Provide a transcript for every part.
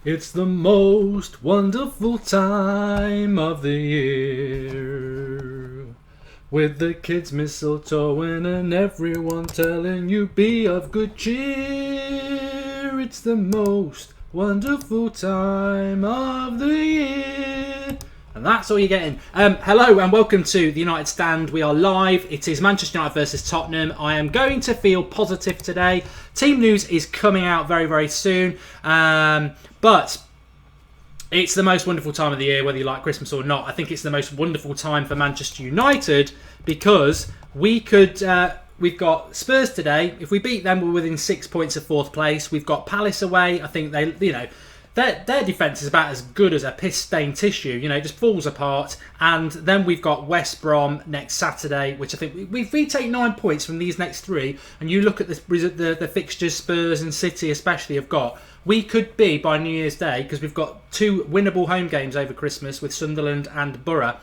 It's the most wonderful time of the year, with the kids mistletoeing and everyone telling you be of good cheer. It's the most wonderful time of the year. And that's all you're getting. Hello and welcome to the United Stand. We are live. It is Manchester United versus Tottenham. I am going to feel positive today. Team news is coming out very, very soon. But it's the most wonderful time of the year, whether you like Christmas or not. I think it's the most wonderful time for Manchester United because we've got Spurs today. If we beat them, we're within 6 points of fourth place. We've got Palace away. I think their defence is about as good as a piss-stained tissue. It just falls apart. And then we've got West Brom next Saturday, which I think if we take 9 points from these next three, and you look at the fixtures Spurs and City especially have got, we could be, by New Year's Day, because we've got two winnable home games over Christmas with Sunderland and Borough,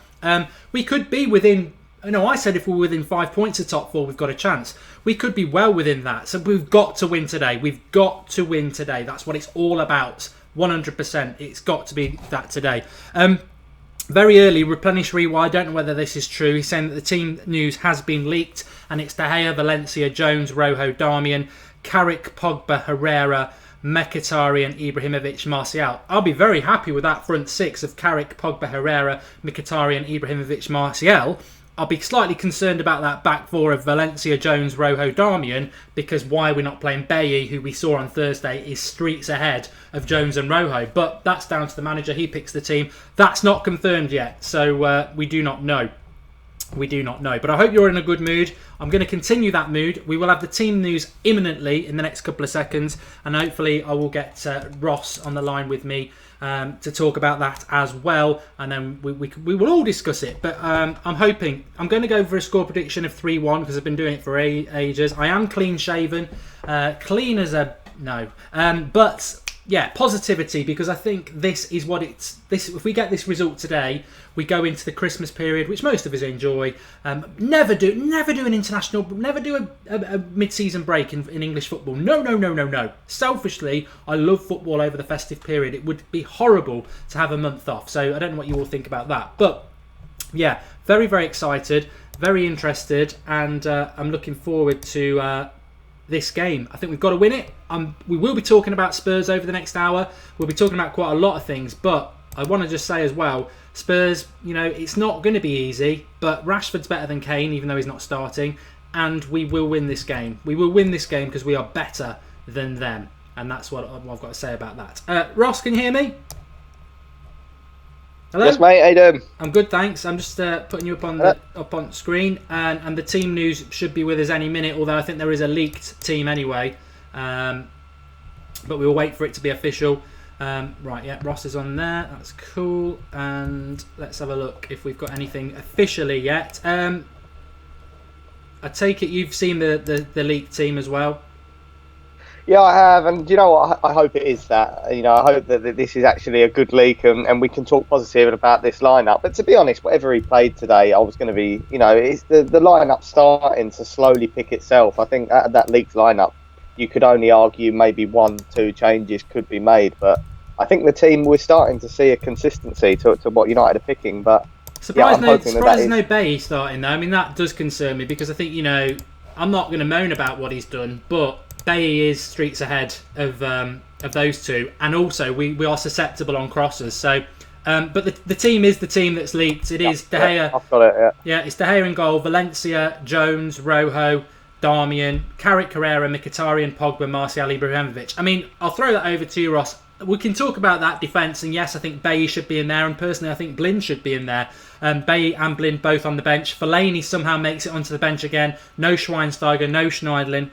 we could be within... I said if we're within 5 points of top four, we've got a chance. We could be well within that. So we've got to win today. We've got to win today. That's what it's all about. 100%. It's got to be that today. Very early, Replenish Rewind. I don't know whether this is true. He's saying that the team news has been leaked and it's De Gea, Valencia, Jones, Rojo, Darmian, Carrick, Pogba, Herrera, Mkhitaryan, Ibrahimovic, Martial. I'll be very happy with that front six of Carrick, Pogba, Herrera, Mkhitaryan, Ibrahimovic, Martial. I'll be slightly concerned about that back four of Valencia, Jones, Rojo, Darmian, because why we're not playing Bailly, who we saw on Thursday, is streets ahead of Jones and Rojo. But that's down to the manager. He picks the team. That's not confirmed yet, so we do not know. We do not know. But I hope you're in a good mood. I'm going to continue that mood. We will have the team news imminently in the next couple of seconds. And hopefully I will get Ross on the line with me to talk about that as well. And then we will all discuss it. But I'm hoping... I'm going to go for a score prediction of 3-1 because I've been doing it for ages. I am clean shaven. Clean as a... No. But... yeah, positivity, because I think this is what it's... If we get this result today, we go into the Christmas period, which most of us enjoy. Never do an international... Never do a mid-season break in English football. No. Selfishly, I love football over the festive period. It would be horrible to have a month off. So I don't know what you all think about that. But, yeah, very, very excited, very interested, and I'm looking forward to... this game. I think we've got to win it. We will be talking about Spurs over the next hour. We'll be talking about quite a lot of things, but I want to just say as well, Spurs, it's not going to be easy, but Rashford's better than Kane, even though he's not starting, and we will win this game. We will win this game because we are better than them, and that's what I've got to say about that. Ross, can you hear me? Hello? Yes, mate. How you doing? I'm good, thanks. I'm just putting you up on screen, and the team news should be with us any minute. Although I think there is a leaked team anyway, but we'll wait for it to be official. Right, yeah, Ross is on there. That's cool. And let's have a look if we've got anything officially yet. I take it you've seen the leaked team as well. Yeah, I have, and you know what? I hope it is that. I hope that this is actually a good leak, and we can talk positive about this lineup. But to be honest, whatever he played today, I was going to be, it's the lineup starting to slowly pick itself. I think out of that leaked lineup, you could only argue maybe 1-2 changes could be made, but I think the team, we're starting to see a consistency to what United are picking. But surprised there's no Bailly starting though. I mean, that does concern me because I think I'm not going to moan about what he's done, but Bailly is streets ahead of those two, and also we are susceptible on crosses. So, but the team is the team that's leaked. It is De Gea. I've got it. Yeah. Yeah, it's De Gea in goal. Valencia, Jones, Rojo, Darmian, Carrick, Herrera, Mkhitaryan, Pogba, Martial, Ibrahimovic. I mean, I'll throw that over to you, Ross. We can talk about that defence, and yes, I think Bailly should be in there, and personally, I think Blind should be in there. Bailly and Blind both on the bench. Fellaini somehow makes it onto the bench again. No Schweinsteiger, no Schneidlin.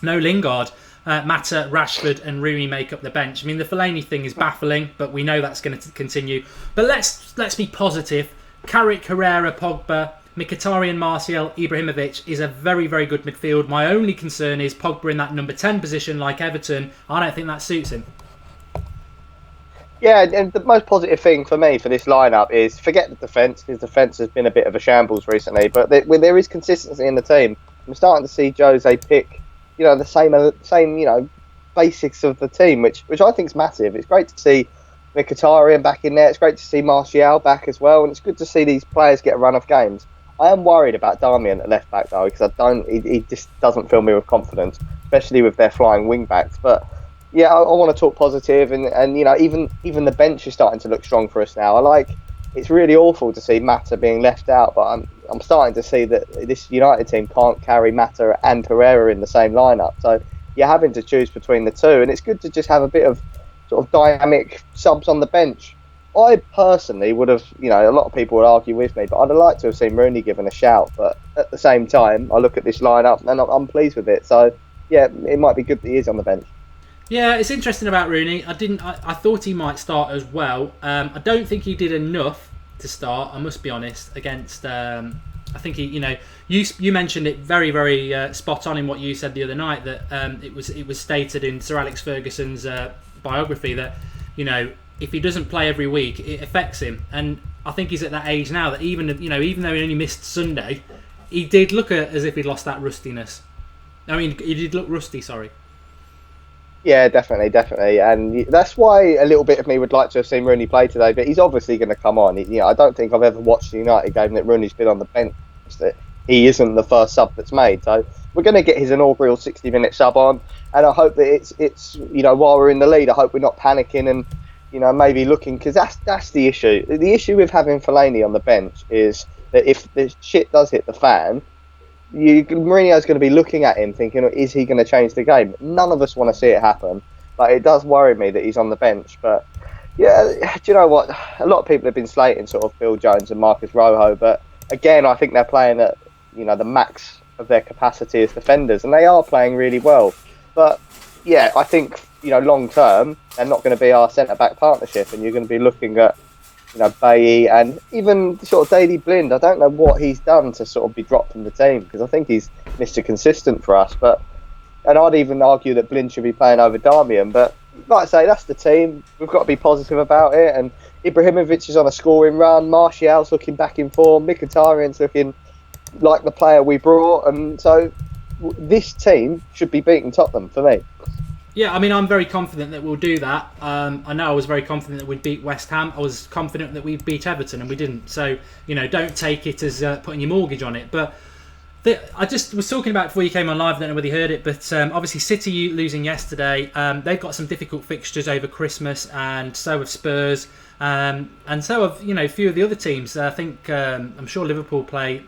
No Lingard, Mata, Rashford and Rooney make up the bench. I mean, the Fellaini thing is baffling, but we know that's going to continue. But let's be positive. Carrick, Herrera, Pogba, Mkhitaryan, Martial, Ibrahimovic is a very, very good midfield. My only concern is Pogba in that number 10 position like Everton. I don't think that suits him. Yeah, and the most positive thing for me for this lineup is forget the defence, because defence has been a bit of a shambles recently, but there is consistency in the team. I'm starting to see Jose pick, the same basics of the team, which I think is massive. It's great to see Mkhitaryan back in there. It's great to see Martial back as well, and it's good to see these players get a run of games. I am worried about Darmian at left back though, because he just doesn't fill me with confidence, especially with their flying wing backs. But yeah, I want to talk positive, and even the bench is starting to look strong for us now. It's really awful to see Mata being left out, but I'm starting to see that this United team can't carry Mata and Herrera in the same lineup. So you're having to choose between the two, and it's good to just have a bit of sort of dynamic subs on the bench. I personally would have, a lot of people would argue with me, but I'd have liked to have seen Rooney given a shout. But at the same time, I look at this lineup and I'm pleased with it. So yeah, it might be good that he is on the bench. Yeah, it's interesting about Rooney. I thought he might start as well. I don't think he did enough to start, I must be honest, against... I think he, you mentioned it very, very spot on in what you said the other night, that it was stated in Sir Alex Ferguson's biography that, if he doesn't play every week, it affects him. And I think he's at that age now that even though he only missed Sunday, he did look as if he'd lost that rustiness. I mean, he did look rusty, sorry. Yeah, definitely, and that's why a little bit of me would like to have seen Rooney play today. But he's obviously going to come on. I don't think I've ever watched a United game that Rooney's been on the bench that he isn't the first sub that's made. So we're going to get his inaugural 60-minute sub on, and I hope that it's while we're in the lead, I hope we're not panicking and maybe looking, because that's the issue. The issue with having Fellaini on the bench is that if the shit does hit the fan, Mourinho's going to be looking at him thinking, is he going to change the game? None of us want to see it happen, but it does worry me that he's on the bench. But yeah, do you know what? A lot of people have been slating sort of Phil Jones and Marcus Rojo, but again, I think they're playing at the max of their capacity as defenders, and they are playing really well. But yeah, I think long term they're not going to be our centre back partnership, and you're going to be looking at Bailly and even sort of Daley Blind. I don't know what he's done to sort of be dropped from the team, because I think he's Mr. Consistent for us. And I'd even argue that Blind should be playing over Darmian. But like I say, that's the team. We've got to be positive about it. And Ibrahimovic is on a scoring run. Martial's looking back in form. Mkhitaryan's looking like the player we brought. And so this team should be beating Tottenham for me. Yeah, I mean, I'm very confident that we'll do that. I know I was very confident that we'd beat West Ham. I was confident that we'd beat Everton, and we didn't. So, don't take it as putting your mortgage on it. But I just was talking about before you came on live, I don't know whether you heard it, but obviously City losing yesterday. They've got some difficult fixtures over Christmas, and so have Spurs. And so have, a few of the other teams. I think, I'm sure Liverpool play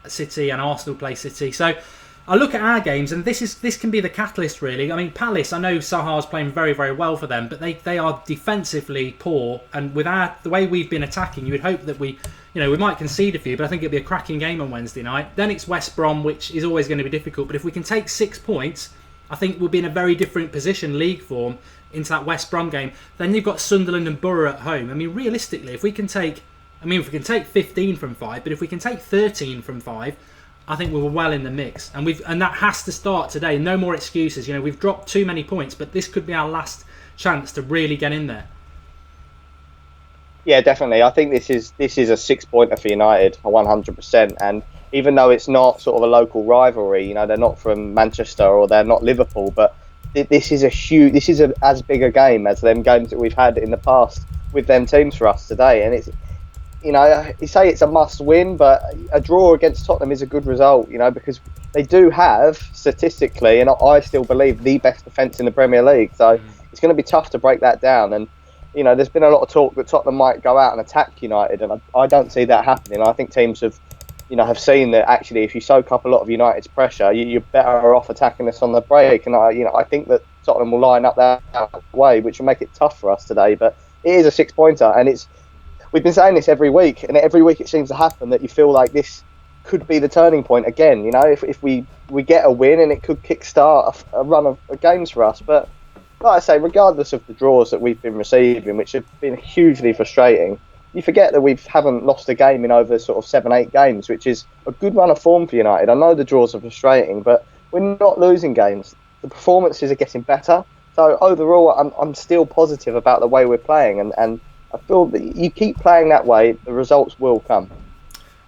City and Arsenal play City. So I look at our games, and this can be the catalyst, really. I mean, Palace, I know Sahar's playing very, very well for them, but they are defensively poor, and with the way we've been attacking, you would hope that we might concede a few, but I think it'll be a cracking game on Wednesday night. Then it's West Brom, which is always going to be difficult, but if we can take 6 points, I think we'll be in a very different position, league form, into that West Brom game. Then you've got Sunderland and Borough at home. I mean, realistically, if we can take 15 from 5, but if we can take 13 from 5, I think we were well in the mix, and that has to start today. No more excuses. We've dropped too many points, but this could be our last chance to really get in there. Yeah, definitely. I think this is a 6-pointer for United, 100%. And even though it's not sort of a local rivalry, they're not from Manchester or they're not Liverpool, but this is as big a game as them games that we've had in the past with them teams for us today. And it's, you say it's a must-win, but a draw against Tottenham is a good result, because they do have, statistically, and I still believe, the best defence in the Premier League. So it's going to be tough to break that down. And, there's been a lot of talk that Tottenham might go out and attack United, and I don't see that happening. I think teams have seen that actually if you soak up a lot of United's pressure, you're better off attacking us on the break. And I think that Tottenham will line up that way, which will make it tough for us today. But it is a 6-pointer, and we've been saying this every week, and every week it seems to happen that you feel like this could be the turning point again. If we get a win, and it could kickstart a run of games for us. But like I say, regardless of the draws that we've been receiving, which have been hugely frustrating, you forget that we haven't lost a game in over sort of 7-8 games, which is a good run of form for United. I know the draws are frustrating, but we're not losing games. The performances are getting better. So overall, I'm still positive about the way we're playing, and I feel that you keep playing that way, the results will come.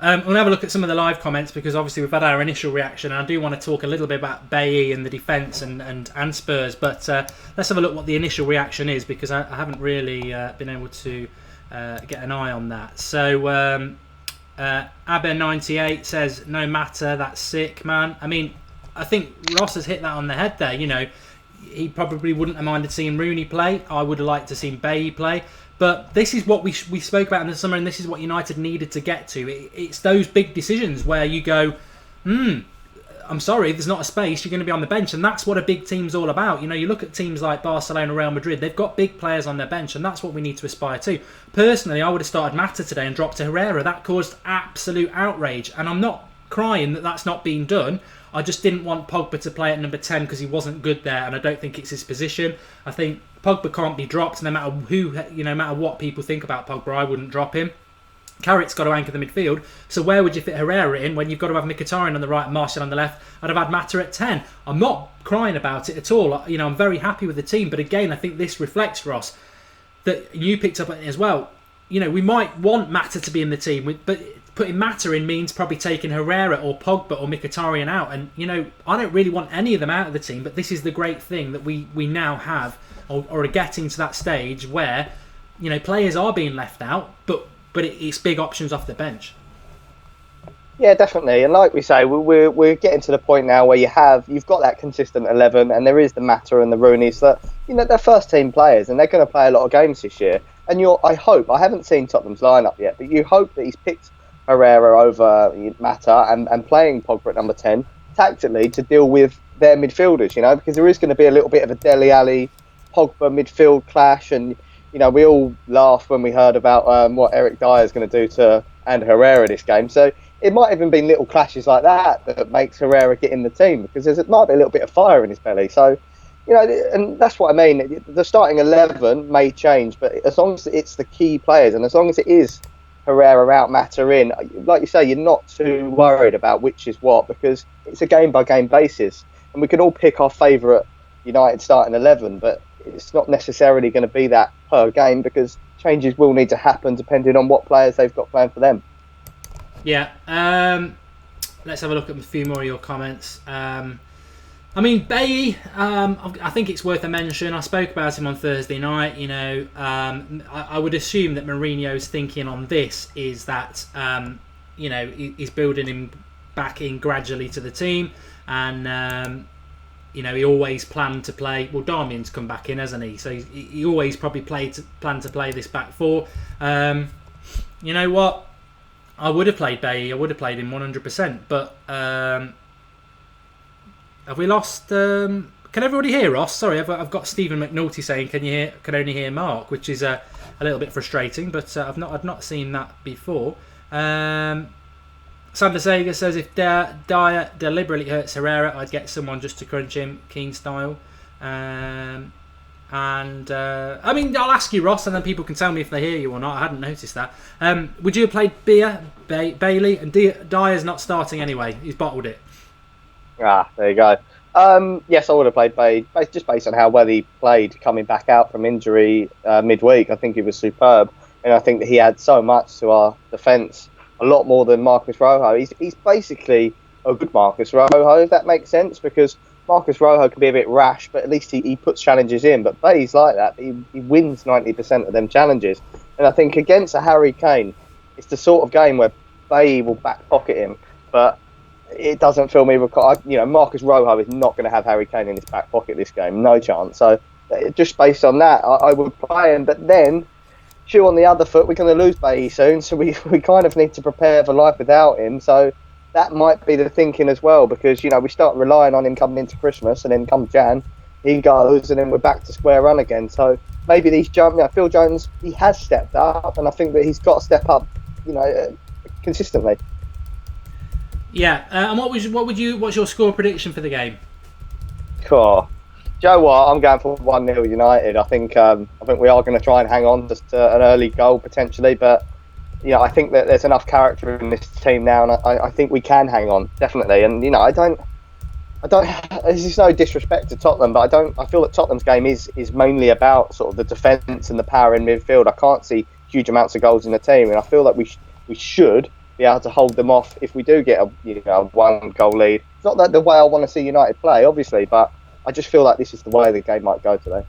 We'll have a look at some of the live comments because obviously we've had our initial reaction. And I do want to talk a little bit about Bailly and the defence and Spurs, but let's have a look what the initial reaction is because I haven't really been able to get an eye on that. So Aber98 says, no matter, that's sick, man. I mean, I think Ross has hit that on the head there. You know, he probably wouldn't have minded seeing Rooney play. I would have liked to see Bailly play. But this is what we spoke about in the summer, and this is what United needed to get to. It's those big decisions where you go, I'm sorry, there's not a space, you're going to be on the bench. And that's what a big team's all about. You know, you look at teams like Barcelona, Real Madrid, they've got big players on their bench, and that's what we need to aspire to. Personally, I would have started Mata today and dropped to Herrera. That caused absolute outrage. And I'm not crying that that's not being done. I just didn't want Pogba to play at number 10 because he wasn't good there, and I don't think it's his position. I think Pogba can't be dropped no matter no matter what people think about Pogba. I wouldn't drop him. Carrick's got to anchor the midfield, so where would you fit Herrera in when you've got to have Mkhitaryan on the right and Martial on the left? I'd have had Mata at 10. I'm not crying about it at all. You know, I'm very happy with the team, but again, I think this reflects, Ross, that you picked up on it as well. You know, we might want Mata to be in the team, but putting Mata in means probably taking Herrera or Pogba or Mkhitaryan out. And, you know, I don't really want any of them out of the team, but this is the great thing that we now have or are getting to that stage where, you know, players are being left out, but it's big options off the bench. Yeah, definitely. And like we say, we're getting to the point now where you've got that consistent 11, and there is the Mata and the Rooneys that, you know, they're first team players and they're going to play a lot of games this year. And I haven't seen Tottenham's lineup yet, but you hope that he's picked Herrera over Mata and playing Pogba at number 10 tactically to deal with their midfielders, you know, because there is going to be a little bit of a Dele Alli Pogba midfield clash. And, you know, we all laughed when we heard about what Eric Dyer is going to do to and Herrera this game. So it might even be little clashes like that makes Herrera get in the team, because there might be a little bit of fire in his belly. So, you know, and that's what I mean. The starting 11 may change, but as long as it's the key players and as long as it is Herrera out, Mata in, like you say, you're not too worried about which is what, because it's a game-by-game basis. And we can all pick our favourite United starting 11, but it's not necessarily going to be that per game, because changes will need to happen depending on what players they've got playing for them. Yeah. Let's have a look at a few more of your comments. I mean, Bailly, I think it's worth a mention. I spoke about him on Thursday night. You know, I would assume that Mourinho's thinking on this is that, you know, he's building him back in gradually to the team. And, you know, he always planned to play. Well, Darmian's come back in, hasn't he? So he always probably planned to play this back four. You know what? I would have played Bailly. I would have played him 100%. But... have we lost? Can everybody hear Ross? Sorry, I've got Stephen McNulty saying, "Can only hear Mark," which is a little bit frustrating. But I've not seen that before. Sander Sega says, if Dyer deliberately hurts Herrera, I'd get someone just to crunch him, Keane style. I mean, I'll ask you, Ross, and then people can tell me if they hear you or not. I hadn't noticed that. Would you have played Bailly? And Dyer's not starting anyway. He's bottled it. Ah, there you go. Yes, I would have played Bailly, just based on how well he played coming back out from injury midweek. I think he was superb, and I think that he adds so much to our defence, a lot more than Marcus Rojo. He's basically a good Marcus Rojo, if that makes sense, because Marcus Rojo can be a bit rash, but at least he puts challenges in. But Bailly's like that. He wins 90% of them challenges. And I think against a Harry Kane, it's the sort of game where Bailly will back pocket him, but it doesn't feel me. You know, Marcus Rojo is not going to have Harry Kane in his back pocket this game, no chance. So just based on that, I would play him. But then, shoe on the other foot, we're going to lose Bailly soon, so we kind of need to prepare for life without him. So that might be the thinking as well, because, you know, we start relying on him coming into Christmas, and then come Jan, he goes, and then we're back to square one again. So maybe Phil Jones, he has stepped up, and I think that he's got to step up, you know, consistently. Yeah, and what's your score prediction for the game? Cool. Joe, what? I'm going for 1-0 United. I think we are going to try and hang on just an early goal potentially, but you know, I think that there's enough character in this team now, and I think we can hang on definitely. And you know, I don't. This is no disrespect to Tottenham, but I feel that Tottenham's game is mainly about sort of the defence and the power in midfield. I can't see huge amounts of goals in the team, and I feel that we should be able to hold them off if we do get a one goal lead. It's not that the way I want to see United play, obviously, but I just feel like this is the way the game might go today.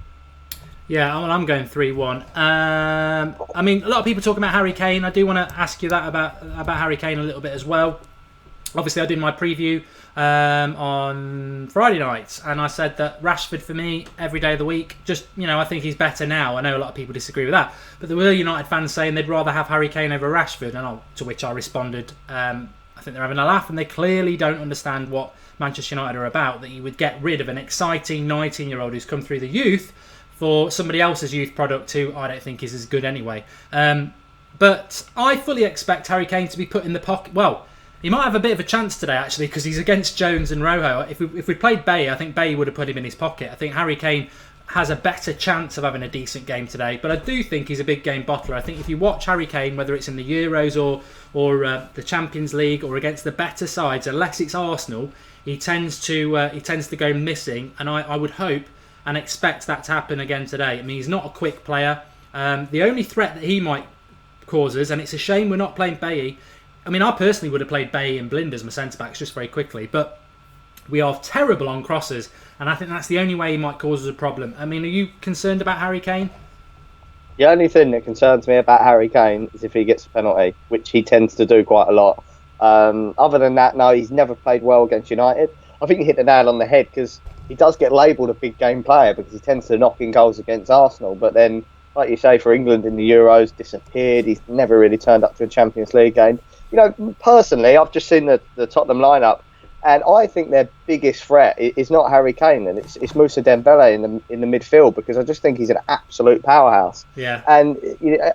Yeah, I'm going 3-1. I mean, a lot of people talking about Harry Kane. I do want to ask you that about Harry Kane a little bit as well. Obviously, I did my preview on Friday night, and I said that Rashford for me every day of the week. Just I think he's better now. I know a lot of people disagree with that, but there were United fans saying they'd rather have Harry Kane over Rashford, and to which I responded, I think they're having a laugh, and they clearly don't understand what Manchester United are about. That you would get rid of an exciting 19-year-old who's come through the youth for somebody else's youth product who I don't think is as good anyway. But I fully expect Harry Kane to be put in the pocket. Well, he might have a bit of a chance today, actually, because he's against Jones and Rojo. If we played Bailly, I think Bailly would have put him in his pocket. I think Harry Kane has a better chance of having a decent game today. But I do think he's a big game bottler. I think if you watch Harry Kane, whether it's in the Euros or the Champions League or against the better sides, unless it's Arsenal, he tends to go missing. And I would hope and expect that to happen again today. I mean, he's not a quick player. The only threat that he might cause us, and it's a shame we're not playing Bailly. I mean, I personally would have played Bailly and Blind as my centre-backs just very quickly, but we are terrible on crosses, and I think that's the only way he might cause us a problem. I mean, are you concerned about Harry Kane? The only thing that concerns me about Harry Kane is if he gets a penalty, which he tends to do quite a lot. Other than that, no, he's never played well against United. I think you hit the nail on the head because he does get labelled a big game player because he tends to knock in goals against Arsenal. But then, like you say, for England in the Euros, disappeared. He's never really turned up to a Champions League game. Personally, I've just seen the Tottenham lineup, and I think their biggest threat is not Harry Kane, and it's Moussa Dembele in the midfield because I just think he's an absolute powerhouse. Yeah. And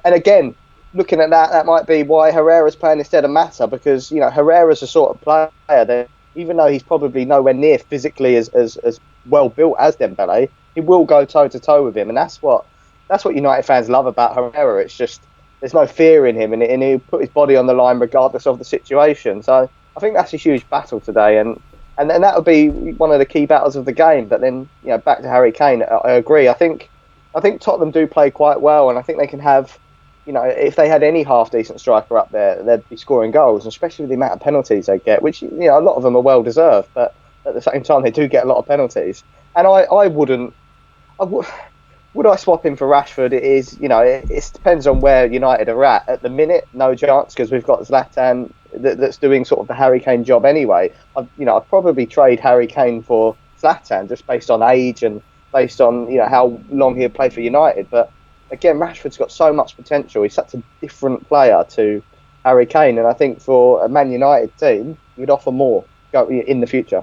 again, looking at that might be why Herrera's playing instead of Mata because Herrera's a sort of player that, even though he's probably nowhere near physically as well built as Dembele, he will go toe to toe with him, and that's what United fans love about Herrera. It's just there's no fear in him, and he'll put his body on the line regardless of the situation. So I think that's a huge battle today, and that would be one of the key battles of the game. But then back to Harry Kane, I agree. I think Tottenham do play quite well, and I think they can have. If they had any half-decent striker up there, they'd be scoring goals, especially with the amount of penalties they get, which, a lot of them are well-deserved, but at the same time, they do get a lot of penalties. And I wouldn't... Would I swap him for Rashford? It depends on where United are at. At the minute, no chance, because we've got Zlatan that's doing sort of the Harry Kane job anyway. I'd probably trade Harry Kane for Zlatan, just based on age and based on, how long he'll play for United, but again, Rashford's got so much potential. He's such a different player to Harry Kane, and I think for a Man United team, you'd offer more in the future.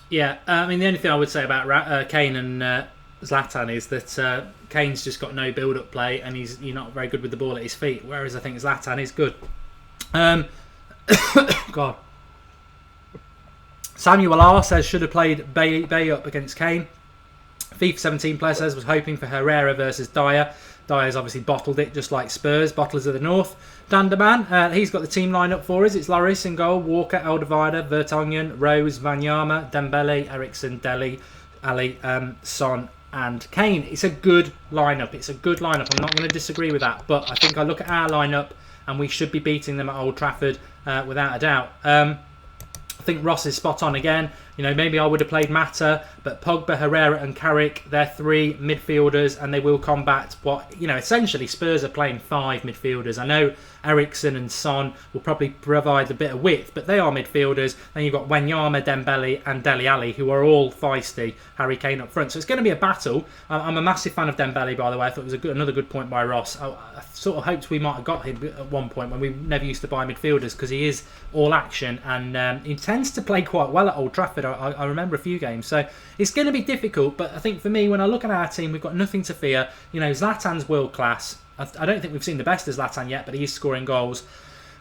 Yeah, I mean, the only thing I would say about Kane and Zlatan is that Kane's just got no build-up play, and he's not very good with the ball at his feet, whereas I think Zlatan is good. God. Samuel R says, should have played Bay up against Kane. FIFA 17 player says was hoping for Herrera versus Dyer. Dyer's obviously bottled it, just like Spurs, bottlers of the North. Danderman, he's got the team line up for us. It's Lloris in goal, Walker, Alderweireld, Vertonghen, Rose, Wanyama, Dembele, Eriksen, Dele, Ali, Son and Kane. It's a good lineup. I'm not going to disagree with that, but I think I look at our lineup and we should be beating them at Old Trafford without a doubt. I think Ross is spot on again. Maybe I would have played Mata, but Pogba, Herrera and Carrick, they're three midfielders and they will combat what, essentially Spurs are playing five midfielders. I know Eriksen and Son will probably provide a bit of width, but they are midfielders. Then you've got Wanyama, Dembele and Dele Alli, who are all feisty. Harry Kane up front. So it's going to be a battle. I'm a massive fan of Dembele, by the way. I thought it was another good point by Ross. I sort of hoped we might have got him at one point when we never used to buy midfielders, because he is all action and he tends to play quite well at Old Trafford. I remember a few games. So it's going to be difficult, but I think for me, when I look at our team, we've got nothing to fear. Zlatan's world class. I don't think we've seen the best of Zlatan yet, but he is scoring goals.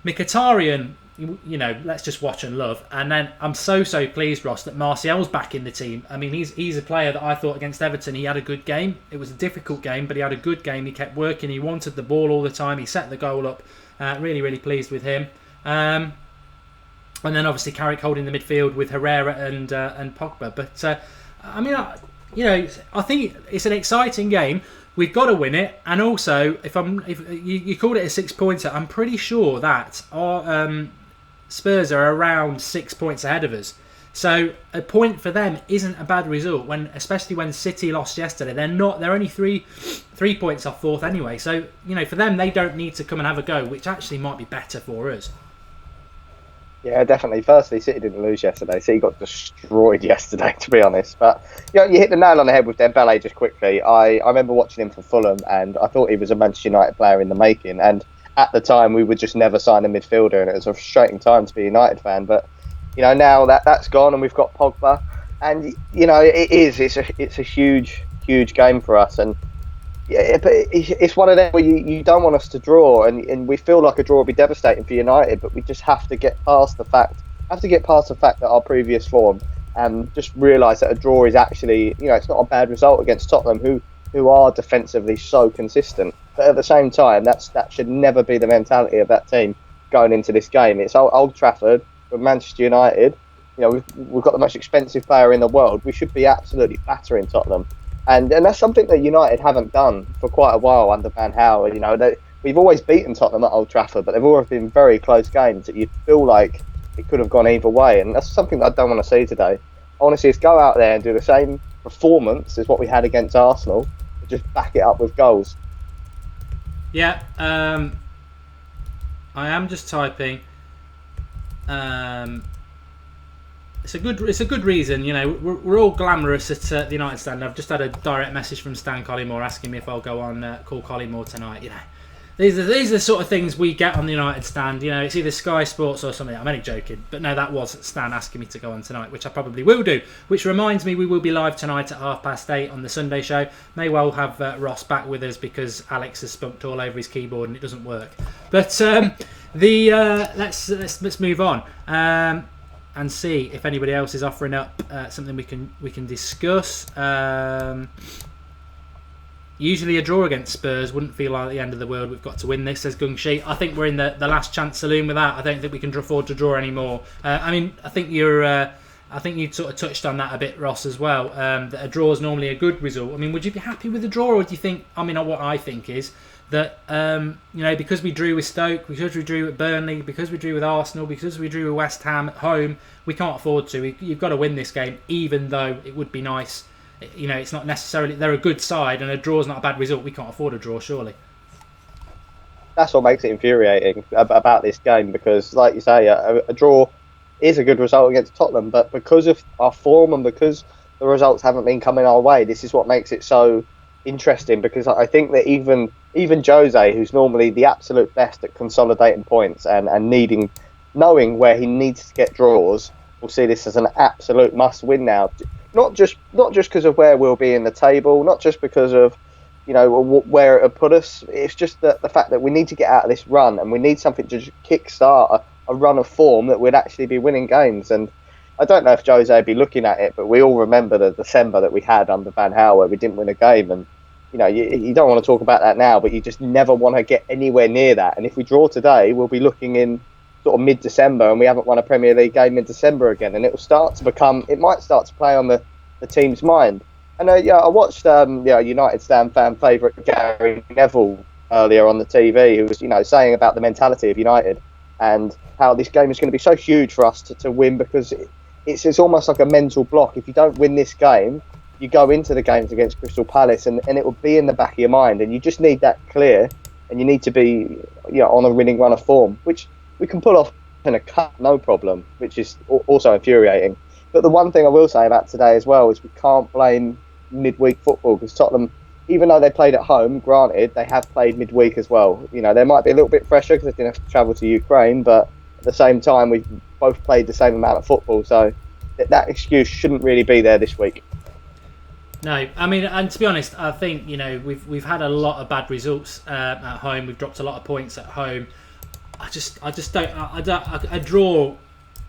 Mkhitaryan, let's just watch and love. And then I'm so pleased, Ross, that Martial's back in the team. I mean, he's a player that I thought against Everton, he had a good game. It was a difficult game, but he had a good game. He kept working. He wanted the ball all the time. He set the goal up. Really pleased with him. And then obviously Carrick holding the midfield with Herrera and Pogba. But I think it's an exciting game. We've got to win it, and also, if you called it a 6-pointer, I'm pretty sure that our Spurs are around 6 points ahead of us. So a point for them isn't a bad result, especially when City lost yesterday. They're only three points off fourth anyway. So for them, they don't need to come and have a go, which actually might be better for us. Yeah, definitely. Firstly, City didn't lose yesterday. City got destroyed yesterday, to be honest. But you hit the nail on the head with Dembele just quickly. I remember watching him for Fulham, and I thought he was a Manchester United player in the making. And at the time, we would just never sign a midfielder, and it was a frustrating time to be a United fan. But now that's gone, and we've got Pogba, and it's a huge game for us. And yeah, but it's one of them where you don't want us to draw, and we feel like a draw would be devastating for United, but we just have to get past the fact that our previous form, and just realise that a draw is actually, it's not a bad result against Tottenham, who are defensively so consistent. But at the same time, that should never be the mentality of that team going into this game. It's Old Trafford with Manchester United. We've got the most expensive player in the world. We should be absolutely battering Tottenham. And that's something that United haven't done for quite a while under Van Gaal. We've always beaten Tottenham at Old Trafford, but they've always been very close games that you feel like it could have gone either way. And that's something that I don't want to see today. I want to see us go out there and do the same performance as what we had against Arsenal, but just back it up with goals. Yeah, I am just typing. It's a good reason, We're all glamorous at the United stand. I've just had a direct message from Stan Collymore asking me if I'll go on call Collymore tonight. These are the sort of things we get on the United stand. It's either Sky Sports or something. I'm only joking, but no, that was Stan asking me to go on tonight, which I probably will do. Which reminds me, we will be live tonight at 8:30 on the Sunday show. May well have Ross back with us because Alex has spunked all over his keyboard and it doesn't work. But let's move on. And see if anybody else is offering up something we can discuss. Usually a draw against Spurs wouldn't feel like the end of the world. We've got to win this, says Gung Shi. I think we're in the last chance saloon with that. I don't think we can afford to draw anymore. I think you sort of touched on that a bit, Ross, as well. That a draw is normally a good result. Would you be happy with a draw, or do you think? What I think is that because we drew with Stoke, because we drew with Burnley, because we drew with Arsenal, because we drew with West Ham at home, we can't afford to. You've got to win this game, even though it would be nice. It's not necessarily they're a good side, and a draw is not a bad result. We can't afford a draw, surely. That's what makes it infuriating about this game, because, like you say, a draw is a good result against Tottenham, but because of our form and because the results haven't been coming our way, this is what makes it so interesting. Because I think that even Jose, who's normally the absolute best at consolidating points and knowing where he needs to get draws, will see this as an absolute must-win now. Not just because of where we'll be in the table, not just because of where it will put us. It's just the fact that we need to get out of this run, and we need something to just kickstart a run of form that would actually be winning games. And I don't know if Jose would be looking at it, but we all remember the December that we had under Van Gaal where we didn't win a game. And you don't want to talk about that now, but you just never want to get anywhere near that. And if we draw today, we'll be looking in sort of mid-December, and we haven't won a Premier League game in December again, and it might start to play on the team's mind. And I watched United stand fan favourite Gary Neville earlier on the TV, who was saying about the mentality of United and how this game is going to be so huge for us to win, because it's almost like a mental block. If you don't win this game, you go into the games against Crystal Palace, and it will be in the back of your mind, and you just need that clear, and you need to be on a winning run of form, which we can pull off in a cup, no problem, which is also infuriating. But the one thing I will say about today as well is we can't blame midweek football, because Tottenham, even though they played at home, granted, they have played midweek as well. They might be a little bit fresher because they didn't have to travel to Ukraine, but at the same time, we've both played the same amount of football, so that excuse shouldn't really be there this week. No, and to be honest, I think we've had a lot of bad results at home. We've dropped a lot of points at home. I just don't. I draw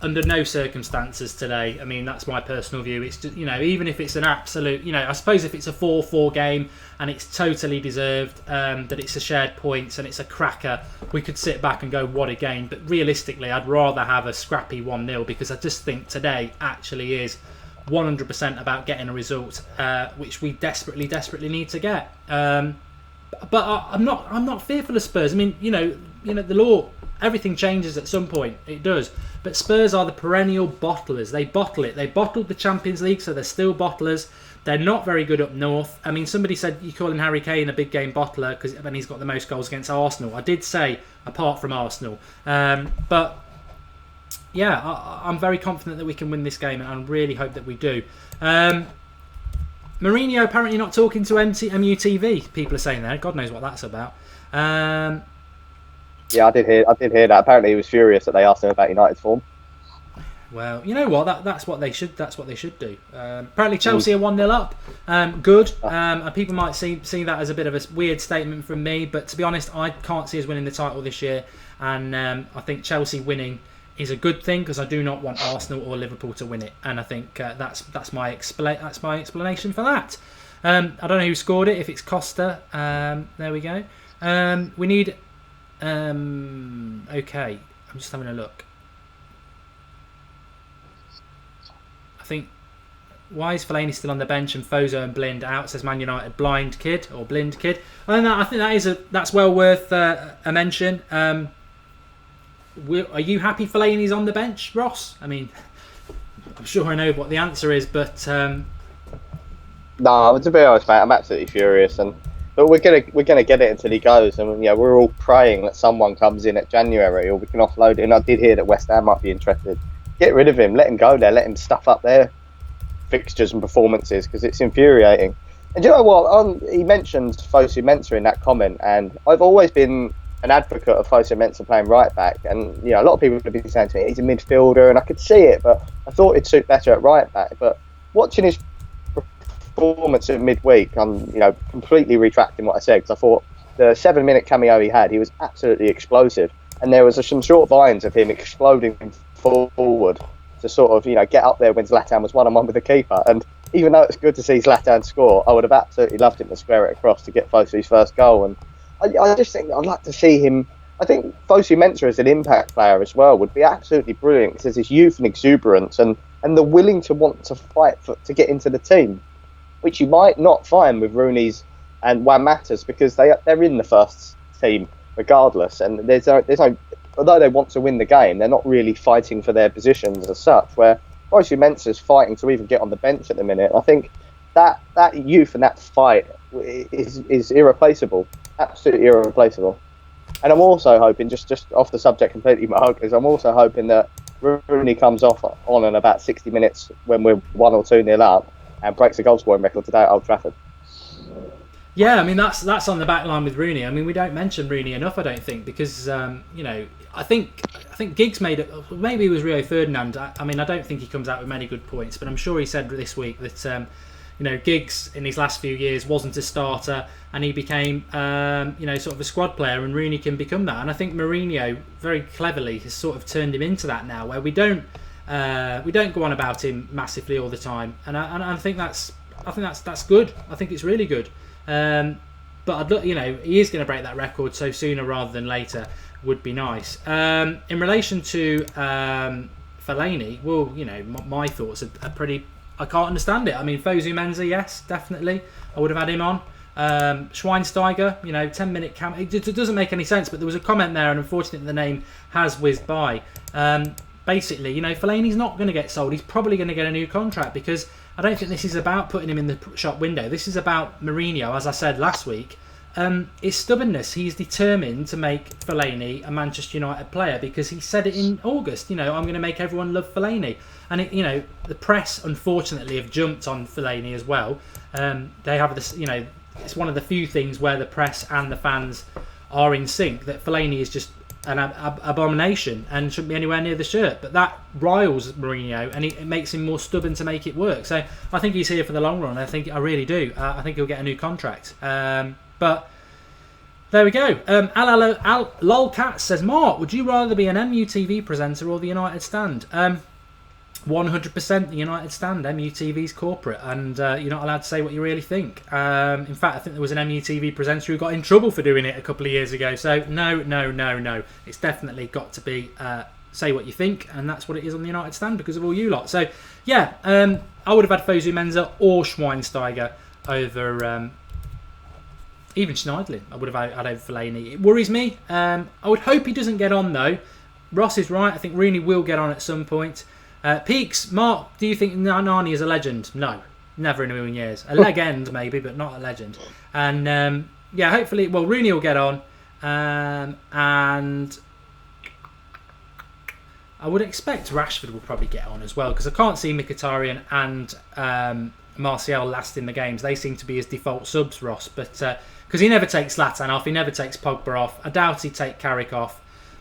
under no circumstances today. That's my personal view. It's just, even if it's an absolute, I suppose if it's a 4-4 game and it's totally deserved, that it's a shared points and it's a cracker, we could sit back and go, what a game. But realistically, I'd rather have a scrappy 1-0, because I just think today actually is 100% about getting a result, which we desperately need to get. But I'm not fearful of Spurs. I mean, the law, everything changes at some point. It does. But Spurs are the perennial bottlers. They bottle it. They bottled the Champions League, so they're still bottlers. They're not very good up north. I mean, somebody said you're calling Harry Kane a big game bottler because he's got the most goals against Arsenal. I did say apart from Arsenal, but yeah, I'm very confident that we can win this game, and I really hope that we do. Mourinho apparently not talking to MUTV. People are saying there. God knows what that's about. Yeah, I did hear that. Apparently, he was furious that they asked him about United's form. Well, you know what? That's what they should. That's what they should do. Apparently, Chelsea are 1-0 up. Good. And people might see that as a bit of a weird statement from me, but to be honest, I can't see us winning the title this year. And I think Chelsea winning is a good thing because I do not want Arsenal or Liverpool to win it. And I think that's my explanation for that. I don't know who scored it. If it's Costa, there we go. We need. Okay, I'm just having a look. I think, why is Fellaini still on the bench and Fozo and Blind out? Says Man United blind kid or blind kid. I think that's well worth a mention. Are you happy Fellaini's on the bench, Ross? I mean, I'm sure I know what the answer is, but no, to be honest, mate, I'm absolutely furious, but we're gonna get it until he goes, and we're all praying that someone comes in at January, or we can offload it. And I did hear that West Ham might be interested. Get rid of him, let him go there, let him stuff up their fixtures and performances because it's infuriating. And do you know what? He mentioned Fosu Mensah in that comment, and I've always been an advocate of Fosu Mensah playing right back. And a lot of people have been saying to me he's a midfielder, and I could see it, but I thought he'd suit better at right back. But watching his performance at midweek, I'm completely retracting what I said because I thought the 7-minute cameo he had, he was absolutely explosive, and there was some short vines of him exploding forward to sort of get up there when Zlatan was 1-on-1 with the keeper. And even though it's good to see Zlatan score, I would have absolutely loved him to square it across to get Fosu's first goal. And I just think I'd like to see him. I think Fosu Mensah as an impact player as well would be absolutely brilliant because there's his youth and exuberance and the willing to want to fight to get into the team, which you might not find with Rooney's and Juan Matas because they're in the first team regardless, and there's no although they want to win the game, they're not really fighting for their positions as such, where Fosu Mensah is fighting to even get on the bench at the minute. I think that youth and that fight is irreplaceable, absolutely irreplaceable. And I'm also hoping, just off the subject completely, Mark, I'm also hoping that Rooney comes off on in about 60 minutes when we're 1 or 2-0 up and breaks the goal scoring record today at Old Trafford. Yeah, I mean that's on the back line with Rooney. I mean we don't mention Rooney enough, I don't think, because I think Giggs made it. Maybe it was Rio Ferdinand. I mean I don't think he comes out with many good points, but I'm sure he said this week that Giggs in his last few years wasn't a starter and he became sort of a squad player, and Rooney can become that. And I think Mourinho very cleverly has sort of turned him into that now, where we don't go on about him massively all the time, and I think that's good. I think it's really good. But he is going to break that record, so sooner rather than later would be nice. In relation to Fellaini, well, my thoughts are pretty. I can't understand it. I mean, Fosu Mensah, yes, definitely, I would have had him on. Schweinsteiger, 10-minute cam. It doesn't make any sense, but there was a comment there, and unfortunately the name has whizzed by. Basically, Fellaini's not going to get sold. He's probably going to get a new contract because I don't think this is about putting him in the shop window. This is about Mourinho, as I said last week. His stubbornness. He's determined to make Fellaini a Manchester United player because he said it in August. I'm going to make everyone love Fellaini. And the press, unfortunately, have jumped on Fellaini as well. They have this. It's one of the few things where the press and the fans are in sync. That Fellaini is just an abomination and shouldn't be anywhere near the shirt, but that riles Mourinho and it makes him more stubborn to make it work. So I think he's here for the long run. I really do. I think he'll get a new contract. But there we go. Lolcat says, Mark, would you rather be an MUTV presenter or the United Stand? 100% the United Stand. MUTV's corporate, and you're not allowed to say what you really think. In fact, I think there was an MUTV presenter who got in trouble for doing it a couple of years ago. So no. It's definitely got to be say what you think, and that's what it is on the United stand because of all you lot. So, yeah, I would have had Fosu Mensah or Schweinsteiger over even Schneidlin. I would have had over Fellaini. It worries me. I would hope he doesn't get on, though. Ross is right. I think Rooney will get on at some point. Peaks, Mark, do you think Nani is a legend? No, never in a million years. A legend, maybe, but not a legend. And, yeah, hopefully, well, Rooney will get on. And I would expect Rashford will probably get on as well, because I can't see Mkhitaryan and Martial lasting the games. They seem to be his default subs, Ross, but because he never takes Zlatan off, he never takes Pogba off. I doubt he'd take Carrick off.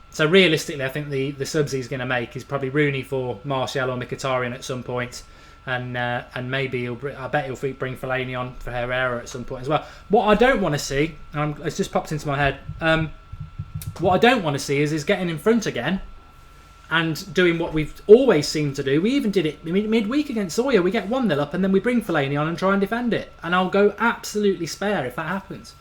So realistically, I think the subs he's going to make is probably Rooney for Martial or Mkhitaryan at some point, and maybe I bet he'll bring Fellaini on for Herrera at some point as well. What I don't want to see, and it's just popped into my head, what I don't want to see is getting in front again and doing what we've always seemed to do. We even did it midweek against Sawyer. We get 1-0 up and then we bring Fellaini on and try and defend it. And I'll go absolutely spare if that happens.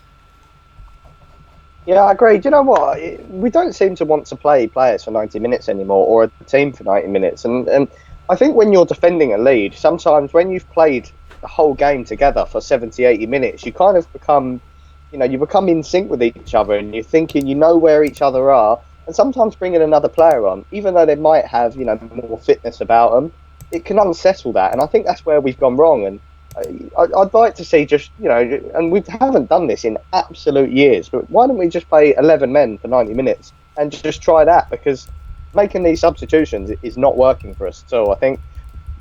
Yeah, I agree. Do you know what? We don't seem to want to play players for 90 minutes anymore, or a team for 90 minutes. And I think when you're defending a lead, sometimes when you've played the whole game together for 70, 80 minutes, you kind of become, you become in sync with each other, and you're thinking you know where each other are. And sometimes bringing another player on, even though they might have, more fitness about them, it can unsettle that. And I think that's where we've gone wrong. And I'd like to see just, and we haven't done this in absolute years, but why don't we just play 11 men for 90 minutes and just try that? Because making these substitutions is not working for us. So I think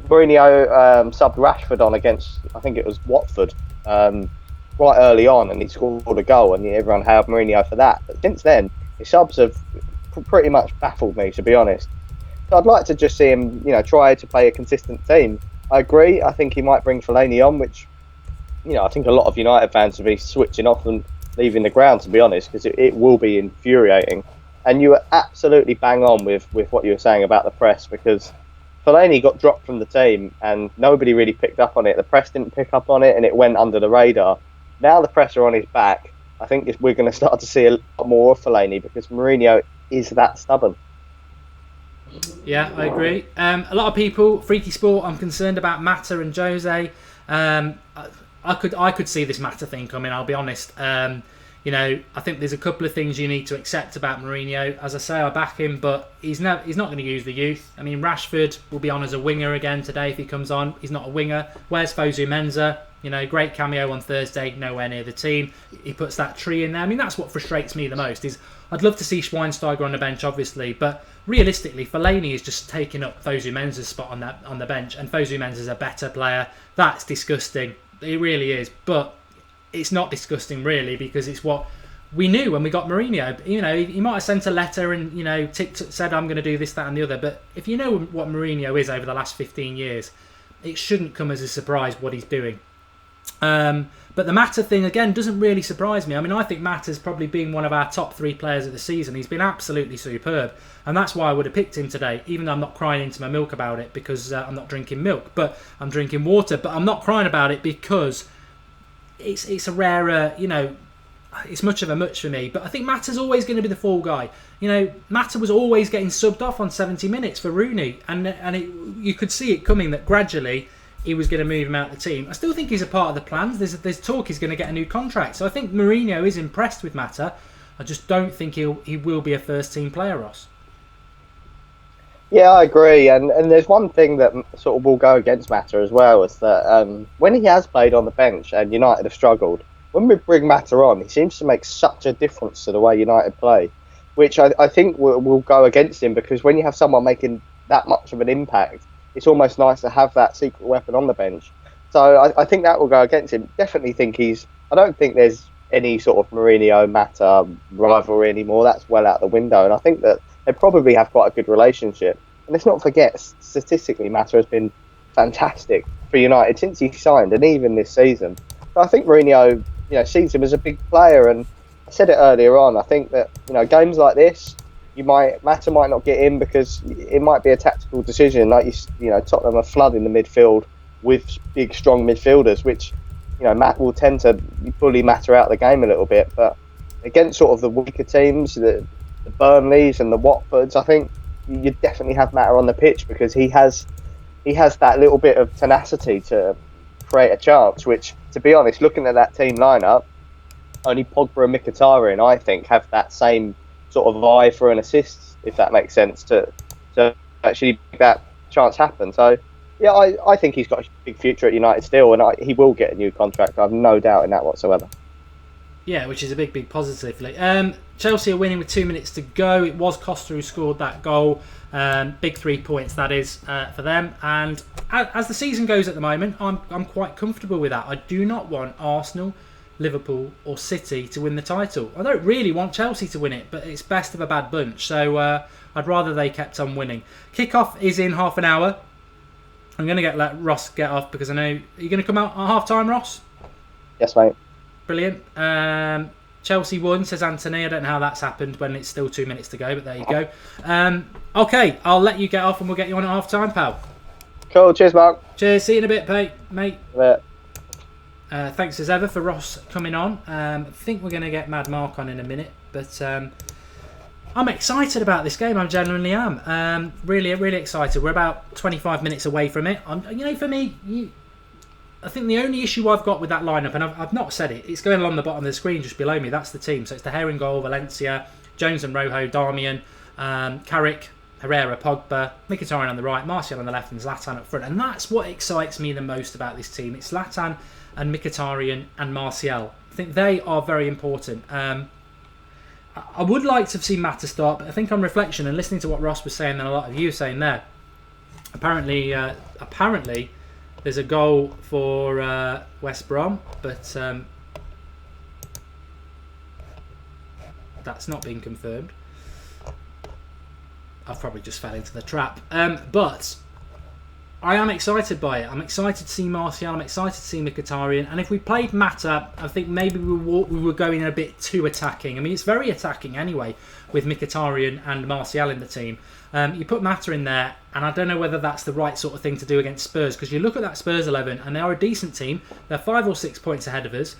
Mourinho subbed Rashford on against, I think it was Watford, quite early on, and he scored a goal, and everyone hailed Mourinho for that. But since then, his subs have pretty much baffled me, to be honest. So I'd like to just see him, try to play a consistent team. I agree. I think he might bring Fellaini on, which, I think a lot of United fans will be switching off and leaving the ground, to be honest, because it will be infuriating. And you were absolutely bang on with what you were saying about the press, because Fellaini got dropped from the team and nobody really picked up on it. The press didn't pick up on it and it went under the radar. Now the press are on his back. I think we're going to start to see a lot more of Fellaini, because Mourinho is that stubborn. Yeah, I agree. A lot of people, Freaky Sport, I'm concerned about Mata and Jose. I could see this Mata thing coming, I'll be honest. I think there's a couple of things you need to accept about Mourinho. As I say, I back him, but he's not going to use the youth. I mean, Rashford will be on as a winger again today if he comes on. He's not a winger. Where's Fosu Mensah? Great cameo on Thursday, nowhere near the team. He puts that tree in there. I mean, that's what frustrates me the most. Is I'd love to see Schweinsteiger on the bench, obviously, but realistically, Fellaini is just taking up Fosu Mensah's spot on the bench, and Fosu Mensah's a better player. That's disgusting. It really is, but it's not disgusting really, because it's what we knew when we got Mourinho. He might have sent a letter and said I'm going to do this, that, and the other. But if you know what Mourinho is over the last 15 years, it shouldn't come as a surprise what he's doing. But the Mata thing, again, doesn't really surprise me. I mean, I think Mata's probably been one of our top 3 players of the season. He's been absolutely superb. And that's why I would have picked him today, even though I'm not crying into my milk about it, because I'm not drinking milk, but I'm drinking water. But I'm not crying about it because it's a rarer, it's much of a much for me. But I think Mata's always going to be the fall guy. Mata was always getting subbed off on 70 minutes for Rooney. And you could see it coming that gradually he was going to move him out of the team. I still think he's a part of the plans. There's talk he's going to get a new contract. So I think Mourinho is impressed with Mata. I just don't think he will be a first-team player, Ross. Yeah, I agree. And there's one thing that sort of will go against Mata as well, is that when he has played on the bench and United have struggled, when we bring Mata on, he seems to make such a difference to the way United play, which I think will go against him, because when you have someone making that much of an impact, it's almost nice to have that secret weapon on the bench. So I think that will go against him. Definitely think I don't think there's any sort of Mourinho-Mata rivalry anymore. That's well out the window. And I think that they probably have quite a good relationship. And let's not forget, statistically, Mata has been fantastic for United since he signed, and even this season. So I think Mourinho, sees him as a big player. And I said it earlier on, I think that, games like this, Mata might not get in because it might be a tactical decision. Like Tottenham are flooding the midfield with big, strong midfielders, which Matt will tend to bully Mata out of the game a little bit. But against sort of the weaker teams, the Burnleys and the Watfords, I think you definitely have Mata on the pitch, because he has that little bit of tenacity to create a chance. Which, to be honest, looking at that team lineup, only Pogba and Mkhitaryan, I think, have that same sort of eye for an assist, if that makes sense, to actually make that chance happen. So, yeah, I think he's got a big future at United still, and he will get a new contract. I have no doubt in that whatsoever. Yeah, which is a big positive. Chelsea are winning with 2 minutes to go. It was Costa who scored that goal. Big 3 points, that is, for them. And as the season goes at the moment, I'm quite comfortable with that. I do not want Arsenal, Liverpool or City to win the title. I don't really want Chelsea to win it, but it's best of a bad bunch. So I'd rather they kept on winning. Kickoff is in half an hour. I'm going to let Ross get off, because I know... Are you going to come out at half time, Ross? Yes, mate. Brilliant. Chelsea won, says Anthony. I don't know how that's happened when it's still 2 minutes to go, but there you go. Okay, I'll let you get off and we'll get you on at half time, pal. Cool. Cheers, Mark. Cheers. See you in a bit, mate. Yeah. Thanks as ever for Ross coming on. I think we're going to get Mad Mark on in a minute, but I'm excited about this game. I genuinely am. Really excited. We're about 25 minutes away from it. For me, I think the only issue I've got with that lineup, and I've not said it, it's going along the bottom of the screen just below me. That's the team. So it's De Gea in goal, Valencia, Jones and Rojo, Darmian, Carrick, Herrera, Pogba, Mkhitaryan on the right, Martial on the left, and Zlatan up front. And that's what excites me the most about this team. It's Zlatan and Mkhitaryan and Martial. I think they are very important. I would like to have seen Mata start, but I think on reflection and listening to what Ross was saying and a lot of you saying there, apparently there's a goal for West Brom, but that's not been confirmed. I've probably just fell into the trap. But I am excited by it. I'm excited to see Martial. I'm excited to see Mkhitaryan. And if we played Mata, I think maybe we were going a bit too attacking. I mean, it's very attacking anyway with Mkhitaryan and Martial in the team. You put Mata in there, and I don't know whether that's the right sort of thing to do against Spurs, because you look at that Spurs 11 and they are a decent team. They're 5 or 6 points ahead of us.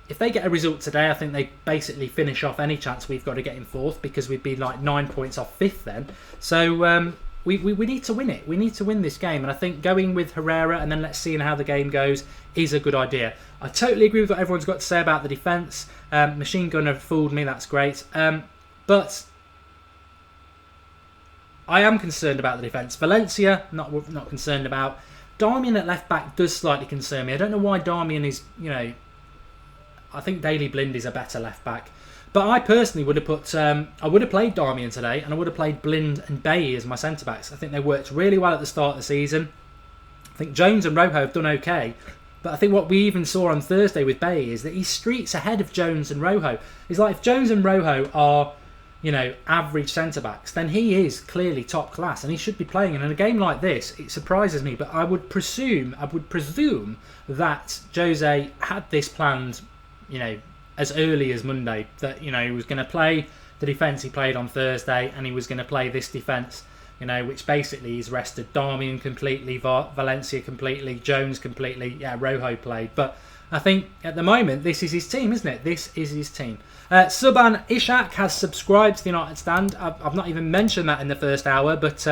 If they get a result today, I think they basically finish off any chance we've got to get in 4th, because we'd be like 9 points off 5th then. So we need to win it. We need to win this game, and I think going with Herrera and then let's see how the game goes is a good idea. I totally agree with what everyone's got to say about the defence. Machine Gunner fooled me, that's great. But I am concerned about the defence. Valencia, not concerned about. Darmian at left back does slightly concern me. I don't know why Darmian is, I think Daley Blind is a better left back. But I personally would have I would have played Darmian today, and I would have played Blind and Bailly as my centre backs. I think they worked really well at the start of the season. I think Jones and Rojo have done okay. But I think what we even saw on Thursday with Bailly is that he streaks ahead of Jones and Rojo. It's like if Jones and Rojo are, average centre-backs, then he is clearly top class and he should be playing. And in a game like this, it surprises me, but I would presume that Jose had this planned, as early as Monday, that, he was going to play the defence he played on Thursday and he was going to play this defence, which basically he's rested Darmian completely, Valencia completely, Jones completely, Rojo played. But I think at the moment, this is his team, isn't it? This is his team. Suban Ishak has subscribed to the United Stand. I've not even mentioned that in the first hour, but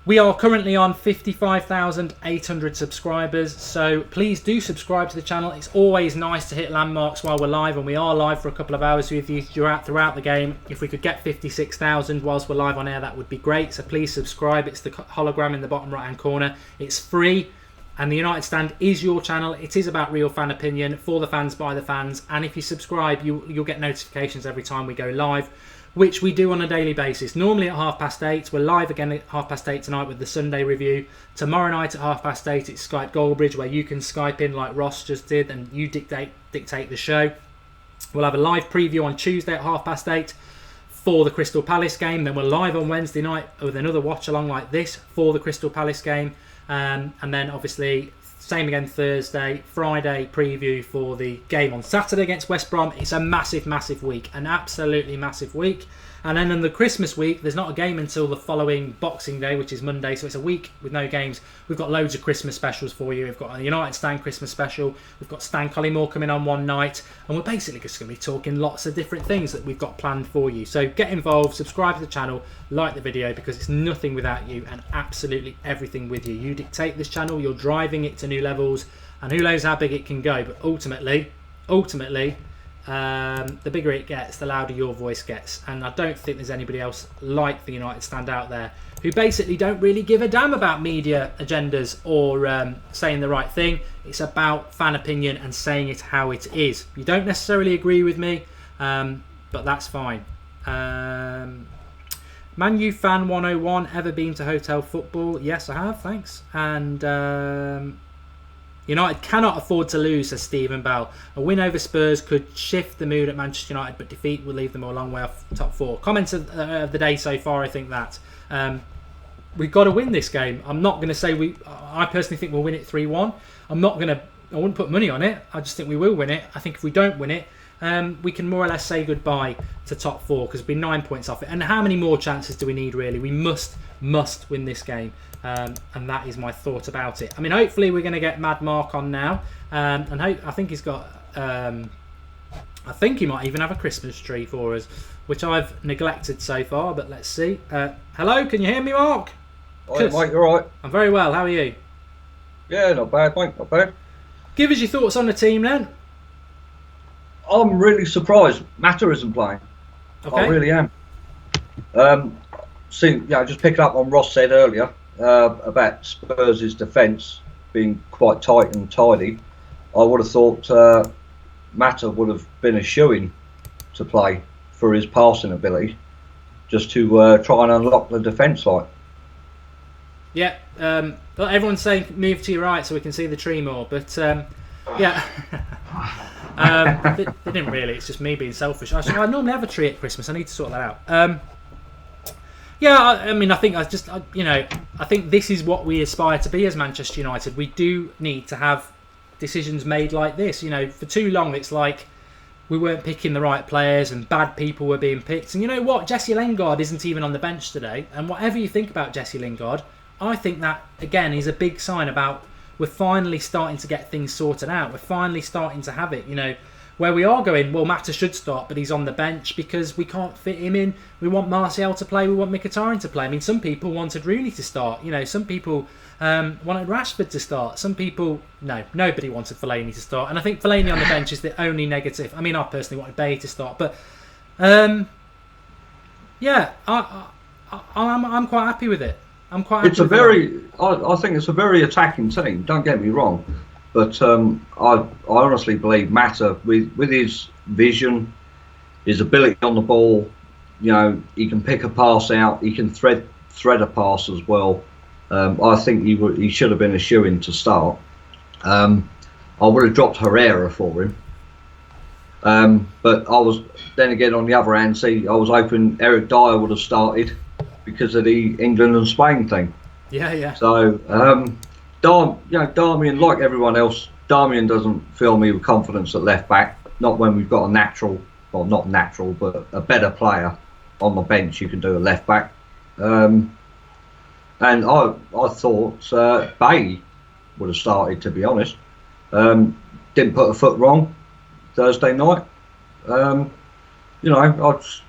we are currently on 55,800 subscribers, so please do subscribe to the channel. It's always nice to hit landmarks while we're live, and we are live for a couple of hours with you throughout the game. If we could get 56,000 whilst we're live on air, that would be great, so please subscribe. It's the hologram in the bottom right hand corner. It's free. And the United Stand is your channel. It is about real fan opinion, for the fans, by the fans. And if you subscribe, you'll get notifications every time we go live, which we do on a daily basis. Normally at 8:30. We're live again at 8:30 tonight with the Sunday review. Tomorrow night at 8:30, it's Skype Goldbridge, where you can Skype in like Ross just did, and you dictate the show. We'll have a live preview on Tuesday at 8:30 for the Crystal Palace game. Then we're live on Wednesday night with another watch along like this for the Crystal Palace game. And then obviously same again Thursday, Friday preview for the game on Saturday against West Brom. It's a massive week, an absolutely massive week. And then in the Christmas week, there's not a game until the following Boxing Day, which is Monday. So it's a week with no games. We've got loads of Christmas specials for you. We've got a United Stan Christmas special. We've got Stan Collymore coming on one night. And we're basically just going to be talking lots of different things that we've got planned for you. So get involved, subscribe to the channel, like the video, because it's nothing without you and absolutely everything with you. You dictate this channel. You're driving it to new levels. And who knows how big it can go. But ultimately, the bigger it gets, the louder your voice gets. And I don't think there's anybody else like the United Stand out there who basically don't really give a damn about media agendas or saying the right thing. It's about fan opinion and saying it how it is. You don't necessarily agree with me, but that's fine. Man U fan 101, ever been to hotel football? Yes, I have, thanks. And United cannot afford to lose, says Stephen Bell. A win over Spurs could shift the mood at Manchester United, but defeat will leave them a long way off top four. Comments of the day so far, I think that. We've got to win this game. I'm not going to say I personally think we'll win it 3-1. I wouldn't put money on it. I just think we will win it. I think if we don't win it, we can more or less say goodbye to top four because we're 9 points off it. And how many more chances do we need, really? We must win this game. And that is my thought about it. I mean, hopefully we're going to get Mad Mark on now. And I think he's got... I think he might even have a Christmas tree for us, which I've neglected so far, but let's see. Hello, can you hear me, Mark? Hi, mate, you alright? I'm very well, how are you? Yeah, not bad, mate, not bad. Give us your thoughts on the team then. I'm really surprised Mata isn't playing. Okay. I really am. Just picking up on Ross said earlier about Spurs' defence being quite tight and tidy. I would have thought Mata would have been a shoo-in to play for his passing ability, just to try and unlock the defence like. Yeah, everyone's saying move to your right so we can see the tree more, but yeah. They didn't really, it's just me being selfish. I normally have a tree at Christmas, I need to sort that out. Yeah, I mean, I think I think this is what we aspire to be as Manchester United. We do need to have decisions made like this. You know, for too long it's like we weren't picking the right players and bad people were being picked. And you know what? Jesse Lingard isn't even on the bench today. And whatever you think about Jesse Lingard, I think that, again, is a big sign about we're finally starting to get things sorted out. We're finally starting to have it, you know, where we are going, well, Mata should start, but he's on the bench because we can't fit him in. We want Martial to play, we want Mkhitaryan to play. I mean, some people wanted Rooney to start. You know, some people wanted Rashford to start. Some people, no, nobody wanted Fellaini to start. And I think Fellaini on the bench is the only negative. I mean, I personally wanted Bailly to start, but yeah, I'm quite happy with it. I'm quite happy. It's a very, I think it's a very attacking team. Don't get me wrong, but I honestly believe Mata with his vision, his ability on the ball. You know, he can pick a pass out. He can thread a pass as well. I think he should have been a shoo-in to start. I would have dropped Herrera for him. But I was then again on the other hand, I was hoping Eric Dyer would have started because of the England and Spain thing. Yeah. So, Darmian, like everyone else, Darmian doesn't fill me with confidence at left back. Not when we've got a natural, well, not natural, but a better player on the bench who can do a left back. And I thought Bailly would have started, to be honest. Didn't put a foot wrong Thursday night. I was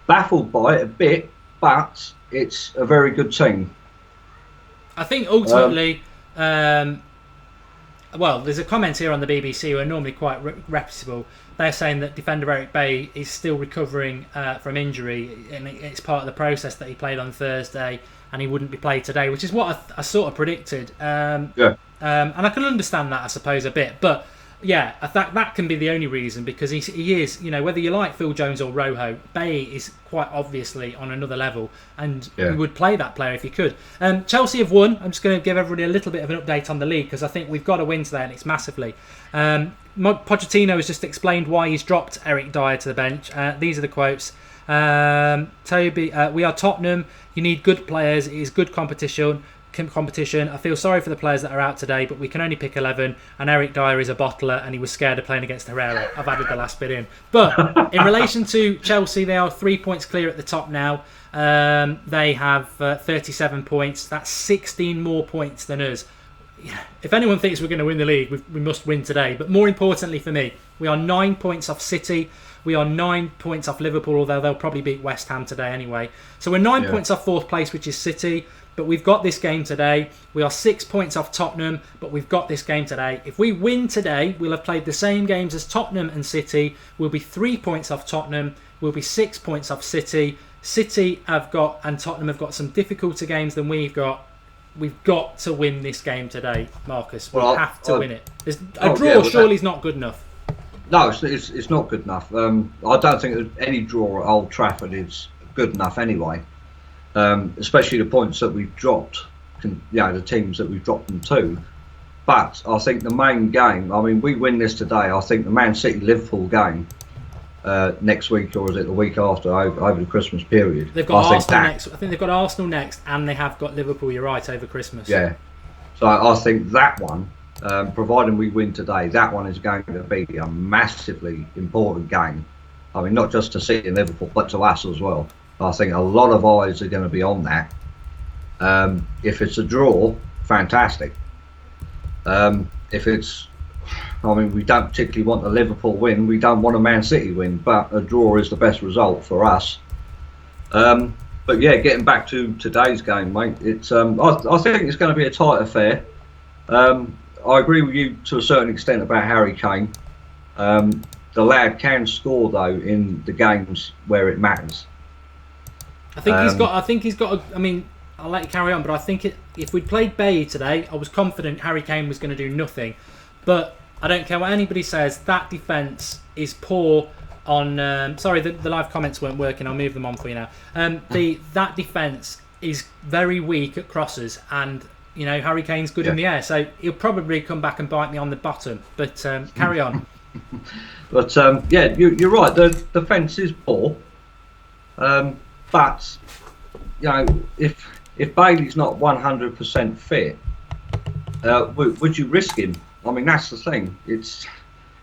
baffled by it a bit, but it's a very good team. I think ultimately, well, there's a comment here on the BBC who are normally quite reputable. They're saying that defender Eric Bailly is still recovering from injury, and it's part of the process that he played on Thursday, and he wouldn't be played today, which is what I sort of predicted. And I can understand that, I suppose, a bit, but yeah, I think that can be the only reason, because he is, you know, whether you like Phil Jones or Rojo, Bailly is quite obviously on another level, and you would play that player if you could. Chelsea have won. I'm just going to give everybody a little bit of an update on the league, because I think we've got to win today, and it's massively. Pochettino has just explained why he's dropped Eric Dyer to the bench. These are the quotes. Toby, we are Tottenham. You need good players. It is good competition. competition. I feel sorry for the players that are out today, but we can only pick 11, and Eric Dyer is a bottler, and he was scared of playing against Herrera. I've added the last bit in. But in relation to Chelsea, they are 3 points clear at the top now. They have 37 points. That's 16 more points than us. If anyone thinks we're going to win the league, we must win today. But more importantly for me, we are 9 points off City. We are 9 points off Liverpool, although they'll probably beat West Ham today anyway. So we're 9 points off 4th place, which is City. But we've got this game today. We are 6 points off Tottenham, but we've got this game today. If we win today, we'll have played the same games as Tottenham and City. We'll be 3 points off Tottenham. We'll be 6 points off City. City have got, and Tottenham have got some difficulter games than we've got. We've got to win this game today, Marcus. We have to win it. A draw surely is not good enough. No, it's not good enough. I don't think any draw at Old Trafford is good enough anyway. Especially the points that we've dropped, the teams that we've dropped them to. But I think the main game, I mean, we win this today. I think the Man City-Liverpool game next week, or is it the week after, over the Christmas period? They've got Arsenal next. I think they've got Arsenal next, and they have got Liverpool, you're right, over Christmas. Yeah. So I think that one, providing we win today, that one is going to be a massively important game. I mean, not just to City and Liverpool, but to us as well. I think a lot of eyes are going to be on that. If it's a draw, fantastic. If it's, I mean, we don't particularly want the Liverpool win. We don't want a Man City win, but a draw is the best result for us. But yeah, getting back to today's game, mate, it's I think it's going to be a tight affair. I agree with you to a certain extent about Harry Kane. The lad can score though in the games where it matters. I think he's got. I mean, I'll let you carry on, but I think if we'd played Bay today, I was confident Harry Kane was going to do nothing. But I don't care what anybody says. That defence is poor. Sorry, the live comments weren't working. I'll move them on for you now. That defence is very weak at crosses, and Harry Kane's good in the air, so he'll probably come back and bite me on the bottom. But carry on. But yeah, you're right. The defence is poor. But if Bailey's not 100% fit, would you risk him? I mean, that's the thing. It's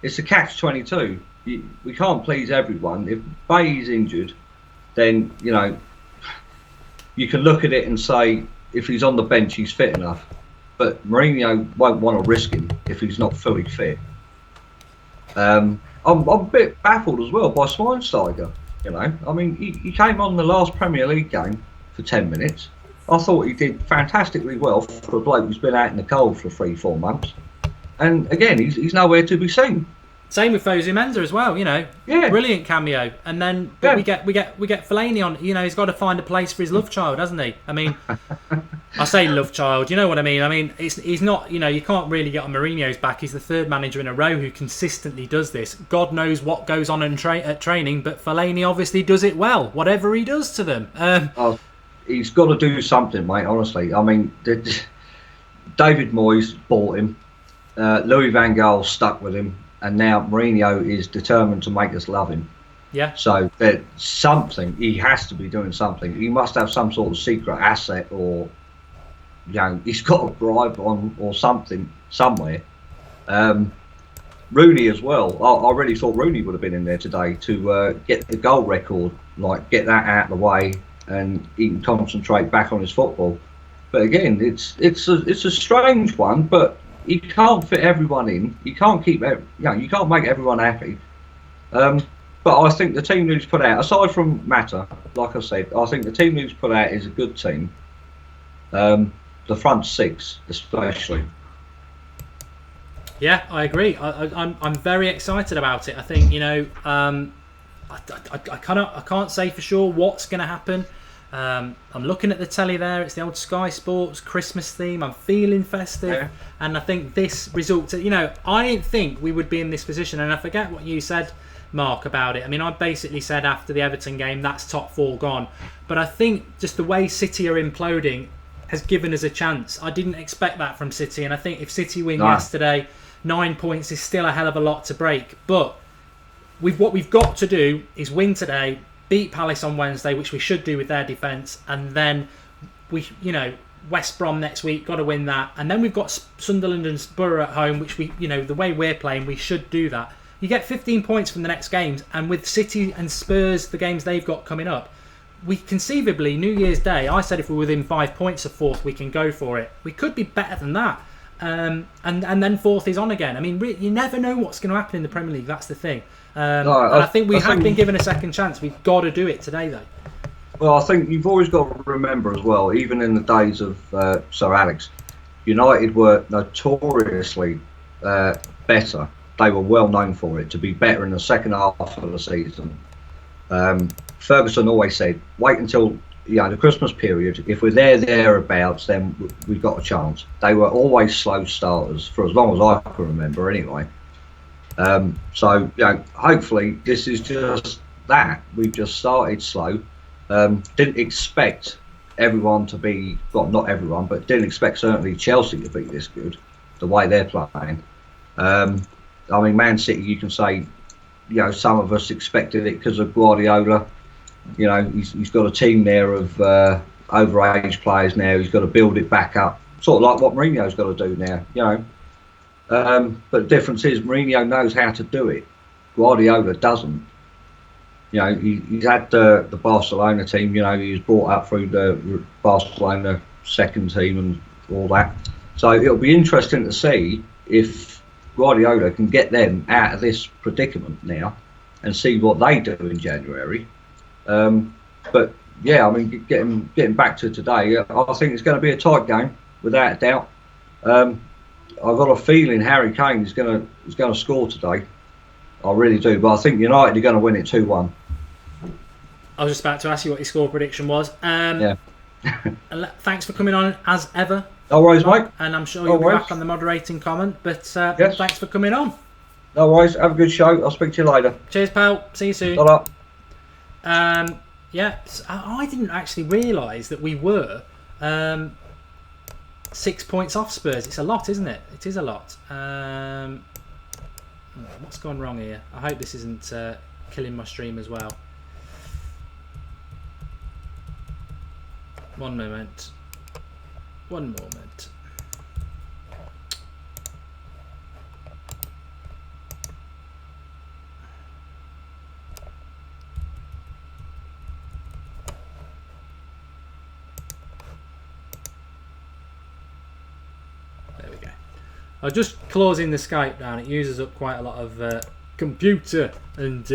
a catch-22. We can't please everyone. If Bailey's injured, then you can look at it and say if he's on the bench, he's fit enough. But Mourinho won't want to risk him if he's not fully fit. I'm a bit baffled as well by Schweinsteiger. I mean, he came on the last Premier League game for 10 minutes. I thought he did fantastically well for a bloke who's been out in the cold for 3-4 months. And again, he's nowhere to be seen. Same with Fosu Mensah as well, brilliant cameo. And then we get Fellaini on. He's got to find a place for his love child, hasn't he? I mean, I say love child, you know what I mean? I mean, he's not. You can't really get on Mourinho's back. He's the third manager in a row who consistently does this. God knows what goes on at training, but Fellaini obviously does it well. Whatever he does to them, he's got to do something, mate. Honestly, I mean, David Moyes bought him. Louis van Gaal stuck with him. And now Mourinho is determined to make us love him. Yeah. So there's something. He has to be doing something. He must have some sort of secret asset, or he's got a bribe on or something somewhere. Rooney as well. I really thought Rooney would have been in there today to get the goal record, get that out of the way, and he can concentrate back on his football. But again, it's a strange one, but. You can't fit everyone in. You can't keep, you can't make everyone happy. But I think the team Lou's put out, aside from Mata, like I said, I think the team Lou's put out is a good team. The front six, especially. Yeah, I agree. I'm very excited about it. I think I can't say for sure what's going to happen. I'm looking at the telly there. It's the old Sky Sports Christmas theme. I'm feeling festive, and I think this result. I didn't think we would be in this position, and I forget what you said, Mark, about it. I mean, I basically said after the Everton game, that's top four gone. But I think just the way City are imploding has given us a chance. I didn't expect that from City, and I think if City win yesterday, 9 points is still a hell of a lot to break. But what we've got to do is win today. Beat Palace on Wednesday, which we should do with their defence, and then we West Brom next week, got to win that, and then we've got Sunderland and Spurs at home, which we, the way we're playing, we should do that. You get 15 points from the next games, and with City and Spurs, the games they've got coming up, we conceivably, New Year's Day, I said if we're within 5 points of fourth, we can go for it. We could be better than that. And then fourth is on again. I mean, you never know what's going to happen in the Premier League. That's the thing. And I think we have been given a second chance. We've got to do it today, though. Well, I think you've always got to remember as well, even in the days of Sir Alex, United were notoriously better. They were well known for it, to be better in the second half of the season. Ferguson always said, wait until the Christmas period. If we're thereabouts, then we've got a chance. They were always slow starters for as long as I can remember, anyway. So hopefully this is just that. We've just started slow. Didn't expect everyone to be, well, not everyone, but didn't expect certainly Chelsea to be this good, the way they're playing. I mean, Man City, you can say, some of us expected it because of Guardiola. He's got a team there of overage players now. He's got to build it back up, sort of like what Mourinho's got to do now. But the difference is Mourinho knows how to do it. Guardiola doesn't. He's had the Barcelona team. He was brought up through the Barcelona second team and all that. So it'll be interesting to see if Guardiola can get them out of this predicament now and see what they do in January. But yeah, I mean, getting back to today, I think it's going to be a tight game without a doubt. I've got a feeling Harry Kane is going to score today. I really do, but I think United are going to win it 2-1. I was just about to ask you what your score prediction was. Yeah. Thanks for coming on as ever. No worries, mate. And I'm sure you'll be back on the moderating comment. But yes. Thanks for coming on. No worries. Have a good show. I'll speak to you later. Cheers, pal. See you soon. Ta-ra. I didn't actually realise that we were 6 points off Spurs. It's a lot, isn't it? It is a lot. What's gone wrong here? I hope this isn't killing my stream as well. One moment. There we go. I'll just closing the Skype down. It uses up quite a lot of computer, and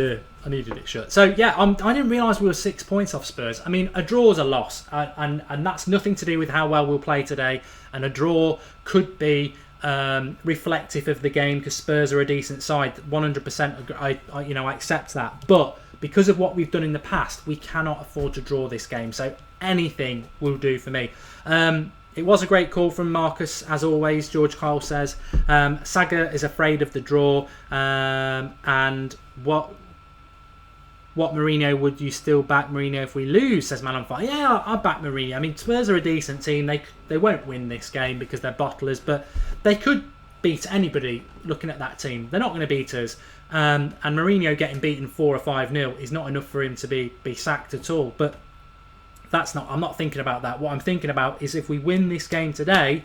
I needed it shut. So yeah, I didn't realise we were 6 points off Spurs. I mean, a draw is a loss, and that's nothing to do with how well we'll play today. And a draw could be reflective of the game because Spurs are a decent side. 100%, I accept that. But because of what we've done in the past, we cannot afford to draw this game. So anything will do for me. It was a great call from Marcus, as always. George Kyle says Saga is afraid of the draw, and what Mourinho, would you still back Mourinho if we lose? Says Man on Fire. Yeah, I'll back Mourinho. I mean, Spurs are a decent team. They won't win this game because they're bottlers, but they could beat anybody. Looking at that team, they're not going to beat us. And Mourinho getting beaten 4 or 5-0 is not enough for him to be sacked at all. But I'm not thinking about that. What I'm thinking about is if we win this game today,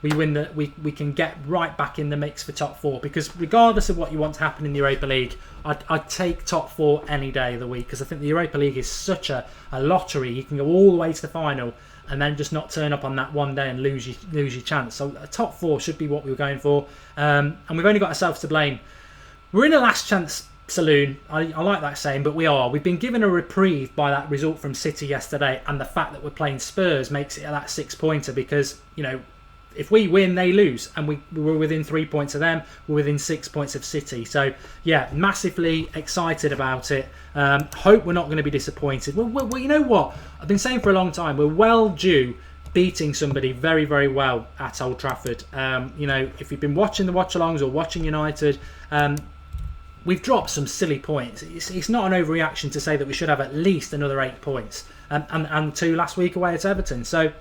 we can get right back in the mix for top 4. Because regardless of what you want to happen in the Europa League, I'd take top 4 any day of the week. Because I think the Europa League is such a lottery. You can go all the way to the final and then just not turn up on that one day and lose your chance. So a top 4 should be what we were going for. And we've only got ourselves to blame. We're in a last chance saloon. I like that saying, but we've been given a reprieve by that result from City yesterday, and the fact that we're playing Spurs makes it that 6-pointer because if we win they lose, and we're within 3 points of them, we're within 6 points of City. So yeah, massively excited about it. Hope we're not going to be disappointed. Well, you know what I've been saying for a long time, we're well due beating somebody very, very well at Old Trafford. If you've been watching the Watchalongs or watching United, we've dropped some silly points. It's not an overreaction to say that we should have at least another 8 points, and 2 last week away at Everton. So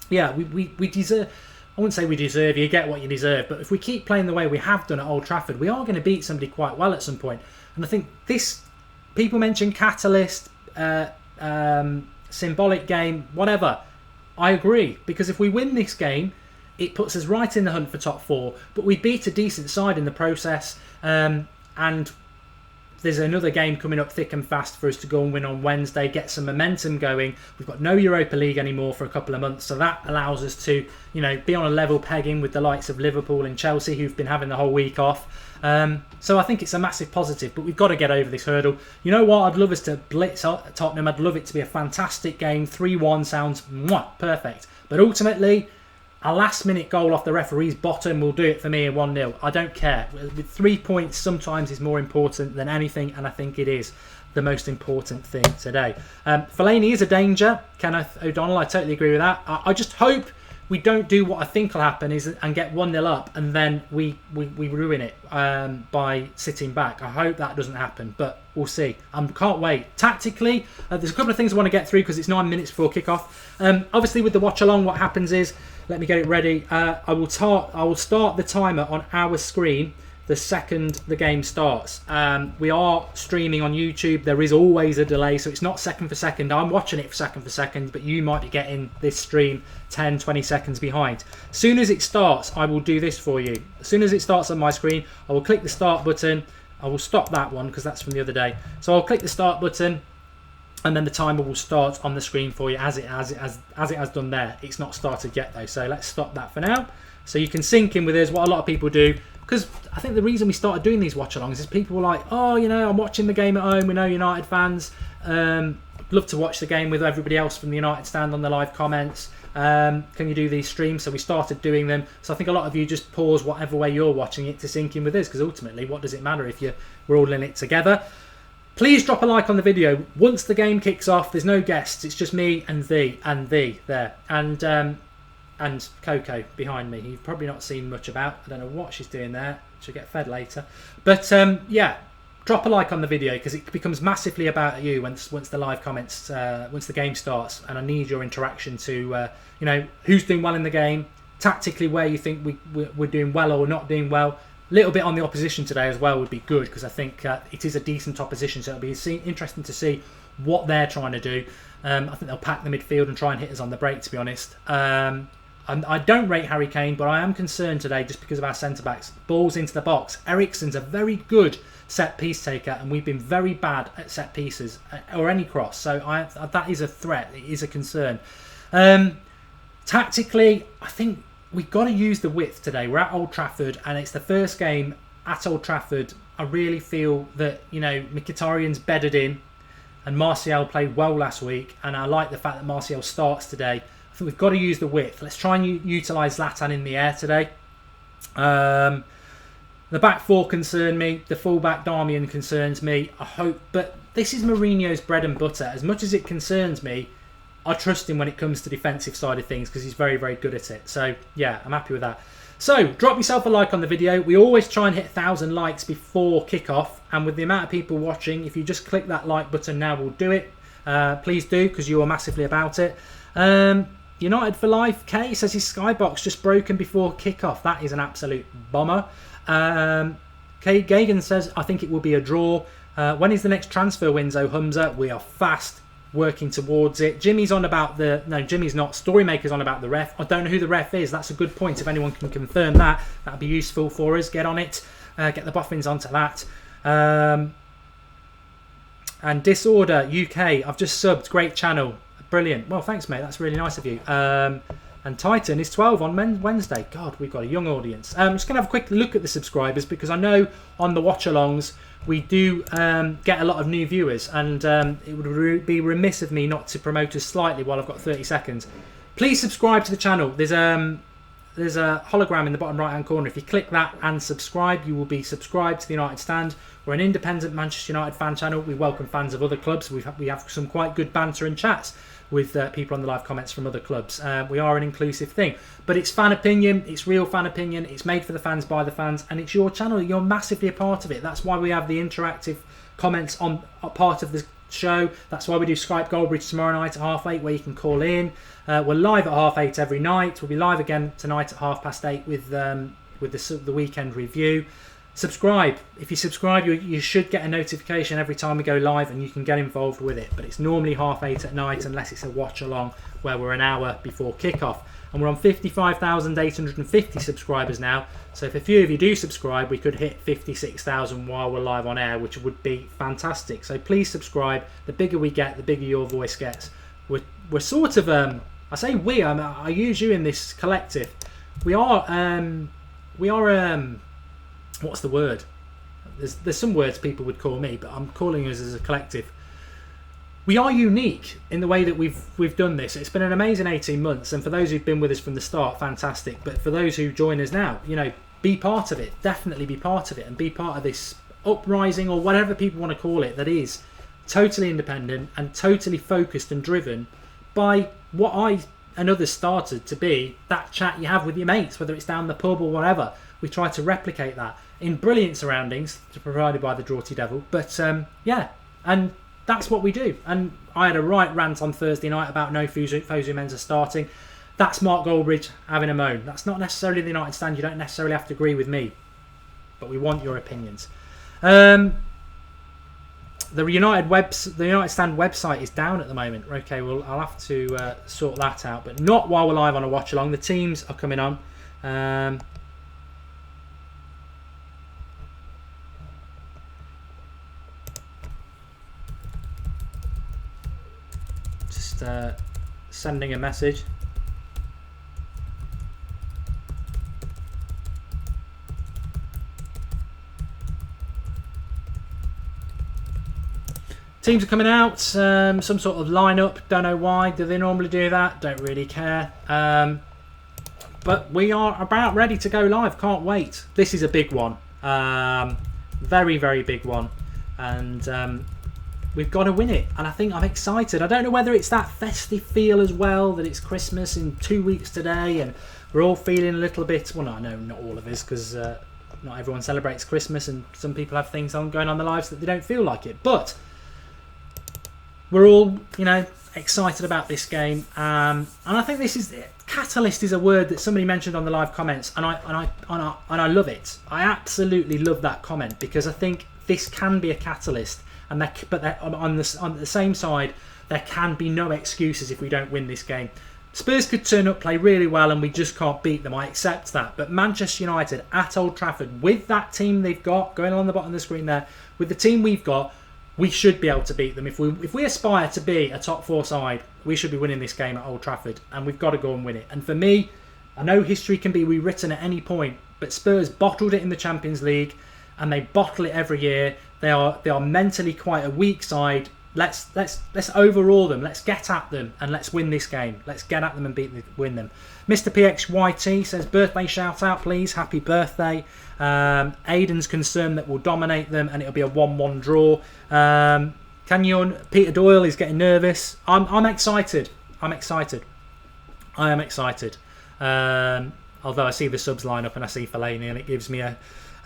yeah, we deserve. I wouldn't say we deserve. You get what you deserve. But if we keep playing the way we have done at Old Trafford, we are going to beat somebody quite well at some point. And I think people mention catalyst, symbolic game, whatever. I agree, because if we win this game, it puts us right in the hunt for top 4. But we beat a decent side in the process, and there's another game coming up thick and fast for us to go and win on Wednesday, get some momentum going. We've got no Europa League anymore for a couple of months, so that allows us to, be on a level pegging with the likes of Liverpool and Chelsea, who've been having the whole week off. So I think it's a massive positive, but we've got to get over this hurdle. You know what? I'd love us to blitz Tottenham. I'd love it to be a fantastic game. 3-1 sounds perfect. But ultimately, a last-minute goal off the referee's bottom will do it for me in 1-0. I don't care. With 3 points sometimes is more important than anything, and I think it is the most important thing today. Fellaini is a danger. Kenneth O'Donnell, I totally agree with that. I just hope we don't do what I think will happen and get 1-0 up and then we ruin it by sitting back. I hope that doesn't happen, but we'll see. Can't wait. Tactically, there's a couple of things I want to get through because it's 9 minutes before kick-off. Obviously, with the watch-along, what happens is, let me get it ready. I will start the timer on our screen the second the game starts. We are streaming on YouTube. There is always a delay, so it's not second for second. I'm watching it second for second, but you might be getting this stream 10, 20 seconds behind. As soon as it starts, I will do this for you. As soon as it starts on my screen, I will click the start button. I will stop that one because that's from the other day. So I'll click the start button, and then the timer will start on the screen for you as it has done there. It's not started yet though, so let's stop that for now. So you can sync in with us, what a lot of people do. Because I think the reason we started doing these watch-alongs is people were like, oh, I'm watching the game at home. We know United fans. Love to watch the game with everybody else from the United stand on the live comments. Can you do these streams? So we started doing them. So I think a lot of you just pause whatever way you're watching it to sync in with us. Because ultimately, what does it matter if we're all in it together? Please drop a like on the video. Once the game kicks off, there's no guests. It's just me and thee there. And Coco behind me. You've probably not seen much about. I don't know what she's doing there. She'll get fed later. But yeah, drop a like on the video because it becomes massively about you once the live comments, once the game starts. And I need your interaction to, who's doing well in the game, tactically where you think we're doing well or not doing well. A little bit on the opposition today as well would be good because I think it is a decent opposition. So it'll be interesting to see what they're trying to do. I think they'll pack the midfield and try and hit us on the break, to be honest. I don't rate Harry Kane, but I am concerned today just because of our centre-backs. Balls into the box. Eriksen's a very good set-piece taker, and we've been very bad at set-pieces, or any cross. So that is a threat. It is a concern. Tactically, I think we've got to use the width today. We're at Old Trafford, and it's the first game at Old Trafford. I really feel that, Mkhitaryan's bedded in, and Martial played well last week, and I like the fact that Martial starts today. I think we've got to use the width. Let's try and utilise Zlatan in the air today. The back four concern me. The fullback Darmian concerns me. I hope, but this is Mourinho's bread and butter. As much as it concerns me, I trust him when it comes to defensive side of things because he's very, very good at it. So yeah, I'm happy with that. So drop yourself a like on the video. We always try and hit 1,000 likes before kickoff, and with the amount of people watching, if you just click that like button now, we'll do it. Please do because you are massively about it. United for life. Kay says his skybox just broken before kickoff. That is an absolute bomber. Kay Gagan says, I think it will be a draw. When is the next transfer window, Humza? We are fast working towards it. Jimmy's on about Jimmy's not. Storymaker's on about the ref. I don't know who the ref is. That's a good point. If anyone can confirm that, that'd be useful for us. Get on it. Get the boffins onto that. And Disorder UK. I've just subbed. Great channel. Brilliant. Well, thanks, mate. That's really nice of you. And Titan is 12 on Wednesday. God, we've got a young audience. I'm just going to have a quick look at the subscribers because I know on the watch-alongs we do get a lot of new viewers, and it would be remiss of me not to promote us slightly while I've got 30 seconds. Please subscribe to the channel. There's a hologram in the bottom right-hand corner. If you click that and subscribe, you will be subscribed to the United Stand. We're an independent Manchester United fan channel. We welcome fans of other clubs. We have some quite good banter and chats with people on the live comments from other clubs. We are an inclusive thing. But it's fan opinion. It's real fan opinion. It's made for the fans, by the fans. And it's your channel. You're massively a part of it. That's why we have the interactive comments on a part of the show. That's why we do Skype Goldbridge tomorrow night at 8:30 where you can call in. We're live at 8:30 every night. We'll be live again tonight at 8:30 with the weekend review. subscribe. If you subscribe, you should get a notification every time we go live, and you can get involved with it. But it's normally 8:30 at night, unless it's a watch along where we're an hour before kickoff. And we're on 55,850 subscribers now. So if a few of you do subscribe, we could hit 56,000 while we're live on air, which would be fantastic. So please subscribe. The bigger we get, the bigger your voice gets. We're sort of I say we. I use you in this collective. We are what's the word? There's some words people would call me, but I'm calling us as a collective. We are unique in the way that we've done this. It's been an amazing 18 months, and for those who've been with us from the start, fantastic. But for those who join us now, be part of it. Definitely be part of it, and be part of this uprising, or whatever people want to call it, that is totally independent and totally focused and driven by what I and others started to be, that chat you have with your mates, whether it's down the pub or whatever. We try to replicate that in brilliant surroundings provided by the Draughty Devil. But yeah, and that's what we do. And I had a right rant on Thursday night about no Fosu Mensah starting. That's Mark Goldbridge having a moan. That's not necessarily the United Stand. You don't necessarily have to agree with me, but we want your opinions. The United Stand website is down at the moment. Okay, well, I'll have to sort that out, but not while we're live on a watch along. The teams are coming on. Just sending a message. Teams are coming out, some sort of lineup, don't know why. Do they normally do that? Don't really care. But we are about ready to go live, can't wait. This is a big one, very, very big one. And we've got to win it, and I think I'm excited. I don't know whether it's that festive feel as well, that it's Christmas in 2 weeks today, and we're all feeling a little bit, well, no, I know not all of us, because not everyone celebrates Christmas, and some people have things going on in their lives that they don't feel like it. But we're all, excited about this game, and I think this is catalyst is a word that somebody mentioned on the live comments, and I love it. I absolutely love that comment, because I think this can be a catalyst, and on the same side, there can be no excuses if we don't win this game. Spurs could turn up, play really well, and we just can't beat them. I accept that, but Manchester United at Old Trafford, with that team they've got going on the bottom of the screen there, with the team we've got, we should be able to beat them. If we aspire to be a top four side, we should be winning this game at Old Trafford, and we've got to go and win it. And for me, I know history can be rewritten at any point, but Spurs bottled it in the Champions League, and they bottle it every year. They are mentally quite a weak side. Let's overawe them. Let's get at them, and let's win this game. Let's get at them and win them. Mr. PXYT says, birthday shout out please, happy birthday. Aiden's concerned that we'll dominate them and it'll be a 1-1 draw. Peter Doyle is getting nervous. I'm excited. I am excited. Although I see the subs line up and I see Fellaini, and it gives me a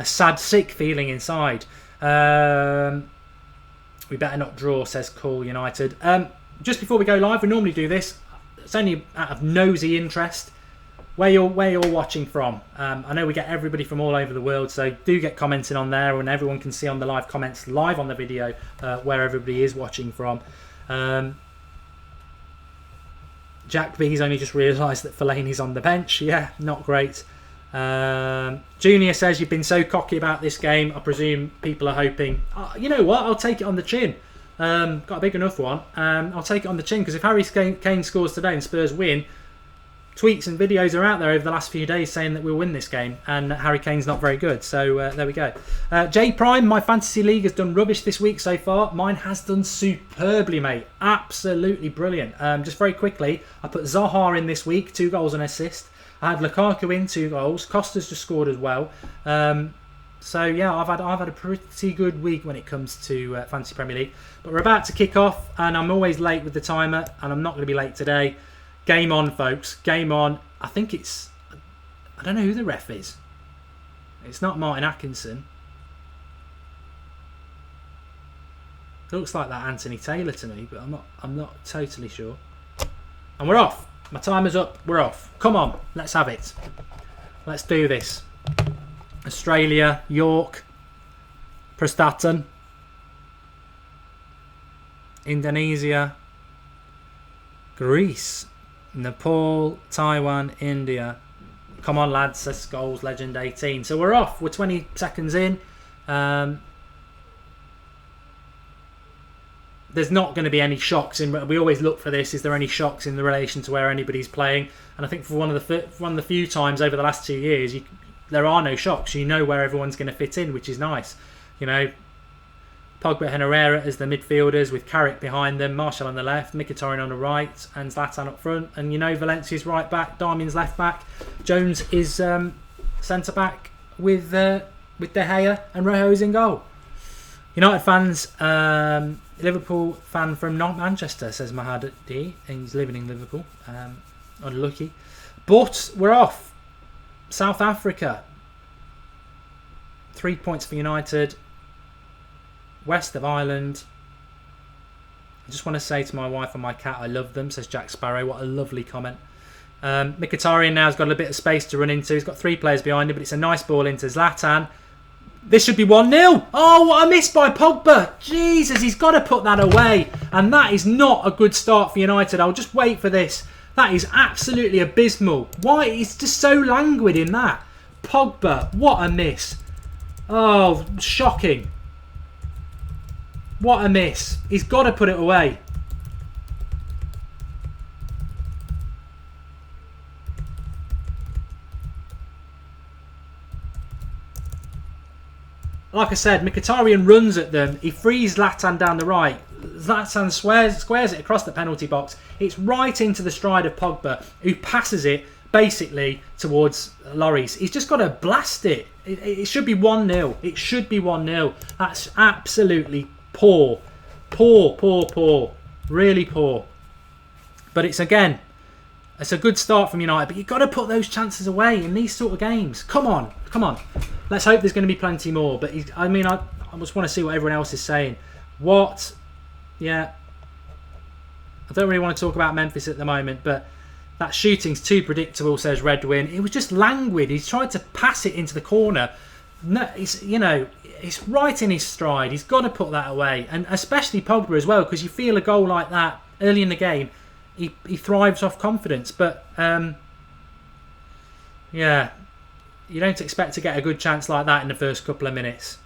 sad, sick feeling inside. We better not draw, says Cool United. Just before we go live, we normally do this. It's only out of nosy interest where you're watching from. I know we get everybody from all over the world, so do get commenting on there, and everyone can see on the live comments live on the video where everybody is watching from. Jack B's only just realised that Fellaini's on the bench. Yeah, not great. Junior says, you've been so cocky about this game, I presume people are hoping. You know what, I'll take it on the chin. Got a big enough one. I'll take it on the chin, because if Harry Kane scores today and Spurs win, tweets and videos are out there over the last few days saying that we'll win this game, and Harry Kane's not very good. So there we go. J Prime, my fantasy league has done rubbish this week so far. Mine has done superbly, mate. Absolutely brilliant. Just very quickly, I put Zaha in this week, 2 goals and assist. I had Lukaku in, 2 goals. Costa's just scored as well. So yeah, I've had a pretty good week when it comes to Fantasy Premier League. But we're about to kick off, and I'm always late with the timer, and I'm not going to be late today. Game on, folks. Game on. I think it's... I don't know who the ref is. It's not Martin Atkinson. It looks like that Anthony Taylor to me, but I'm not totally sure. And we're off. My timer's up. We're off. Come on. Let's have it. Let's do this. Australia, York, Prestatyn, Indonesia, Greece, Nepal, Taiwan, India. Come on, lads, says Goals Legend 18. So we're off. We're 20 seconds in. There's not going to be any shocks in. We always look for this. Is there any shocks in the relation to where anybody's playing? And I think for one of the few times over the last 2 years, there are no shocks. You know where everyone's going to fit in, which is nice. You know, Pogba and Herrera as the midfielders with Carrick behind them, Martial on the left, Mkhitaryan on the right, and Zlatan up front. And you know Valencia's right back, Darmian's left back, Jones is centre back with De Gea, and Rojo's in goal. United fans, Liverpool fan from not Manchester, says Mahad D, and he's living in Liverpool. Unlucky. But we're off. South Africa. 3 points for United. West of Ireland. I just want to say to my wife and my cat, I love them, says Jack Sparrow. What a lovely comment. Mkhitaryan now has got a bit of space to run into. He's got 3 players behind him, but it's a nice ball into Zlatan. This should be 1-0. Oh, what a miss by Pogba. Jesus, he's got to put that away. And that is not a good start for United. I'll just wait for this. That is absolutely abysmal. Why? He's just so languid in that. Pogba, what a miss. Oh, shocking. What a miss. He's got to put it away. Like I said, Mkhitaryan runs at them. He frees Zlatan down the right. Zlatan squares it across the penalty box. It's right into the stride of Pogba, who passes it basically towards Lloris. He's just got to blast it. It should be 1-0. It should be 1-0. That's absolutely poor. Poor. Really poor. But it's a good start from United. But you've got to put those chances away in these sort of games. Come on. Let's hope there's going to be plenty more. But I just want to see what everyone else is saying. What? Yeah. I don't really want to talk about Memphis at the moment, but that shooting's too predictable, says Redwin. It was just languid. He's tried to pass it into the corner. No, it's right in his stride. He's got to put that away. And especially Pogba as well, because you feel a goal like that early in the game, he thrives off confidence. But, yeah, you don't expect to get a good chance like that in the first couple of minutes.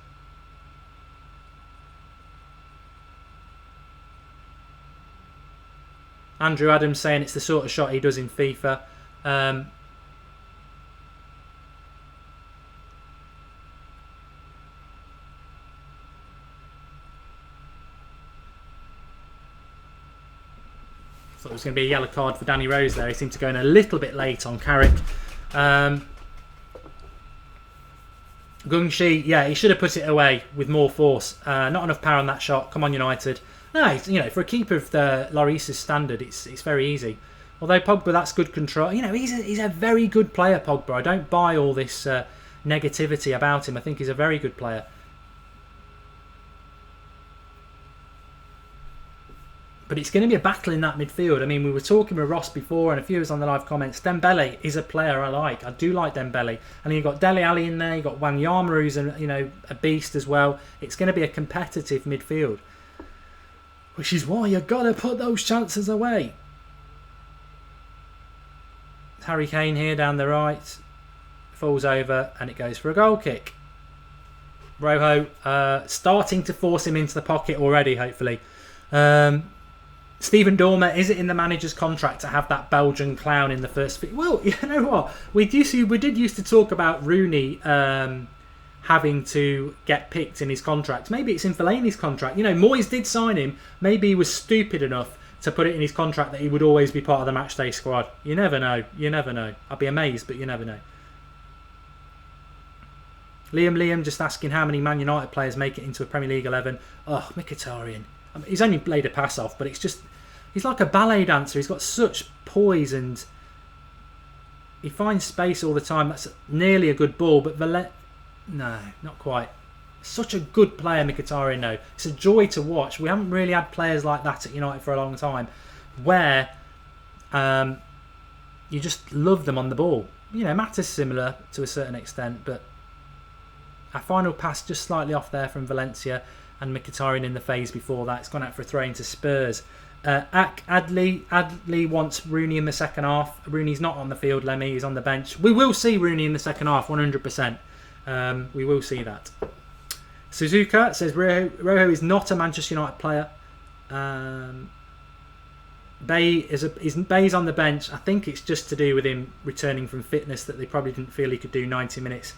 Andrew Adams saying it's the sort of shot he does in FIFA. Thought it was going to be a yellow card for Danny Rose there. He seemed to go in a little bit late on Carrick. Gungshi, yeah, he should have put it away with more force. Not enough power on that shot. Come on, United. No, for a keeper of the Lloris's standard, it's very easy. Although Pogba, that's good control. He's a very good player, Pogba. I don't buy all this negativity about him. I think he's a very good player. But it's going to be a battle in that midfield. I mean, we were talking with Ross before, and a few of us on the live comments. Dembele is a player I like. I do like Dembele. And you've got Dele Alli in there. You've got Wanyama, who's a beast as well. It's going to be a competitive midfield. Which is why you've got to put those chances away. Harry Kane here down the right. Falls over, and it goes for a goal kick. Rojo starting to force him into the pocket already, hopefully. Stephen Dormer, is it in the manager's contract to have that Belgian clown in the first? Well, you know what? We did used to talk about Rooney having to get picked in his contract. Maybe it's in Fellaini's contract. Moyes did sign him. Maybe he was stupid enough to put it in his contract that he would always be part of the matchday squad. You never know. I'd be amazed, but you never know. Liam just asking how many Man United players make it into a Premier League 11. Oh, Mkhitaryan. I mean, he's only laid a pass off, but he's like a ballet dancer. He's got such poise and he finds space all the time. That's nearly a good ball, but no, not quite. Such a good player, Mkhitaryan, though. It's a joy to watch. We haven't really had players like that at United for a long time, where you just love them on the ball. Matters similar to a certain extent, but Our final pass just slightly off there from Valencia, and Mkhitaryan in the phase before that. It's gone out for a throw into Spurs. Adley wants Rooney in the second half. Rooney's not on the field, Lemmy. He's on the bench. We will see Rooney in the second half, 100%. We will see that. Suzuka says Rojo is not a Manchester United player. Bay's on the bench. I think it's just to do with him returning from fitness that they probably didn't feel he could do 90 minutes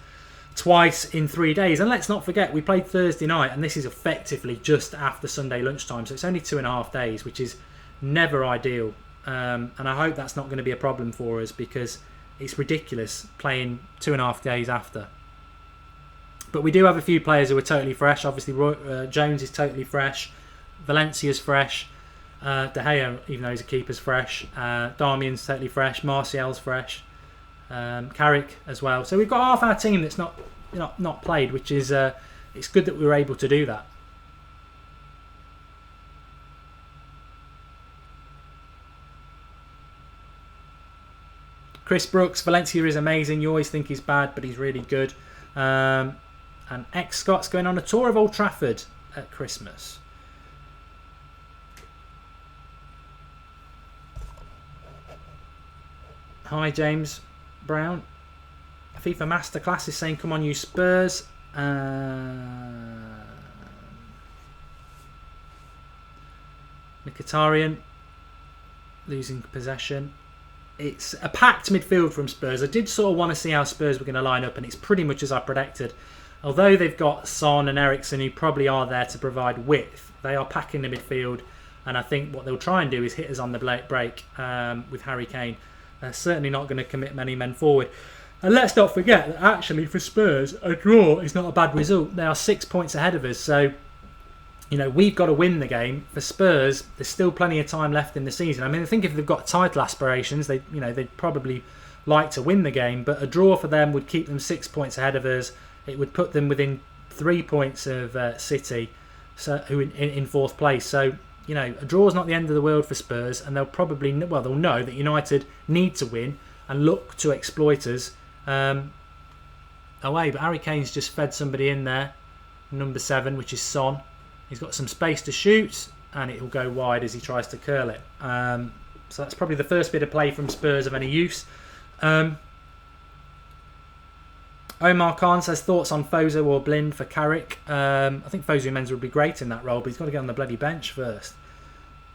twice in 3 days. And let's not forget, we played Thursday night, and this is effectively just after Sunday lunchtime, so it's only 2.5 days, which is never ideal. And I hope that's not going to be a problem for us, because it's ridiculous playing 2.5 days after. But we do have a few players who are totally fresh. Obviously, Jones is totally fresh. Valencia's fresh. De Gea, even though he's a keeper's fresh. Darmian's totally fresh. Martial's fresh. Carrick as well. So we've got half our team that's not played, which is it's good that we were able to do that. Chris Brooks, Valencia is amazing. You always think he's bad, but he's really good. And X Scott's going on a tour of Old Trafford at Christmas. Hi James Brown. FIFA Masterclass is saying, come on you Spurs. Mkhitaryan losing possession. It's a packed midfield from Spurs. I did sort of want to see how Spurs were going to line up, and it's pretty much as I predicted. Although they've got Son and Eriksen, who probably are there to provide width, they are packing the midfield, and I think what they'll try and do is hit us on the break with Harry Kane. They're certainly not going to commit many men forward. And let's not forget that actually for Spurs, a draw is not a bad result. They are 6 points ahead of us, so we've got to win the game. For Spurs, there's still plenty of time left in the season. I mean, I think if they've got title aspirations, they'd probably like to win the game, but a draw for them would keep them 6 points ahead of us. It would put them within 3 points of City, who in fourth place. So, a draw is not the end of the world for Spurs, and they'll know that United need to win and look to exploit us away. But Harry Kane's just fed somebody in there, number 7, which is Son. He's got some space to shoot, and it will go wide as he tries to curl it. So that's probably the first bit of play from Spurs of any use. Omar Khan says, thoughts on Fosu or Blind for Carrick. I think Fosu Mensah would be great in that role, but he's got to get on the bloody bench first.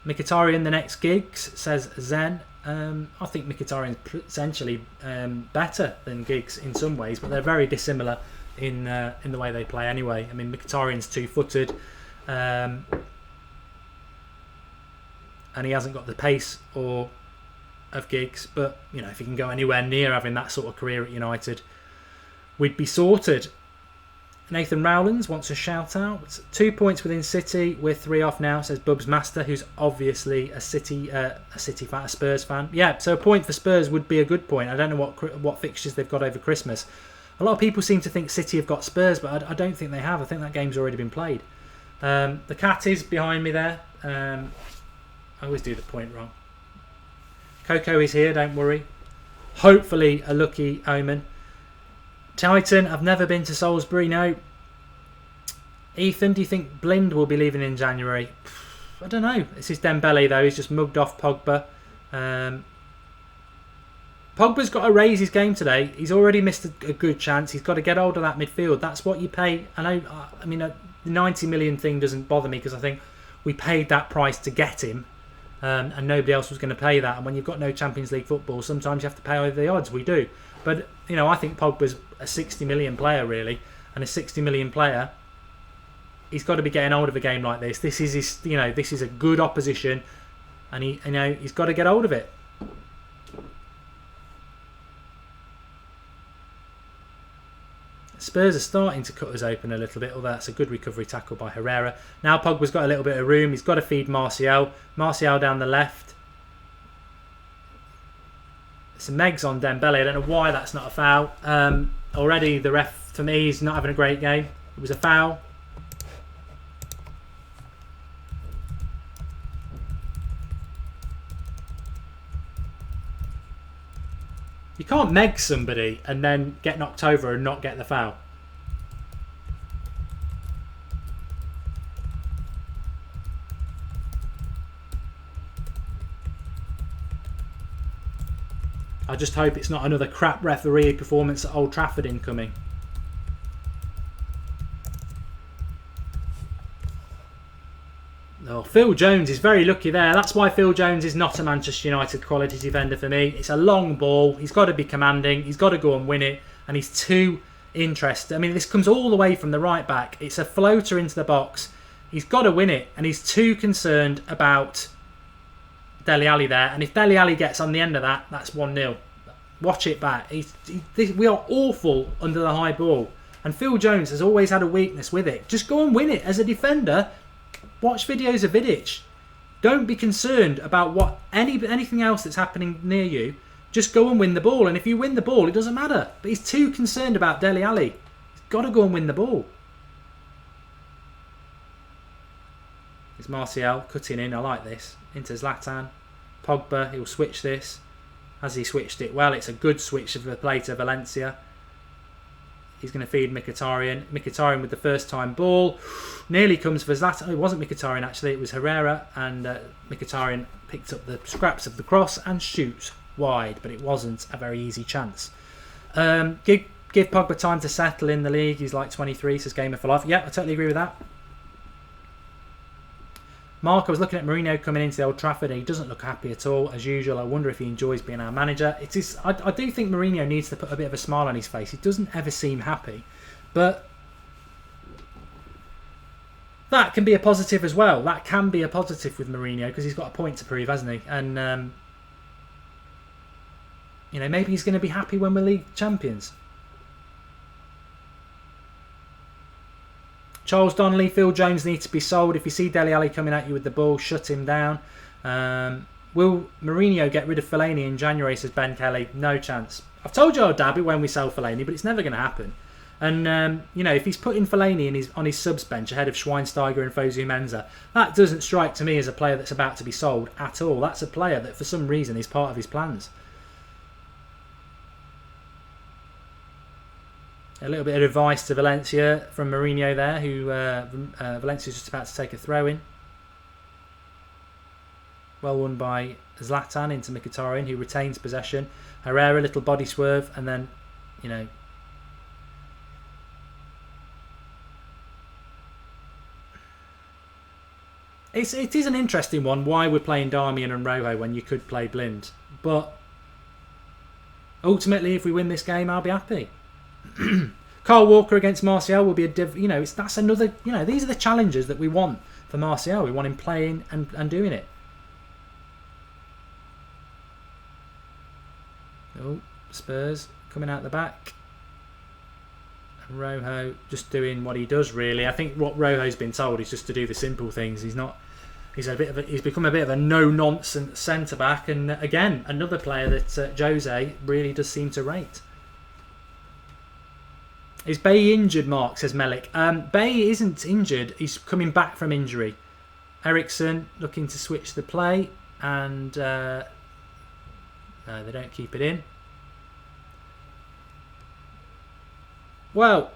Mkhitaryan, the next Giggs, says Zen. I think Mkhitaryan's essentially better than Giggs in some ways, but they're very dissimilar in the way they play anyway. I mean, Mkhitaryan's 2-footed, and he hasn't got the pace of Giggs, but if he can go anywhere near having that sort of career at United, we'd be sorted. Nathan Rowlands wants a shout out. 2 points within City. We're 3 off now, says Bubs Master, who's obviously a City fan, a Spurs fan. Yeah, so a point for Spurs would be a good point. I don't know what fixtures they've got over Christmas. A lot of people seem to think City have got Spurs, but I don't think they have. I think that game's already been played. The cat is behind me there. I always do the point wrong. Coco is here, don't worry. Hopefully a lucky omen. Titan, I've never been to Salisbury, no. Ethan, do you think Blind will be leaving in January? I don't know. This is Dembele though, he's just mugged off Pogba. Pogba's got to raise his game today. He's already missed a good chance. He's got to get hold of that midfield. That's what you pay. I mean, the 90 million thing doesn't bother me, because I think we paid that price to get him, and nobody else was going to pay that. And when you've got no Champions League football, sometimes you have to pay over the odds. We do. But, I think Pogba's a 60 million player, really. And a 60 million player, he's got to be getting hold of a game like this. This is this is a good opposition, and he's got to get hold of it. Spurs are starting to cut us open a little bit, although that's a good recovery tackle by Herrera. Now Pogba's got a little bit of room. He's got to feed Martial. Martial down the left. Some Megs on Dembele. I don't know why that's not a foul. Already the ref, for me, is not having a great game. It was a foul. You can't Meg somebody and then get knocked over and not get the foul. I just hope it's not another crap referee performance at Old Trafford incoming. Oh, Phil Jones is very lucky there. That's why Phil Jones is not a Manchester United quality defender for me. It's a long ball. He's got to be commanding. He's got to go and win it. And he's too interested. I mean, this comes all the way from the right back. It's a floater into the box. He's got to win it. And he's too concerned about Dele Alli there. And if Dele Alli gets on the end of that, that's 1-0. Watch it back. We are awful under the high ball. And Phil Jones has always had a weakness with it. Just go and win it as a defender. Watch videos of Vidic. Don't be concerned about what anything else that's happening near you. Just go and win the ball. And if you win the ball, it doesn't matter. But he's too concerned about Dele Alli. He's got to go and win the ball. It's Martial cutting in. I like this. Into Zlatan. Pogba, he'll switch this. Has he switched it? Well, it's a good switch of the play to Valencia. He's going to feed Mkhitaryan. Mkhitaryan with the first time ball. Nearly comes for Zlatan. Oh, it wasn't Mkhitaryan actually. It was Herrera. And Mkhitaryan picked up the scraps of the cross and shoots wide. But it wasn't a very easy chance. Give Pogba time to settle in the league. He's like 23, says Gamer for Life. Yeah, I totally agree with that. Mark, I was looking at Mourinho coming into the Old Trafford and he doesn't look happy at all, as usual. I wonder if he enjoys being our manager. I do think Mourinho needs to put a bit of a smile on his face. He doesn't ever seem happy. But that can be a positive as well. That can be a positive with Mourinho because he's got a point to prove, hasn't he? And, maybe he's going to be happy when we're league champions. Charles Donnelly, Phil Jones needs to be sold. If you see Dele Alli coming at you with the ball, shut him down. Will Mourinho get rid of Fellaini in January, says Ben Kelly? No chance. I've told you I'll dab it when we sell Fellaini, but it's never going to happen. And, if he's putting Fellaini on his subs bench ahead of Schweinsteiger and Fosu Mensah, that doesn't strike to me as a player that's about to be sold at all. That's a player that for some reason is part of his plans. A little bit of advice to Valencia from Mourinho there, who Valencia's just about to take a throw in. Well won by Zlatan into Mkhitaryan, who retains possession. Herrera, little body swerve, and then, It is an interesting one, why we're playing Darmian and Rojo when you could play Blind. But ultimately, if we win this game, I'll be happy. Carl Walker against Martial will be that's another, these are the challenges that we want for Martial. We want him playing and doing it. Oh, Spurs coming out the back. And Rojo just doing what he does really. I think what Rojo's been told is just to do the simple things. He's become a bit of a no-nonsense centre back, and again another player that Jose really does seem to rate. Is Bay injured, Mark, says Melik. Bay isn't injured. He's coming back from injury. Ericsson looking to switch the play. And no, they don't keep it in. Well,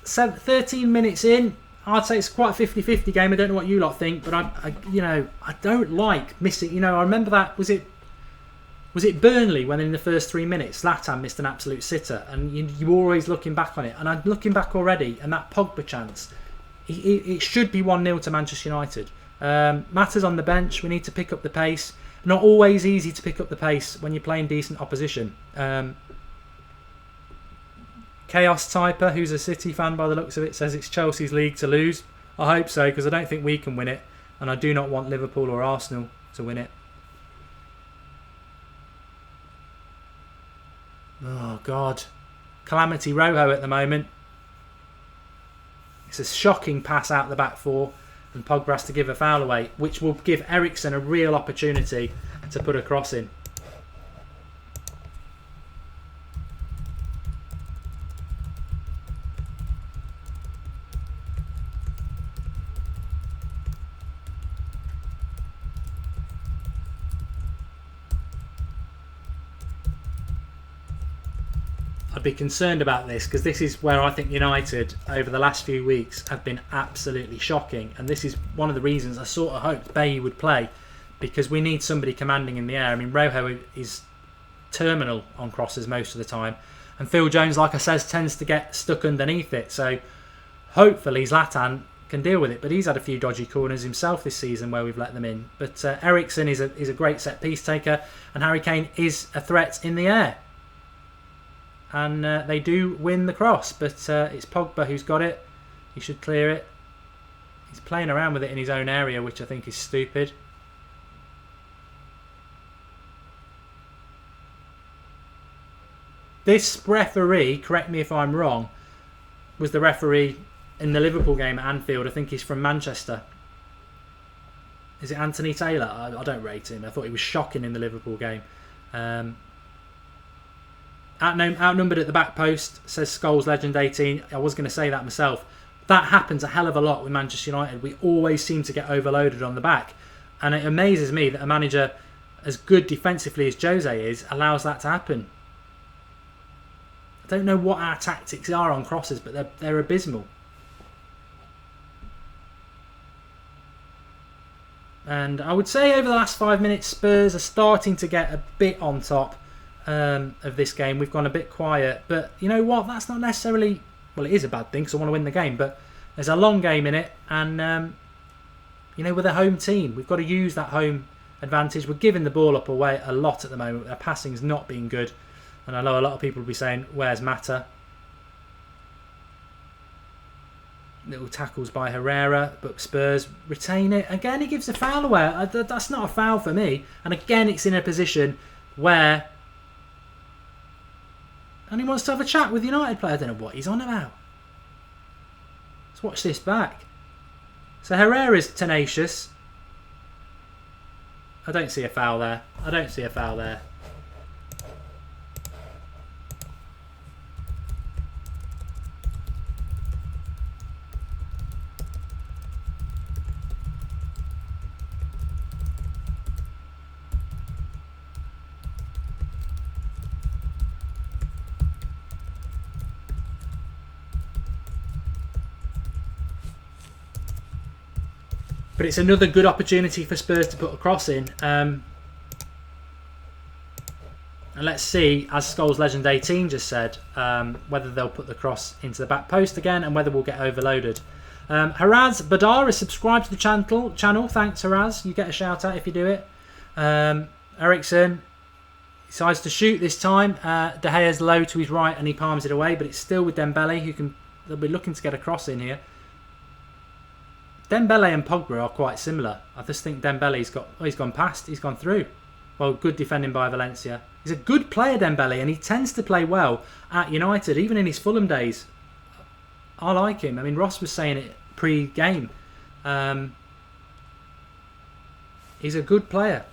13 minutes in. I'd say it's quite a 50-50 game. I don't know what you lot think. But, I don't like missing. I remember that. Was it Burnley when in the first 3 minutes Zlatan missed an absolute sitter, and you were always looking back on it, and I'm looking back already, and that Pogba chance, it should be 1-0 to Manchester United. Matters on the bench. We need to pick up the pace. Not always easy to pick up the pace when you're playing decent opposition. Chaos Typer, who's a City fan by the looks of it, says it's Chelsea's league to lose. I hope so, because I don't think we can win it, and I do not want Liverpool or Arsenal to win it. Oh, God. Calamity Rojo at the moment. It's a shocking pass out the back four, and Pogba has to give a foul away, which will give Ericsson a real opportunity to put a cross in. Be concerned about this, because this is where I think United over the last few weeks have been absolutely shocking, and this is one of the reasons I sort of hoped Bailly would play, because we need somebody commanding in the air. I mean, Rojo is terminal on crosses most of the time. And Phil Jones, like I says, tends to get stuck underneath it. So hopefully Zlatan can deal with it. But he's had a few dodgy corners himself this season where we've let them in. But Eriksen is a great set piece taker, and Harry Kane is a threat in the air. And they do win the cross, but it's Pogba who's got it. He should clear it. He's playing around with it in his own area, which I think is stupid. This referee, correct me if I'm wrong, was the referee in the Liverpool game at Anfield. I think he's from Manchester. Is it Anthony Taylor? I don't rate him. I thought he was shocking in the Liverpool game. Outnumbered at the back post, says Scholes Legend 18. I was going to say that myself. That happens a hell of a lot with Manchester United. We always seem to get overloaded on the back. And it amazes me that a manager as good defensively as Jose is allows that to happen. I don't know what our tactics are on crosses, but they're abysmal. And I would say over the last 5 minutes, Spurs are starting to get a bit on top of this game. We've gone a bit quiet, but you know what? That's not necessarily... Well, it is a bad thing because I want to win the game, but there's a long game in it, and we're a home team. We've got to use that home advantage. We're giving the ball up away a lot at the moment. Our passing's not been good, and I know a lot of people will be saying, "Where's Mata?" Little tackles by Herrera, but Spurs retain it. Again, he gives a foul away. That's not a foul for me. And again, it's in a position where... And he wants to have a chat with the United player. I don't know what he's on about. Let's watch this back. So Herrera's tenacious. I don't see a foul there. But it's another good opportunity for Spurs to put a cross in. And let's see, as Scholes Legend 18 just said, whether they'll put the cross into the back post again and whether we'll get overloaded. Haraz Badar is subscribed to the channel. Thanks, Haraz. You get a shout out if you do it. Eriksen decides to shoot this time. De Gea's low to his right and he palms it away, but it's still with Dembele, they'll be looking to get a cross in here. Dembele and Pogba are quite similar. I just think Dembele's gone past. He's gone through. Well, good defending by Valencia. He's a good player, Dembele, and he tends to play well at United, even in his Fulham days. I like him. I mean, Ross was saying it pre-game. He's a good player.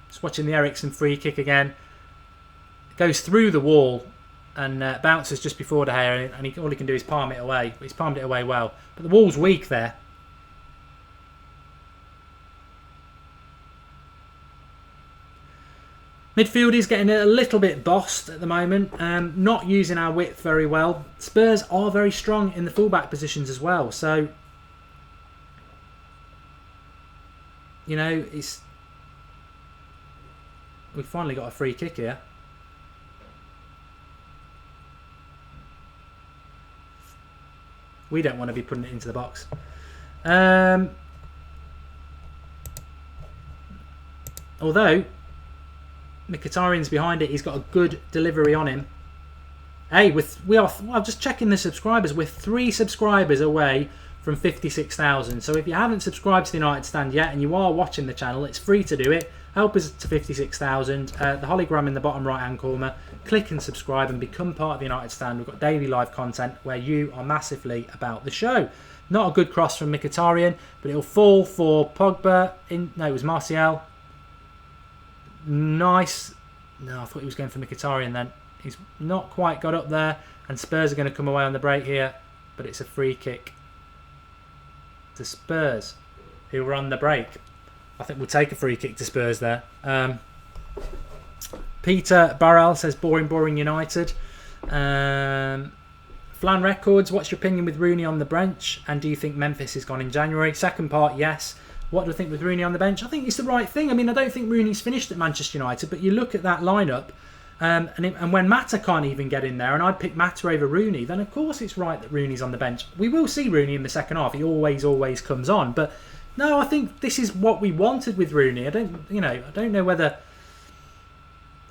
Just watching the Eriksen free kick again. It goes through the wall and bounces just before De Gea, and all he can do is palm it away. He's palmed it away well. But the wall's weak there. Midfield is getting a little bit bossed at the moment, not using our width very well. Spurs are very strong in the fullback positions as well, so we've finally got a free kick here. We don't want to be putting it into the box. Although Mkhitaryan's behind it, he's got a good delivery on him. Hey, I'm just checking the subscribers. We're 3 subscribers away from 56,000. So if you haven't subscribed to the United Stand yet and you are watching the channel, it's free to do it. Help us to 56,000. The hologram in the bottom right hand corner. Click and subscribe and become part of the United Stand. We've got daily live content where you are massively about the show. Not a good cross from Mkhitaryan, but it'll fall for Pogba. No, it was Martial. Nice. No, I thought he was going for Mkhitaryan then. He's not quite got up there, and Spurs are going to come away on the break here, but it's a free kick to Spurs, who were on the break. I think we'll take a free kick to Spurs there. Peter Barrell says boring United. Flan Records, what's your opinion with Rooney on the bench? And do you think Memphis is gone in January? Second part, yes. What do I think with Rooney on the bench? I think it's the right thing. I mean, I don't think Rooney's finished at Manchester United, but you look at that lineup, and when Mata can't even get in there, and I'd pick Mata over Rooney, then of course it's right that Rooney's on the bench. We will see Rooney in the second half. He always comes on. But no, I think this is what we wanted with Rooney. I don't know whether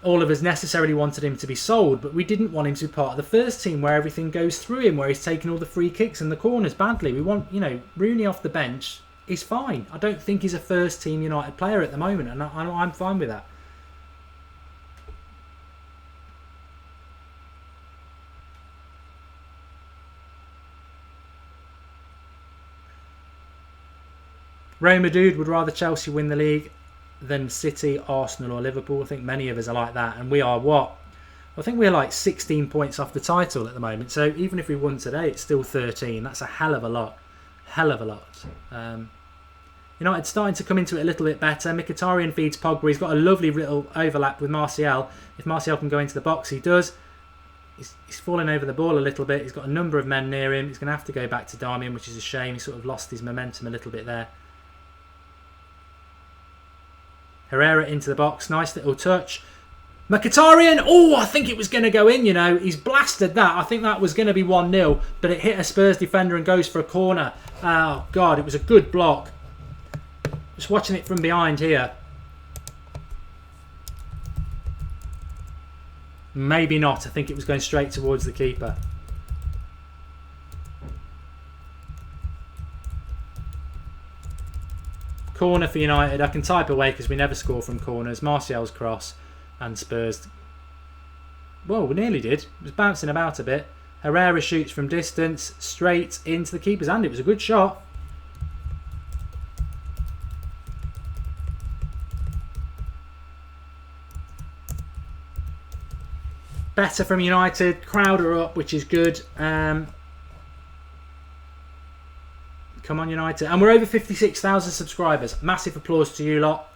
all of us necessarily wanted him to be sold, but we didn't want him to be part of the first team where everything goes through him, where he's taking all the free kicks and the corners badly. We want, Rooney off the bench is fine. I don't think he's a first team United player at the moment, and I'm fine with that. Roma Dude would rather Chelsea win the league than City, Arsenal or Liverpool. I think many of us are like that, and we are what? I think we're like 16 points off the title at the moment, so even if we won today it's still 13. That's a hell of a lot. United starting to come into it a little bit better. Mkhitaryan feeds Pogba. He's got a lovely little overlap with Martial. If Martial can go into the box, he does. He's falling over the ball a little bit. He's got a number of men near him. He's going to have to go back to Darmian, which is a shame. He sort of lost his momentum a little bit there. Herrera into the box. Nice little touch. Mkhitaryan. Oh, I think it was going to go in, He's blasted that. I think that was going to be 1-0, but it hit a Spurs defender and goes for a corner. Oh, God, it was a good block. Just watching it from behind here. Maybe not. I think it was going straight towards the keeper. Corner for United. I can type away because we never score from corners. Martial's cross and Spurs. Well, we nearly did. It was bouncing about a bit. Herrera shoots from distance straight into the keeper's hand. It was a good shot. Better from United. Crowd are up, which is good. Come on, United. And we're over 56,000 subscribers. Massive applause to you lot.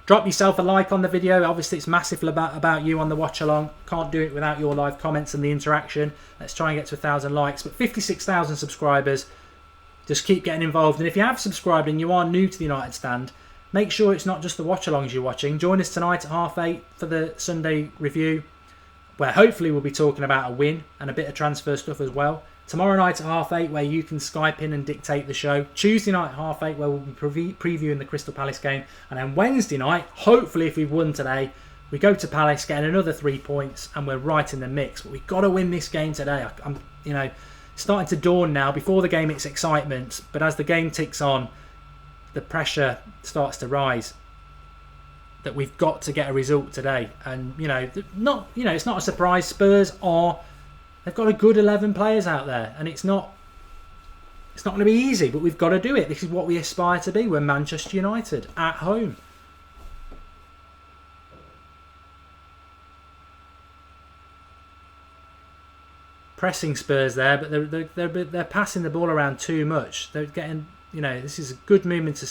Drop yourself a like on the video. Obviously, it's massive about you on the watch along. Can't do it without your live comments and the interaction. Let's try and get to 1,000 likes. But 56,000 subscribers. Just keep getting involved. And if you have subscribed and you are new to the United Stand, make sure it's not just the watch alongs you're watching. Join us tonight at 8:30 for the Sunday review, where hopefully we'll be talking about a win and a bit of transfer stuff as well. Tomorrow night at 8:30, where you can Skype in and dictate the show. Tuesday night at 8:30, where we'll be previewing the Crystal Palace game. And then Wednesday night, hopefully if we've won today, we go to Palace, getting another 3 points, and we're right in the mix. But we've got to win this game today. I'm starting to dawn now. Before the game, it's excitement. But as the game ticks on, the pressure starts to rise. That we've got to get a result today, and it's not a surprise. They've got a good 11 players out there, and it's not going to be easy, but we've got to do it. This is what we aspire to be. We're Manchester United at home. Pressing Spurs there, but they're passing the ball around too much. They're getting, this is a good movement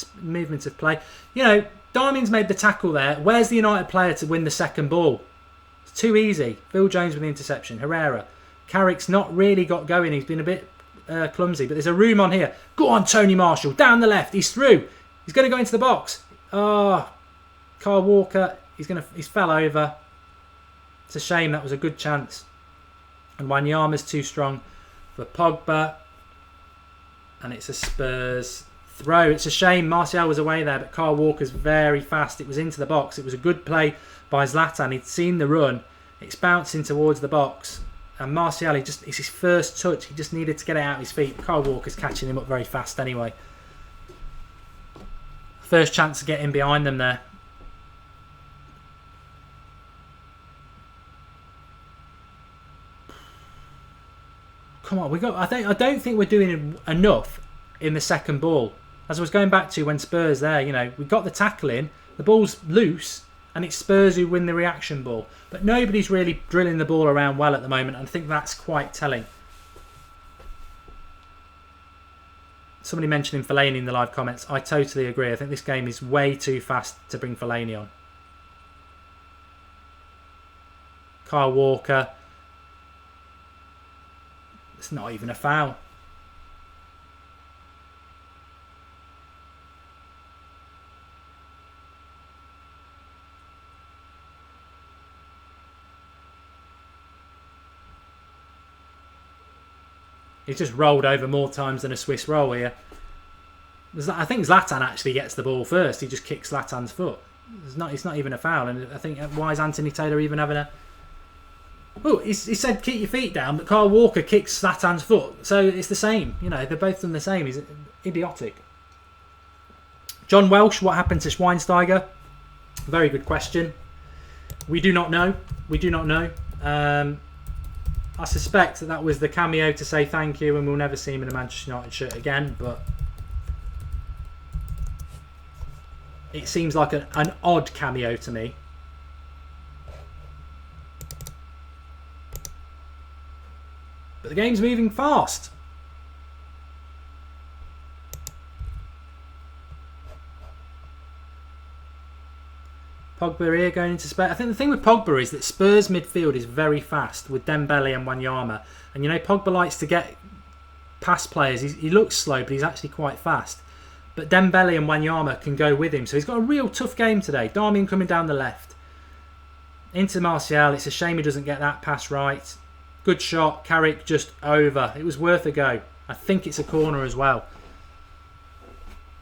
of play. Darmian's made the tackle there. Where's the United player to win the second ball? It's too easy. Phil Jones with the interception. Herrera. Carrick's not really got going. He's been a bit clumsy, but there's a room on here. Go on, Tony Marshall. Down the left. He's through. He's going to go into the box. Oh, Kyle Walker. He's fell over. It's a shame. That was a good chance. And Wanyama's too strong for Pogba. And it's a Spurs throw. It's a shame Martial was away there, but Kyle Walker's very fast. It was into the box. It was a good play by Zlatan. He'd seen the run. It's bouncing towards the box. And Martial, it's his first touch. He just needed to get it out of his feet. Kyle Walker's catching him up very fast anyway. First chance to get in behind them there. Come on, I don't think we're doing enough in the second ball. As I was going back to when Spurs there, we got the tackle in, the ball's loose, and it's Spurs who win the reaction ball. But nobody's really drilling the ball around well at the moment, and I think that's quite telling. Somebody mentioning Fellaini in the live comments. I totally agree. I think this game is way too fast to bring Fellaini on. Kyle Walker. It's not even a foul. He's just rolled over more times than a Swiss roll here. I think Zlatan actually gets the ball first. He just kicks Zlatan's foot. It's not even a foul. And I think, why is Anthony Taylor even having a... Oh, he said keep your feet down, but Kyle Walker kicks Zlatan's foot. So it's the same. You know, they're both done the same. He's idiotic. John Welsh, what happened to Schweinsteiger? Very good question. We do not know. We do not know. I suspect that was the cameo to say thank you, and we'll never see him in a Manchester United shirt again, but it seems like an odd cameo to me. But the game's moving fast. Pogba here going into Spurs. I think the thing with Pogba is that Spurs midfield is very fast with Dembele and Wanyama. And you know, Pogba likes to get past players. He looks slow, but he's actually quite fast. But Dembele and Wanyama can go with him. So he's got a real tough game today. Darmian coming down the left. Into Martial. It's a shame he doesn't get that pass right. Good shot. Carrick just over. It was worth a go. I think it's a corner as well.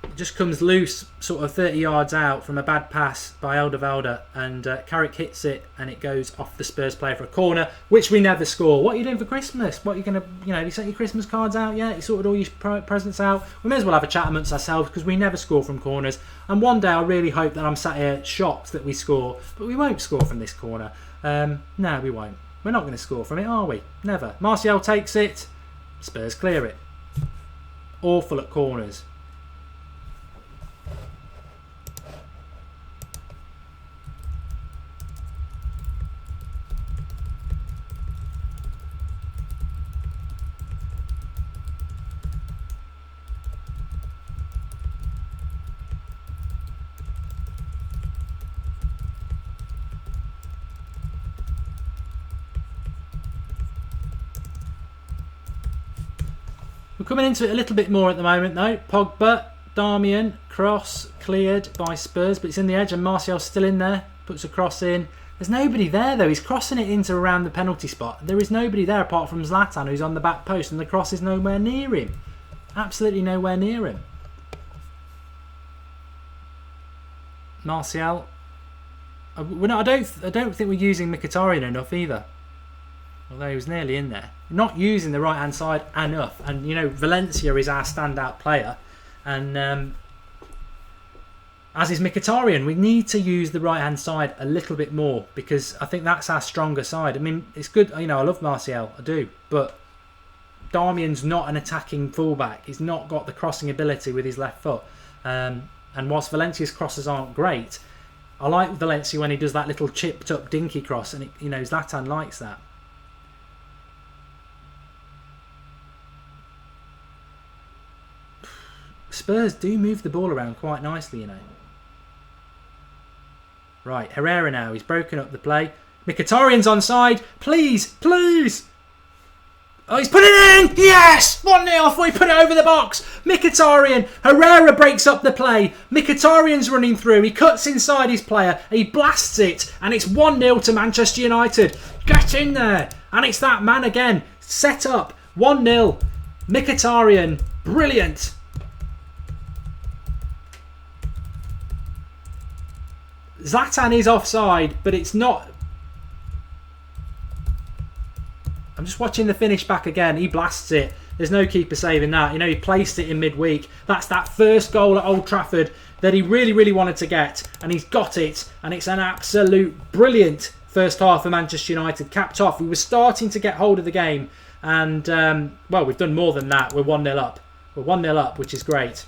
It just comes loose sort of 30 yards out from a bad pass by Alderweireld, and Carrick hits it and it goes off the Spurs player for a corner, which we never score. What are you doing for Christmas? What are you going to, have you sent your Christmas cards out yet? You sorted all your presents out? We may as well have a chat amongst ourselves because we never score from corners, and one day I really hope that I'm sat here shocked that we score, but we won't score from this corner. No, we won't. We're not going to score from it, are we? Never. Martial takes it. Spurs clear it. Awful at corners. We're coming into it a little bit more at the moment though. Pogba, Darmian, cross, cleared by Spurs, but it's in the edge and Martial's still in there. Puts a cross in. There's nobody there though. He's crossing it into around the penalty spot. There is nobody there apart from Zlatan, who's on the back post, and the cross is nowhere near him. Absolutely nowhere near him. Martial. I don't think we're using Mkhitaryan enough either. Although he was nearly in there. Not using the right hand side enough. And you know, Valencia is our standout player. And as is Mkhitaryan, we need to use the right hand side a little bit more, because I think that's our stronger side. I mean, it's good, I love Martial, I do, but Darmian's not an attacking fullback. He's not got the crossing ability with his left foot. And whilst Valencia's crosses aren't great, I like Valencia when he does that little chipped up dinky cross, and Zlatan likes that. Spurs do move the ball around quite nicely, Right, Herrera now. He's broken up the play. Mkhitaryan's onside. Please, please. Oh, he's put it in. Yes! 1-0. We put it over the box. Mkhitaryan. Herrera breaks up the play. Mkhitaryan's running through. He cuts inside his player. He blasts it. And it's 1-0 to Manchester United. Get in there. And it's that man again. Set up. 1-0. Mkhitaryan. Brilliant. Zlatan is offside, but it's not. I'm just watching the finish back again. He blasts it. There's no keeper saving that. He placed it in midweek. That's that first goal at Old Trafford that he really, really wanted to get. And he's got it. And it's an absolute brilliant first half for Manchester United. Capped off. We were starting to get hold of the game. And, well, we've done more than that. We're 1-0 up. We're 1-0 up, which is great.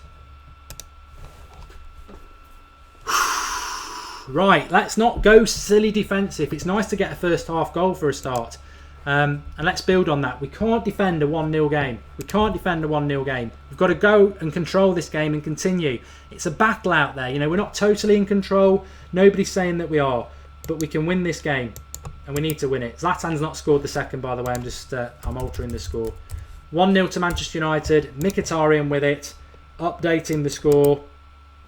Right, let's not go silly defensive. It's nice to get a first half goal for a start. And let's build on that. We can't defend a 1-0 game. We can't defend a 1-0 game. We've got to go and control this game and continue. It's a battle out there. We're not totally in control. Nobody's saying that we are. But we can win this game. And we need to win it. Zlatan's not scored the second, by the way. I'm altering the score. 1-0 to Manchester United. Mkhitaryan with it, updating the score.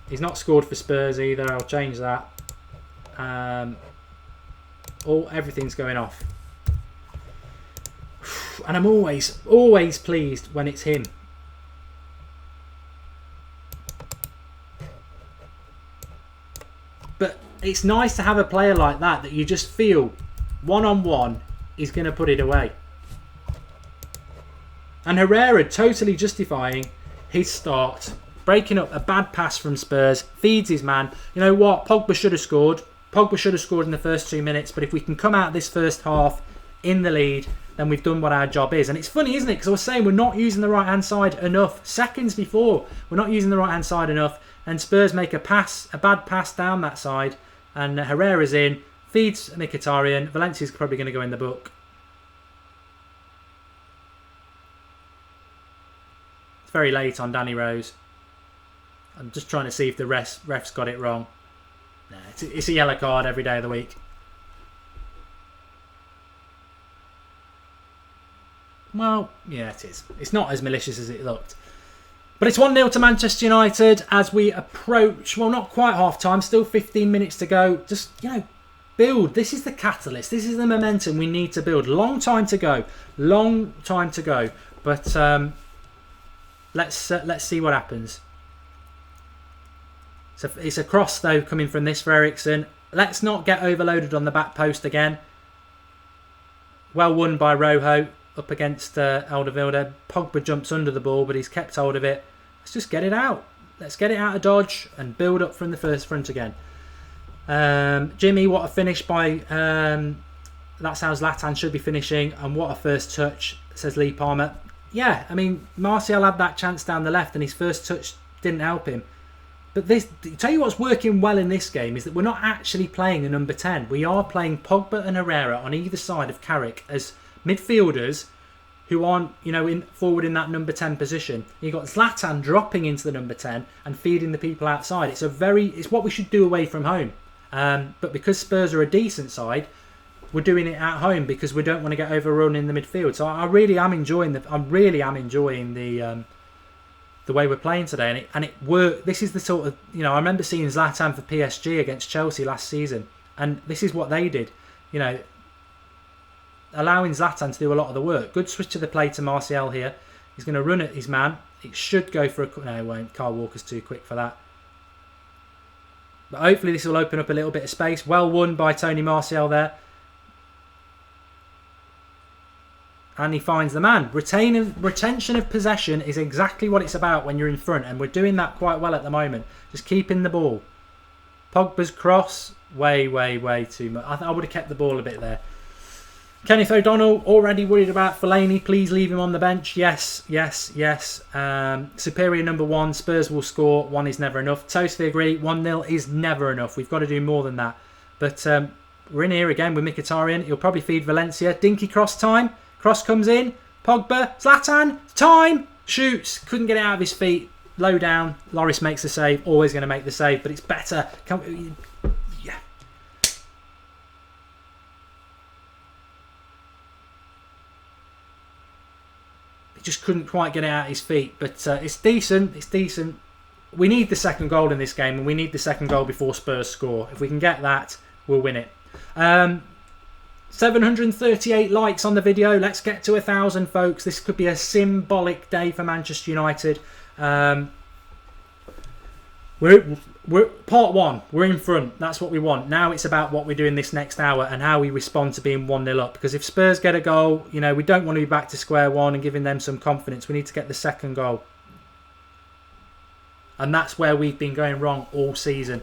He's not scored for Spurs either. I'll change that. Everything's going off. And I'm always pleased when it's him. But it's nice to have a player like that you just feel one-on-one is going to put it away. And Herrera totally justifying his start. Breaking up a bad pass from Spurs. Feeds his man. You know what? Pogba should have scored. Pogba should have scored in the first 2 minutes. But if we can come out this first half in the lead, then we've done what our job is. And it's funny, isn't it? Because I was saying we're not using the right-hand side enough. Seconds before, we're not using the right-hand side enough. And Spurs make a bad pass down that side. And Herrera's in. Feeds Mkhitaryan. Valencia's probably going to go in the book. It's very late on Danny Rose. I'm just trying to see if the ref's got it wrong. Nah, it's a yellow card every day of the week. Well, yeah, it is. It's not as malicious as it looked. But it's 1-0 to Manchester United as we approach, well, not quite half-time, still 15 minutes to go. Just, build. This is the catalyst. This is the momentum we need to build. Long time to go. Long time to go. But let's see what happens. So it's a cross, though, coming from this for Eriksen. Let's not get overloaded on the back post again. Well won by Rojo up against Alderweireld. Pogba jumps under the ball, but he's kept hold of it. Let's just get it out. Let's get it out of dodge and build up from the first front again. Jimmy, what a finish by... that's how Zlatan should be finishing. And what a first touch, says Lee Palmer. Yeah, I mean, Martial had that chance down the left and his first touch didn't help him. But tell you what's working well in this game is that we're not actually playing a number 10. We are playing Pogba and Herrera on either side of Carrick as midfielders who aren't, forward in that number 10 position. You've got Zlatan dropping into the number 10 and feeding the people outside. It's what we should do away from home. But because Spurs are a decent side, we're doing it at home because we don't want to get overrun in the midfield. So I really am enjoying the way we're playing today, and it worked. This is the sort of, I remember seeing Zlatan for PSG against Chelsea last season, and this is what they did, allowing Zlatan to do a lot of the work. Good switch of the play to Martial here. He's going to run at his man. It should go for a... No, it won't. Kyle Walker's too quick for that. But hopefully this will open up a little bit of space. Well won by Tony Martial there. And he finds the man. Retention of possession is exactly what it's about when you're in front. And we're doing that quite well at the moment. Just keeping the ball. Pogba's cross. Way too much. I would have kept the ball a bit there. Kenneth O'Donnell, already worried about Fellaini. Please leave him on the bench. Yes. Superior number 1. Spurs will score. 1 is never enough. Totally agree. 1-0 is never enough. We've got to do more than that. But we're in here again with Mkhitaryan. He'll probably feed Valencia. Dinky cross time. Cross comes in. Pogba. Zlatan. Time. Shoots. Couldn't get it out of his feet. Low down. Lloris makes the save. Always going to make the save. But it's better. Yeah. He just couldn't quite get it out of his feet. But it's decent. It's decent. We need the second goal in this game. And we need the second goal before Spurs score. If we can get that, we'll win it. 738 likes on the video. Let's get to 1,000, folks. This could be a symbolic day for Manchester United. We're part 1. We're in front. That's what we want. Now it's about what we do in this next hour and how we respond to being 1-0 up. Because if Spurs get a goal, we don't want to be back to square one and giving them some confidence. We need to get the second goal. And that's where we've been going wrong all season.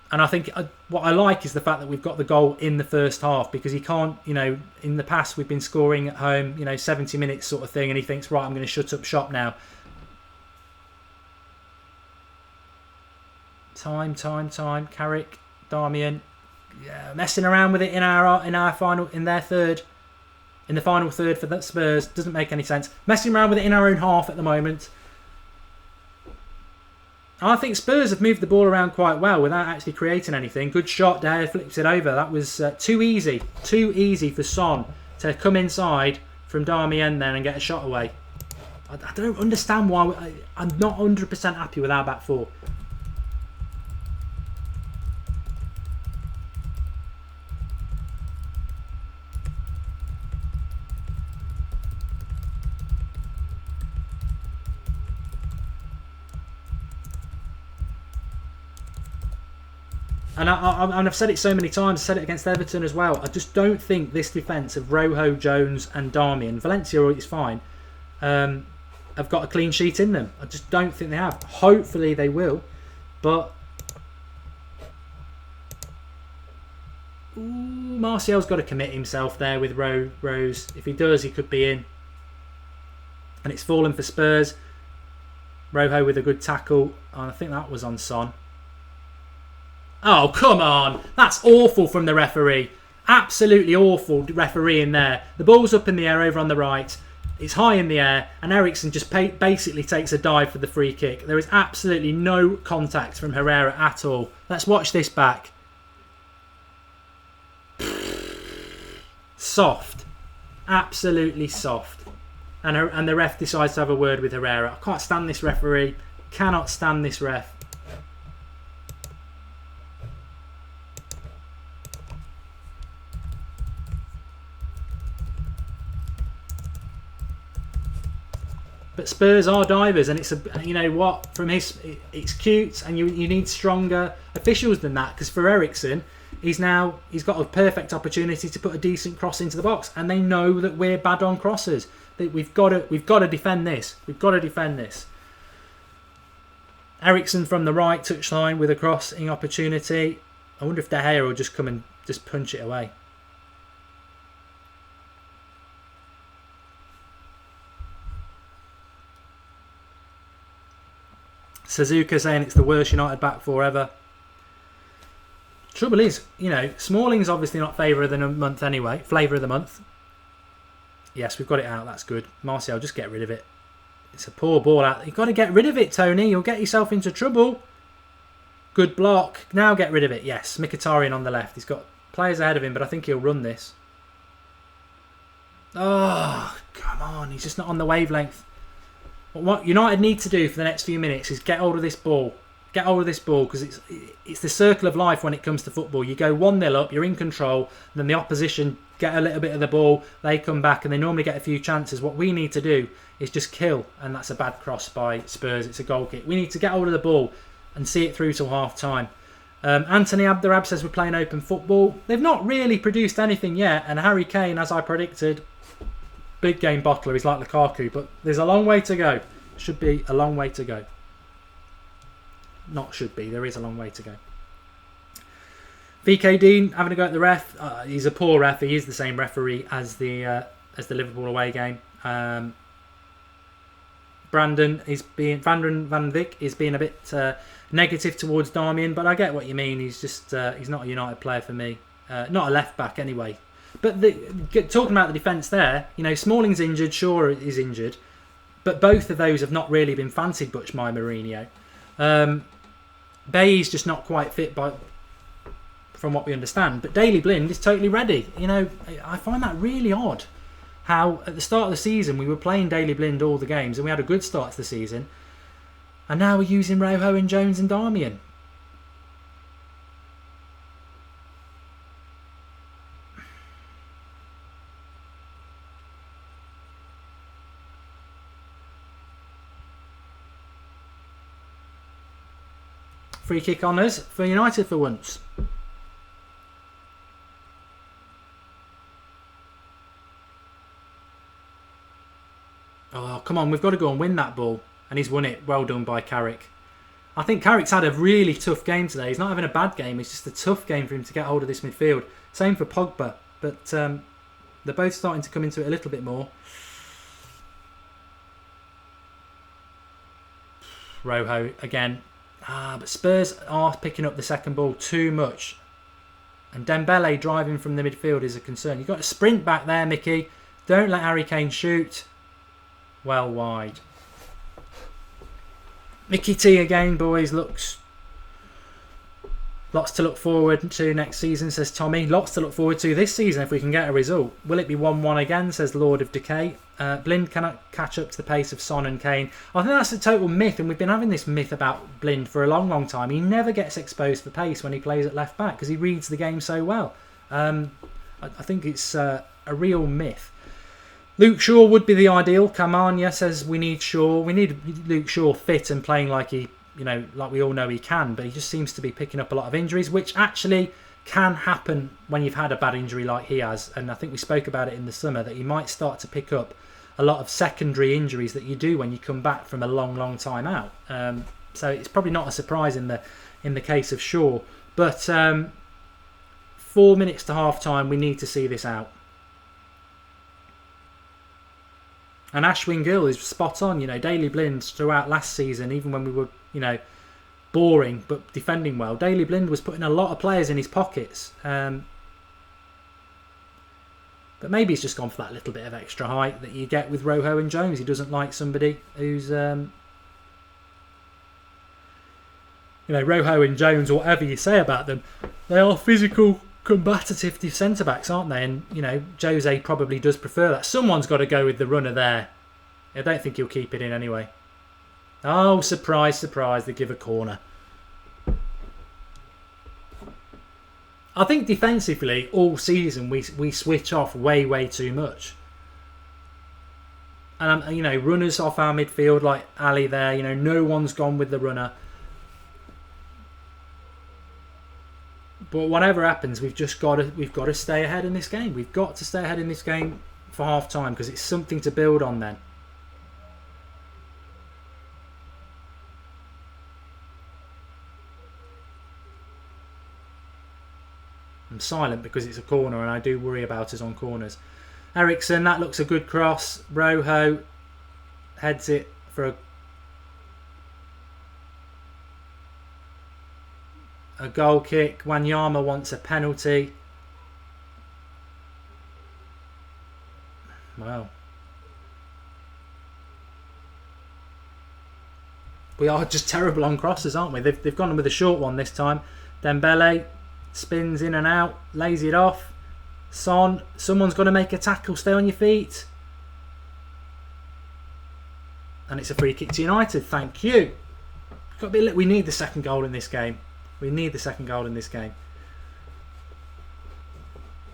And I think what I like is the fact that we've got the goal in the first half, because he can't, in the past we've been scoring at home, 70 minutes sort of thing, and he thinks, right, I'm going to shut up shop now. Time. Carrick, Darmian, messing around with it in our final, in the final third for the Spurs doesn't make any sense. Messing around with it in our own half at the moment. I think Spurs have moved the ball around quite well without actually creating anything. Good shot there, flips it over. That was too easy for Son to come inside, from Darmian then and get a shot away. I don't understand why. I'm not 100% happy with our back four. And I've said it so many times, I said it against Everton as well. I just don't think this defence of Rojo, Jones and Darmian, Valencia is fine, have got a clean sheet in them. I just don't think they have. Hopefully they will. But Martial's got to commit himself there with Rose. If he does, he could be in. And it's fallen for Spurs. Rojo with a good tackle. And I think that was on Son. Oh, come on. That's awful from the referee. Absolutely awful referee in there. The ball's up in the air over on the right. It's high in the air. And Eriksen just basically takes a dive for the free kick. There is absolutely no contact from Herrera at all. Let's watch this back. Soft. Absolutely soft. And the ref decides to have a word with Herrera. I can't stand this referee. Cannot stand this ref. But Spurs are divers, and it's you know what, from his, it's cute, and you need stronger officials than that. Because for Eriksen, he's got a perfect opportunity to put a decent cross into the box, and they know that we're bad on crosses. That we've got to defend this. We've got to defend this. Eriksen from the right touchline with a crossing opportunity. I wonder if De Gea will just come and just punch it away. Suzuka saying it's the worst United back four ever. Trouble is, you know, Smalling's obviously not flavour of the month anyway. Flavour of the month. Yes, we've got it out. That's good. Martial, just get rid of it. It's a poor ball out. You've got to get rid of it, Tony. You'll get yourself into trouble. Good block. Now get rid of it. Yes, Mkhitaryan on the left. He's got players ahead of him, but I think he'll run this. Oh, come on. He's just not on the wavelength. What United need to do for the next few minutes is get hold of this ball. Get hold of this ball, because it's the circle of life when it comes to football. You go 1-0 up, you're in control, then the opposition get a little bit of the ball, they come back and they normally get a few chances. What we need to do is just kill, and that's a bad cross by Spurs. It's a goal kick. We need to get hold of the ball and see it through till half time. Anthony Abderab says we're playing open football. They've not really produced anything yet, and Harry Kane, as I predicted, big game bottler. He's like Lukaku, but there's a long way to go. Should be a long way to go. Not should be. There is a long way to go. VK Dean having a go at the ref. He's a poor ref. He is the same referee as the Liverpool away game. Brandon Van Vick is being a bit negative towards Darmian, but I get what you mean. He's just he's not a United player for me. Not a left back anyway. But talking about the defence there, you know, Smalling's injured. Shaw is injured. But both of those have not really been fancied much by Mourinho. Bay's just not quite fit from what we understand. But Daley Blind is totally ready. You know, I find that really odd. How at the start of the season we were playing Daley Blind all the games and we had a good start to the season. And now we're using Rojo and Jones and Darmian. Free kick honours for United for once. Oh, come on. We've got to go and win that ball. And he's won it. Well done by Carrick. I think Carrick's had a really tough game today. He's not having a bad game. It's just a tough game for him to get hold of this midfield. Same for Pogba. But they're both starting to come into it a little bit more. Rojo again. But Spurs are picking up the second ball too much. And Dembele driving from the midfield is a concern. You've got to sprint back there, Mickey. Don't let Harry Kane shoot. Well wide. Mickey T again, boys. Looks Lots to look forward to next season, says Tommy. Lots to look forward to this season if we can get a result. Will it be 1-1 again, says Lord of Decay. Blind cannot catch up to the pace of Son and Kane. I think that's a total myth, and we've been having this myth about Blind for a long, long time. He never gets exposed for pace when he plays at left back because he reads the game so well. I think it's a real myth. Luke Shaw would be the ideal. Kamanya says we need Shaw. We need Luke Shaw fit and playing like he, like we all know he can, but he just seems to be picking up a lot of injuries, which actually can happen when you've had a bad injury like he has. And I think we spoke about it in the summer that he might start to pick up a lot of secondary injuries that you do when you come back from a long, long time out. So it's probably not a surprise in the case of Shaw. But 4 minutes to half time, we need to see this out. And Ashwin Gill is spot on. Daley Blind throughout last season, even when we were, boring but defending well, Daley Blind was putting a lot of players in his pockets. But maybe he's just gone for that little bit of extra height that you get with Rojo and Jones. He doesn't like somebody who's, Rojo and Jones, or whatever you say about them, they are physical, combative centre-backs, aren't they? And, Jose probably does prefer that. Someone's got to go with the runner there. I don't think he'll keep it in anyway. Oh, surprise, surprise, they give a corner. I think defensively, all season, we switch off way, way too much. And, runners off our midfield, like Ali there, no one's gone with the runner. But whatever happens, we've got to stay ahead in this game. We've got to stay ahead in this game for half time because it's something to build on then. I'm silent because it's a corner and I do worry about us on corners. Ericsson, that looks a good cross. Rojo heads it for a goal kick. Wanyama wants a penalty. Wow. We are just terrible on crosses, aren't we? They've gone with a short one this time. Dembele spins in and out, lays it off. Son, someone's got to make a tackle. Stay on your feet. And it's a free kick to United. Thank you. We need the second goal in this game. We need the second goal in this game.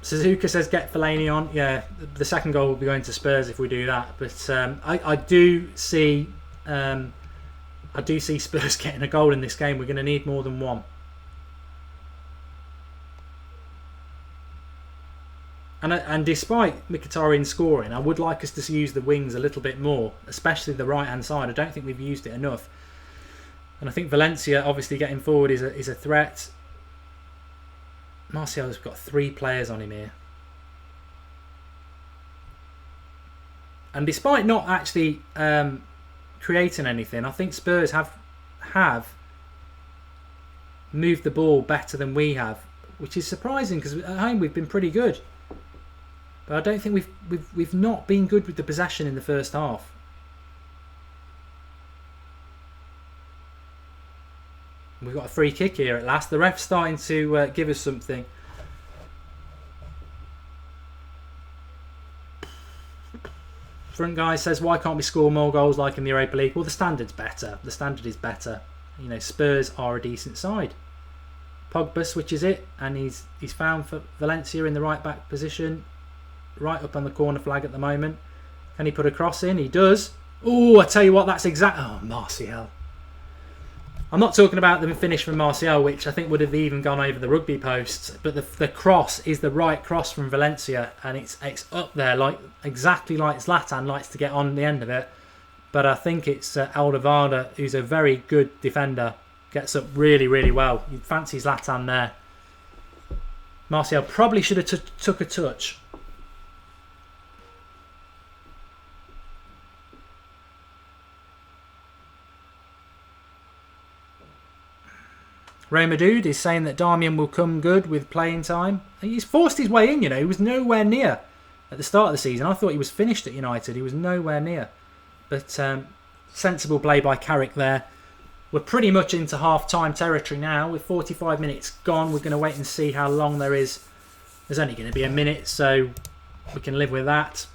Suzuka says get Fellaini on. Yeah, the second goal will be going to Spurs if we do that. But I do see Spurs getting a goal in this game. We're going to need more than one. And despite Mkhitaryan scoring, I would like us to use the wings a little bit more, especially the right-hand side. I don't think we've used it enough. And I think Valencia, obviously getting forward, is a threat. Martial's got 3 players on him here. And despite not actually creating anything, I think Spurs have moved the ball better than we have, which is surprising because at home we've been pretty good. But I don't think we've not been good with the possession in the first half. We've got a free kick here at last. The ref's starting to give us something. Front guy says, why can't we score more goals like in the Europa League? Well, the standard's better. The standard is better. Spurs are a decent side. Pogba switches it, and he's found for Valencia in the right back position. Right up on the corner flag at the moment. Can he put a cross in? He does. Oh, I tell you what, that's exact. Oh, Martial. I'm not talking about the finish from Martial, which I think would have even gone over the rugby posts. But the cross is the right cross from Valencia, and it's up there, exactly like Zlatan likes to get on the end of it. But I think it's Alderweireld, who's a very good defender, gets up really, really well. You'd fancy Zlatan there. Martial probably should have took a touch. Ray Madood is saying that Darmian will come good with playing time. He's forced his way in, He was nowhere near at the start of the season. I thought he was finished at United. He was nowhere near. But sensible play by Carrick there. we're pretty much into half-time territory now. With 45 minutes gone, we're going to wait and see how long there is. There's only going to be a minute, so we can live with that.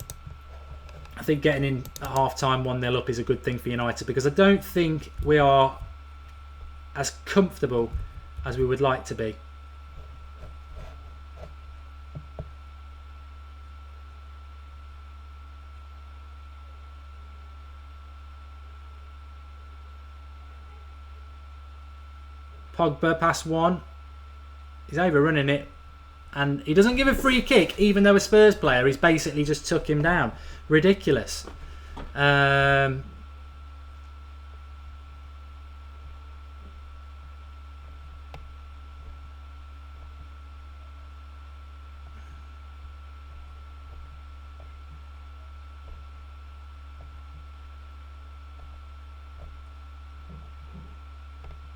I think getting in at half-time 1-0 up is a good thing for United, because I don't think we are as comfortable as we would like to be. Pogba past one. He's overrunning it. And he doesn't give a free kick, even though a Spurs player, he's basically just took him down. Ridiculous.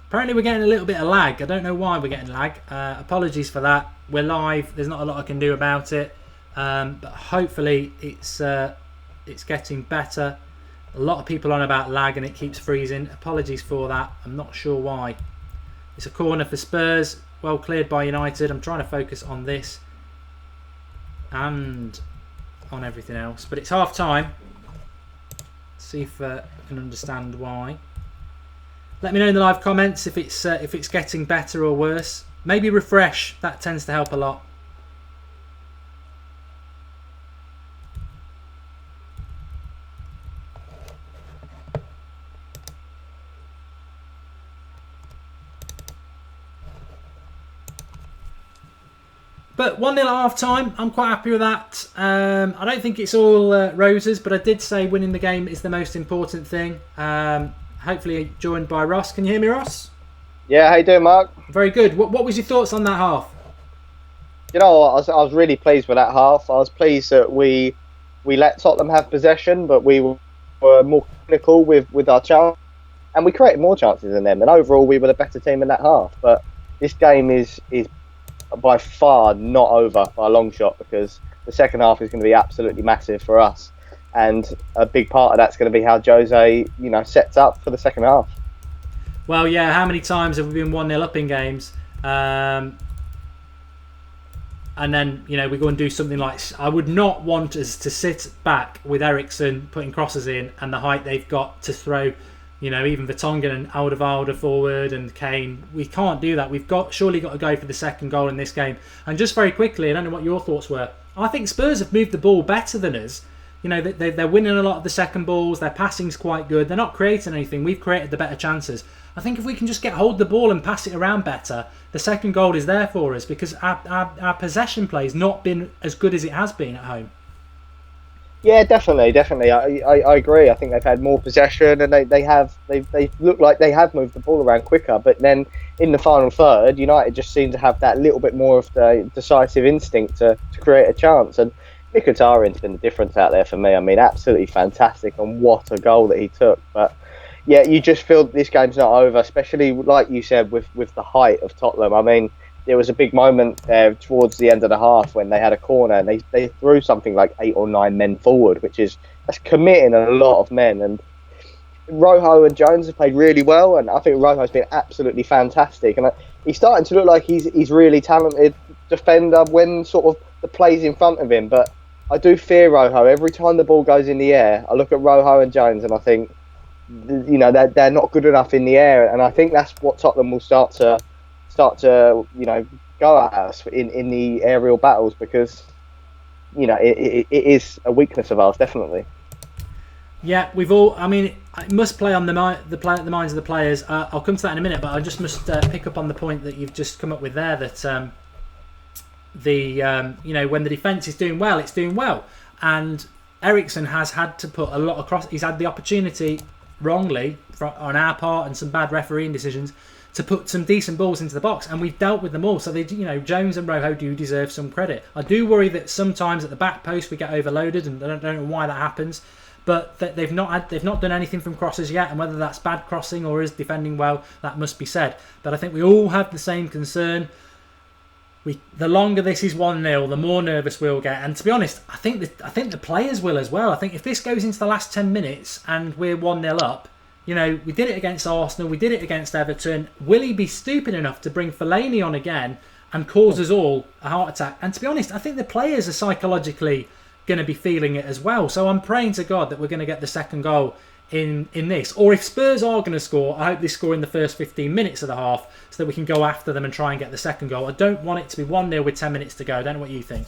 Apparently we're getting a little bit of lag. I don't know why we're getting lag. Apologies for that. We're live. There's not a lot I can do about it. But hopefully it's getting better. A lot of people on about lag and it keeps freezing. Apologies for that. I'm not sure why. It's a corner for Spurs. Well cleared by United. I'm trying to focus on this and on everything else. But it's half time. See if I can understand why. Let me know in the live comments if it's getting better or worse. Maybe refresh. That tends to help a lot. But 1-0 at half time, I'm quite happy with that. I don't think it's all roses, but I did say winning the game is the most important thing. Hopefully joined by Ross. Can you hear me, Ross? Yeah, how you doing, Mark? Very good. What was your thoughts on that half? You know, I was really pleased with that half. I was pleased that we let Tottenham have possession, but we were more clinical with our chance, and we created more chances than them. And overall, we were the better team in that half. But this game is by far not over by a long shot, because the second half is going to be absolutely massive for us. And a big part of that's going to be how Jose, sets up for the second half. Well, yeah, how many times have we been 1-0 up in games? And then, we go and do something like... I would not want us to sit back with Eriksen putting crosses in and the height they've got to throw, even Vertonghen and Alderweireld forward and Kane. We can't do that. We've surely got to go for the second goal in this game. And just very quickly, I don't know what your thoughts were. I think Spurs have moved the ball better than us. They're winning a lot of the second balls. Their passing's quite good. They're not creating anything. We've created the better chances. I think if we can just get hold of the ball and pass it around better, the second goal is there for us, because our possession play has not been as good as it has been at home. Yeah, definitely. I agree. I think they've had more possession, and they look like they have moved the ball around quicker. But then in the final third, United just seem to have that little bit more of the decisive instinct to create a chance. And Mkhitaryan's been the difference out there for me. I mean, absolutely fantastic, and what a goal that he took. But yeah, you just feel this game's not over, especially like you said with the height of Tottenham. I mean, there was a big moment there towards the end of the half when they had a corner and they threw something like 8 or 9 men forward, that's committing a lot of men. And Rojo and Jones have played really well, and I think Rojo's been absolutely fantastic. And he's starting to look like he's really talented defender when sort of the play's in front of him. But I do fear Rojo. Every time the ball goes in the air, I look at Rojo and Jones and I think, they're not good enough in the air. And I think that's what Tottenham will start to go at us in the aerial battles, because it is a weakness of ours, definitely. Yeah, it must play on the minds of the players. I'll come to that in a minute, but I just must pick up on the point that you've just come up with there, that when the defence is doing well, it's doing well, and Eriksen has had to put a lot across. He's had the opportunity, wrongly on our part and some bad refereeing decisions, to put some decent balls into the box, and we've dealt with them all. So Jones and Rojo do deserve some credit. I do worry that sometimes at the back post we get overloaded, and I don't know why that happens. But they've not done anything from crosses yet, and whether that's bad crossing or is defending well, that must be said. But I think we all have the same concern. The longer this is 1-0, the more nervous we'll get. And to be honest, I think the players will as well. I think if this goes into the last 10 minutes and we're 1-0 up, You know, we did it against Arsenal, we did it against Everton. Will he be stupid enough to bring Fellaini on again and cause us all a heart attack? And to be honest, I think the players are psychologically going to be feeling it as well. So I'm praying to God that we're going to get the second goal in this. Or if Spurs are going to score, I hope they score in the first 15 minutes of the half so that we can go after them and try and get the second goal. I don't want it to be 1-0 with 10 minutes to go. I don't know what you think.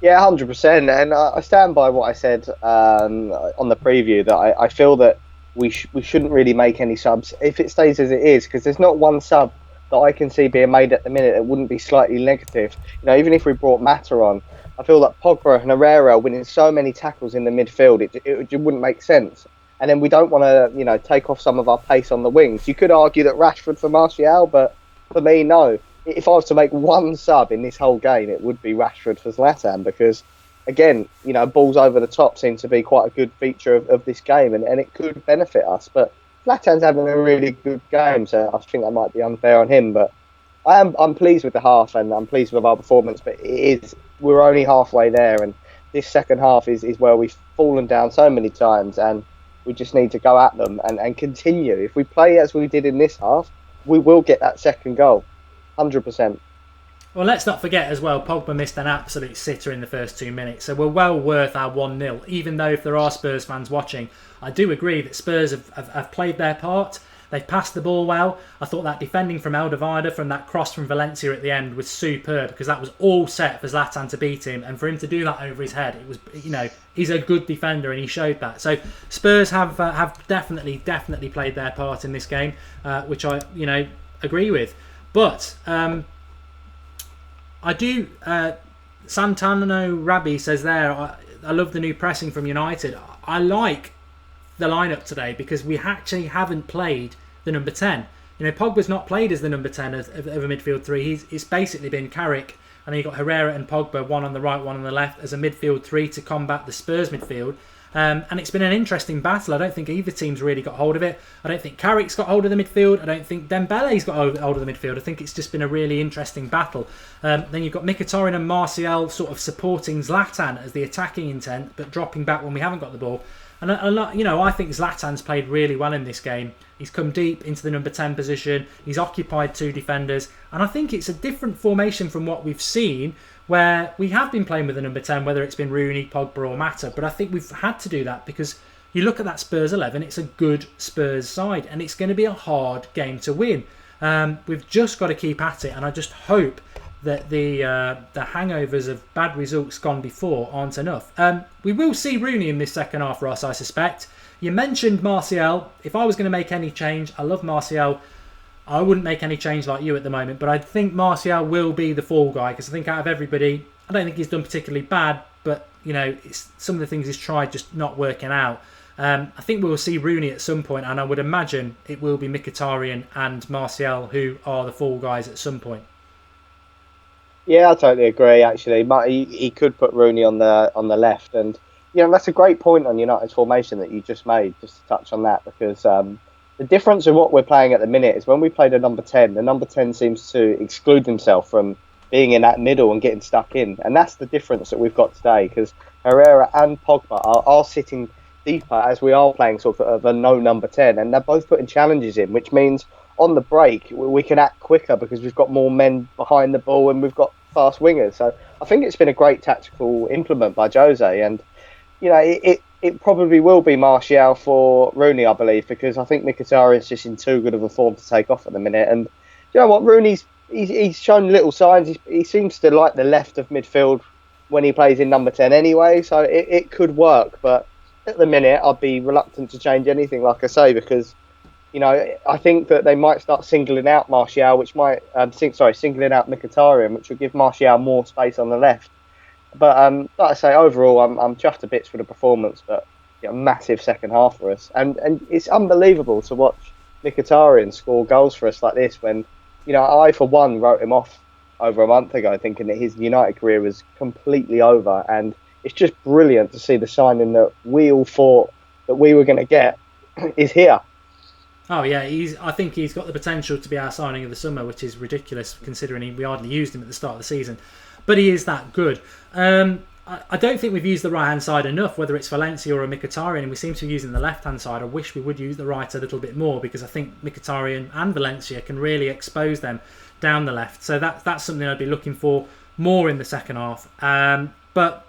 Yeah, 100%. And I stand by what I said on the preview, that I feel that we shouldn't really make any subs if it stays as it is, because there's not one sub that I can see being made at the minute that wouldn't be slightly negative. You know, even if we brought Mata on, I feel that Pogba and Herrera winning so many tackles in the midfield, it wouldn't make sense. And then we don't want to, you know, take off some of our pace on the wings. You could argue that Rashford for Martial, but for me, no. If I was to make one sub in this whole game, it would be Rashford for Zlatan, because, again, you know, balls over the top seem to be quite a good feature of this game, and it could benefit us. But Zlatan's having a really good game, so I think that might be unfair on him. But I'm pleased with the half, and I'm pleased with our performance, but we're only halfway there, and this second half is where we've fallen down so many times, and we just need to go at them and continue. If we play as we did in this half, we will get that second goal, 100%. Well, let's not forget as well, Pogba missed an absolute sitter in the first 2 minutes, so we're well worth our 1-0, even though if there are Spurs fans watching, I do agree that Spurs have played their part. They've passed the ball well. I thought that defending from Alderweireld from that cross from Valencia at the end was superb, because that was all set for Zlatan to beat him, and for him to do that over his head, it was, you know, he's a good defender and he showed that. So Spurs have definitely played their part in this game, which I, you know, agree with. But I do. Santano Rabbi says there, I love the new pressing from United. I like the lineup today because we actually haven't played the number 10. You know, Pogba's not played as the number 10 of a midfield three. It's basically been Carrick, and then you've got Herrera and Pogba, one on the right, one on the left, as a midfield three to combat the Spurs midfield. And it's been an interesting battle. I don't think either team's really got hold of it. I don't think Carrick's got hold of the midfield. I don't think Dembele's got hold of the midfield. I think it's just been a really interesting battle. Then you've got Mkhitaryan and Martial sort of supporting Zlatan as the attacking intent, but dropping back when we haven't got the ball. And you know, I think Zlatan's played really well in this game. He's come deep into the number 10 position. He's occupied two defenders. And I think it's a different formation from what we've seen, where we have been playing with the number 10, whether it's been Rooney, Pogba or Mata. But I think we've had to do that because you look at that Spurs 11, it's a good Spurs side. And it's going to be a hard game to win. We've just got to keep at it. And I just hope that the hangovers of bad results gone before aren't enough. We will see Rooney in this second half, Ross, I suspect. You mentioned Martial. If I was going to make any change, I love Martial. I wouldn't make any change like you at the moment, but I think Martial will be the fall guy, because I think out of everybody, I don't think he's done particularly bad, but you know, some of the things he's tried just not working out. I think we'll see Rooney at some point, and I would imagine it will be Mkhitaryan and Martial who are the fall guys at some point. Yeah, I totally agree. Actually, he could put Rooney on the left, and you know, that's a great point on United's formation that you just made. Just to touch on that, because the difference in what we're playing at the minute is when we play the number 10, the number 10 seems to exclude himself from being in that middle and getting stuck in, and that's the difference that we've got today. Because Herrera and Pogba are sitting deeper as we are playing sort of a no number 10, and they're both putting challenges in, which means on the break we can act quicker because we've got more men behind the ball and we've got fast wingers. So I think it's been a great tactical implement by Jose, and you know, it probably will be Martial for Rooney, I believe, because I think Mkhitaryan's just in too good of a form to take off at the minute. And you know what, he's shown little signs. He seems to like the left of midfield when he plays in number 10 anyway, so it could work. But at the minute, I'd be reluctant to change anything, like I say, because you know, I think that they might start singling out Martial, which might singling out Mkhitaryan, which will give Martial more space on the left. But like I say, overall, I'm chuffed to bits for the performance, but you know, massive second half for us, and it's unbelievable to watch Mkhitaryan score goals for us like this. When you know, I for one wrote him off over a month ago, thinking that his United career was completely over, and it's just brilliant to see the signing that we all thought that we were going to get is here. Oh yeah, I think he's got the potential to be our signing of the summer, which is ridiculous considering we hardly used him at the start of the season. But he is that good. I don't think we've used the right hand side enough, whether it's Valencia or a Mkhitaryan, and we seem to be using the left hand side. I wish we would use the right a little bit more, because I think Mkhitaryan and Valencia can really expose them down the left. So that's something I'd be looking for more in the second half. But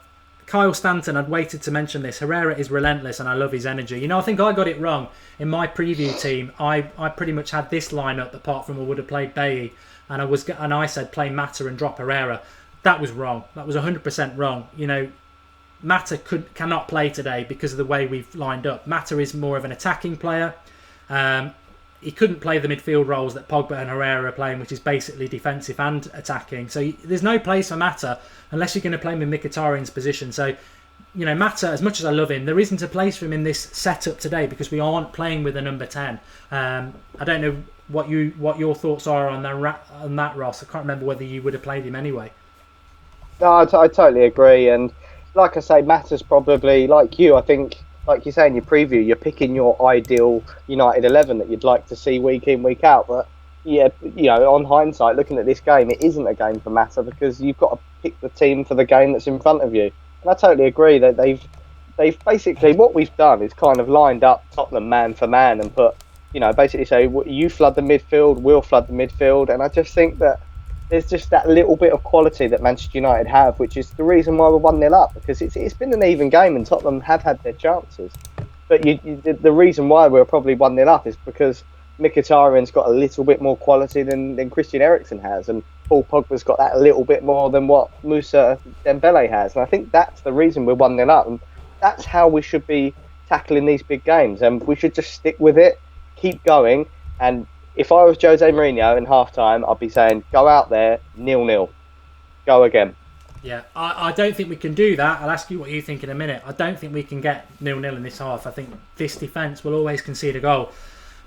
Kyle Stanton, I'd waited to mention this. Herrera is relentless, and I love his energy. I think I got it wrong in my preview team. I pretty much had this lineup, apart from I would have played Bailly, and I said play Mata and drop Herrera. That was wrong. That was 100% wrong. Mata cannot play today because of the way we've lined up. Mata is more of an attacking player. He couldn't play the midfield roles that Pogba and Herrera are playing, which is basically defensive and attacking. So there's no place for Mata unless you're going to play him in Mkhitaryan's position. So, Mata, as much as I love him, there isn't a place for him in this setup today because we aren't playing with a number 10. I don't know what your thoughts are on that, Ross. I can't remember whether you would have played him anyway. No, I totally agree. And like I say, Mata's probably, like you, I think, like you say in your preview, you're picking your ideal United 11 that you'd like to see week in, week out. But yeah, on hindsight, looking at this game, it isn't a game for Mata because you've got to pick the team for the game that's in front of you. And I totally agree that they've basically, what we've done is kind of lined up Tottenham man for man and put, basically say, you flood the midfield, we'll flood the midfield. And I just think that there's just that little bit of quality that Manchester United have, which is the reason why we're 1-0 up, because it's been an even game and Tottenham have had their chances. But the reason why we're probably 1-0 up is because Mkhitaryan's got a little bit more quality than Christian Eriksen has, and Paul Pogba's got that a little bit more than what Moussa Dembele has. And I think that's the reason we're 1-0 up, and that's how we should be tackling these big games. And we should just stick with it, keep going, and if I was Jose Mourinho in half-time, I'd be saying, go out there, 0-0. Go again. Yeah, I don't think we can do that. I'll ask you what you think in a minute. I don't think we can get 0-0 in this half. I think this defence will always concede a goal.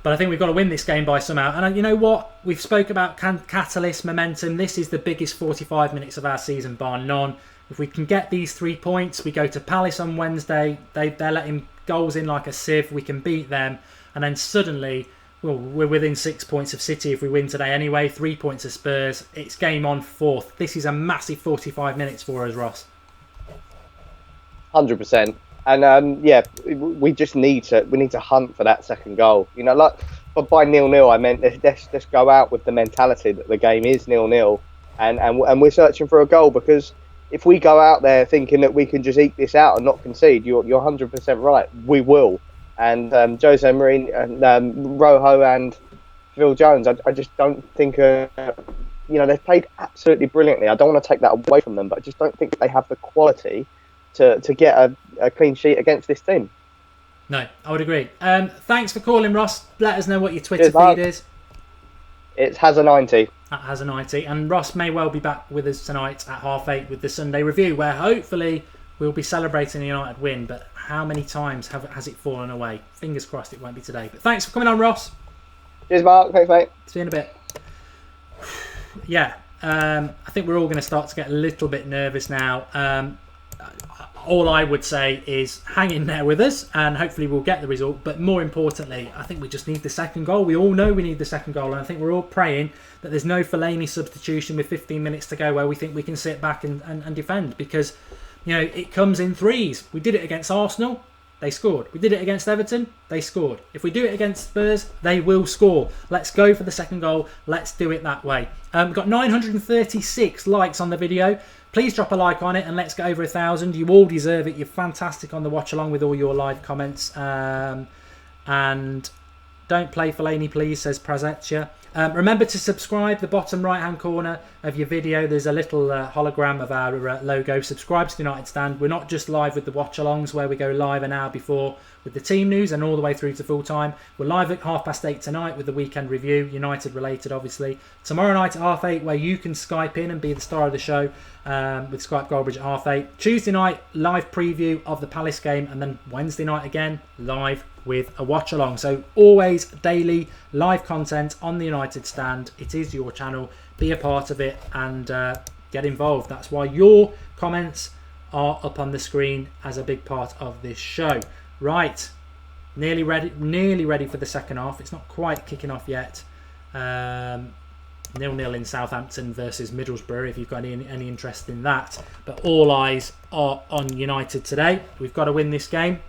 But I think we've got to win this game by somehow. And you know what? We've spoke about catalyst, momentum. This is the biggest 45 minutes of our season, bar none. If we can get these 3 points, we go to Palace on Wednesday. They're letting goals in like a sieve. We can beat them. And then suddenly, well, we're within 6 points of City if we win today anyway. 3 points of Spurs. It's game on 4th. This is a massive 45 minutes for us, Ross. 100%. And we just need to hunt for that second goal. But by 0-0, I meant let's go out with the mentality that the game is 0-0, and we're searching for a goal, because if we go out there thinking that we can just eke this out and not concede, you're 100% right. We will. And Jose Mourinho and Rojo and Phil Jones, I just don't think, they've played absolutely brilliantly. I don't want to take that away from them, but I just don't think they have the quality to get a clean sheet against this team. No, I would agree. Thanks for calling, Ross. Let us know what your Twitter feed is. It has a 90. That has a 90. And Ross may well be back with us tonight at 8:30 with the Sunday review, where hopefully we'll be celebrating the United win. But how many times has it fallen away? Fingers crossed it won't be today. But thanks for coming on, Ross. Cheers, Mark. Thanks, mate. See you in a bit. Yeah, I think we're all going to start to get a little bit nervous now. All I would say is hang in there with us and hopefully we'll get the result. But more importantly, I think we just need the second goal. We all know we need the second goal, and I think we're all praying that there's no Fellaini substitution with 15 minutes to go where we think we can sit back and defend, because it comes in threes. We did it against Arsenal, they scored. We did it against Everton, they scored. If we do it against Spurs, they will score. Let's go for the second goal. Let's do it that way. We've got 936 likes on the video. Please drop a like on it and let's get over 1,000. You all deserve it. You're fantastic on the watch along with all your live comments. And don't play Fellaini, please, says Prazetya. Remember to subscribe. The bottom right hand corner of your video, there's a little hologram of our logo. Subscribe to the United Stand. We're not just live with the watch alongs where we go live an hour before with the team news and all the way through to full time. We're live at 8:30 tonight with the weekend review, United related obviously. Tomorrow night at 8:30 where you can Skype in and be the star of the show with Skype Goldbridge at 8:30. Tuesday night live preview of the Palace game, and then Wednesday night again live with a watch along. So always daily live content on the United Stand. It is your channel. Be a part of it and get involved. That's why your comments are up on the screen as a big part of this show. Right, nearly ready for the second half. It's not quite kicking off yet. 0-0 in Southampton versus Middlesbrough, if you've got any interest in that. But all eyes are on United today. We've got to win this game.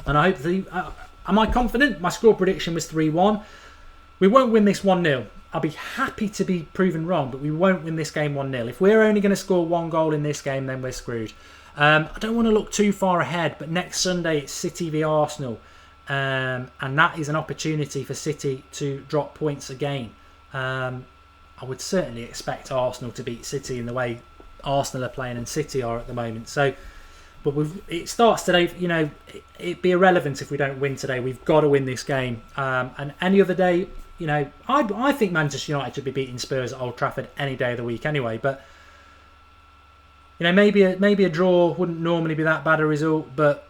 And I hope am I confident? My score prediction was 3-1. We won't win this 1-0. I'll be happy to be proven wrong, but we won't win this game 1-0. If we're only going to score 1 goal in this game, then we're screwed. I don't want to look too far ahead, but next Sunday it's City v Arsenal. And that is an opportunity for City to drop points again. I would certainly expect Arsenal to beat City in the way Arsenal are playing and City are at the moment. So, but it starts today. You know, it'd be irrelevant if we don't win today. We've got to win this game. And any other day, you know, I think Manchester United should be beating Spurs at Old Trafford any day of the week anyway. But you know, maybe a draw wouldn't normally be that bad a result, but.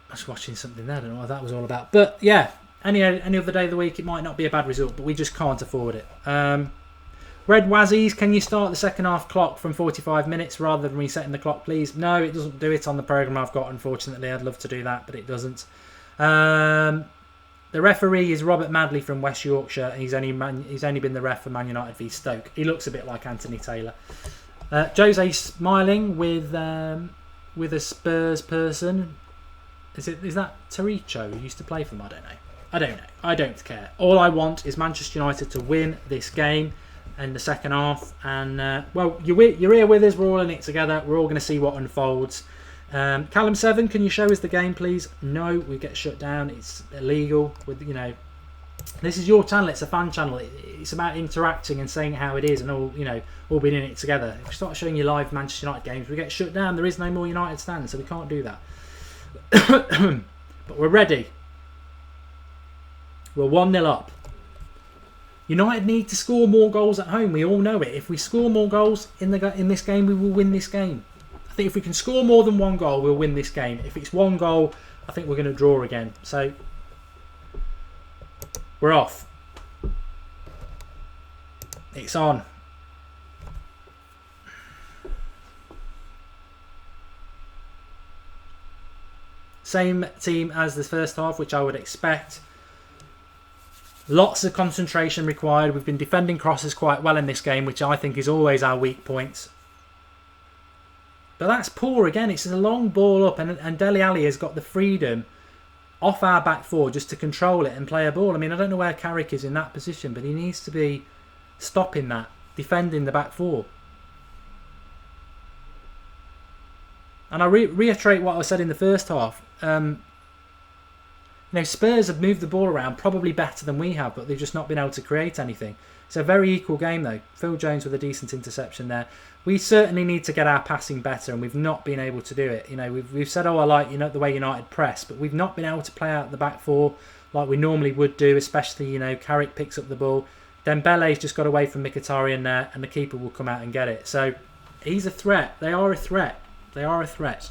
I was watching something there. I don't know what that was all about. But yeah, any other day of the week, it might not be a bad result, but we just can't afford it. Red Wazzies, can you start the second half clock from 45 minutes rather than resetting the clock, please? No, it doesn't do it on the programme I've got, unfortunately. I'd love to do that, but it doesn't. The referee is Robert Madley from West Yorkshire, and he's only been the ref for Man United v Stoke. He looks a bit like Anthony Taylor. Jose smiling with a Spurs person. Is that Taricho who used to play for them? I don't know. I don't care. All I want is Manchester United to win this game in the second half. And, well, you're here with us. We're all in it together. We're all going to see what unfolds. Callum 7, can you show us the game, please? No, we get shut down. It's illegal. This is your channel. It's a fan channel. It's about interacting and saying how it is and all being in it together. If we start showing you live Manchester United games, we get shut down. There is no more United stands, so we can't do that. But we're ready. We're 1-0 up. United need to score more goals at home. We all know it. If we score more goals in this game, we will win this game. I think if we can score more than 1 goal, we'll win this game. If it's 1 goal, I think we're going to draw again. So we're off. It's on. Same team as the first half, which I would expect. Lots of concentration required. We've been defending crosses quite well in this game, which I think is always our weak point. But that's poor again. It's a long ball up, and Dele Alli has got the freedom off our back 4 just to control it and play a ball. I mean, I don't know where Carrick is in that position, but he needs to be stopping that, defending the back 4. And I reiterate what I said in the first half. Spurs have moved the ball around probably better than we have, but they've just not been able to create anything. It's a very equal game, though. Phil Jones with a decent interception there. We certainly need to get our passing better, and we've not been able to do it. We've said, I like the way United press, but we've not been able to play out the back 4 like we normally would do, especially, Carrick picks up the ball. Dembele's just got away from Mkhitaryan there, and the keeper will come out and get it. So he's a threat. They are a threat. They are a threat.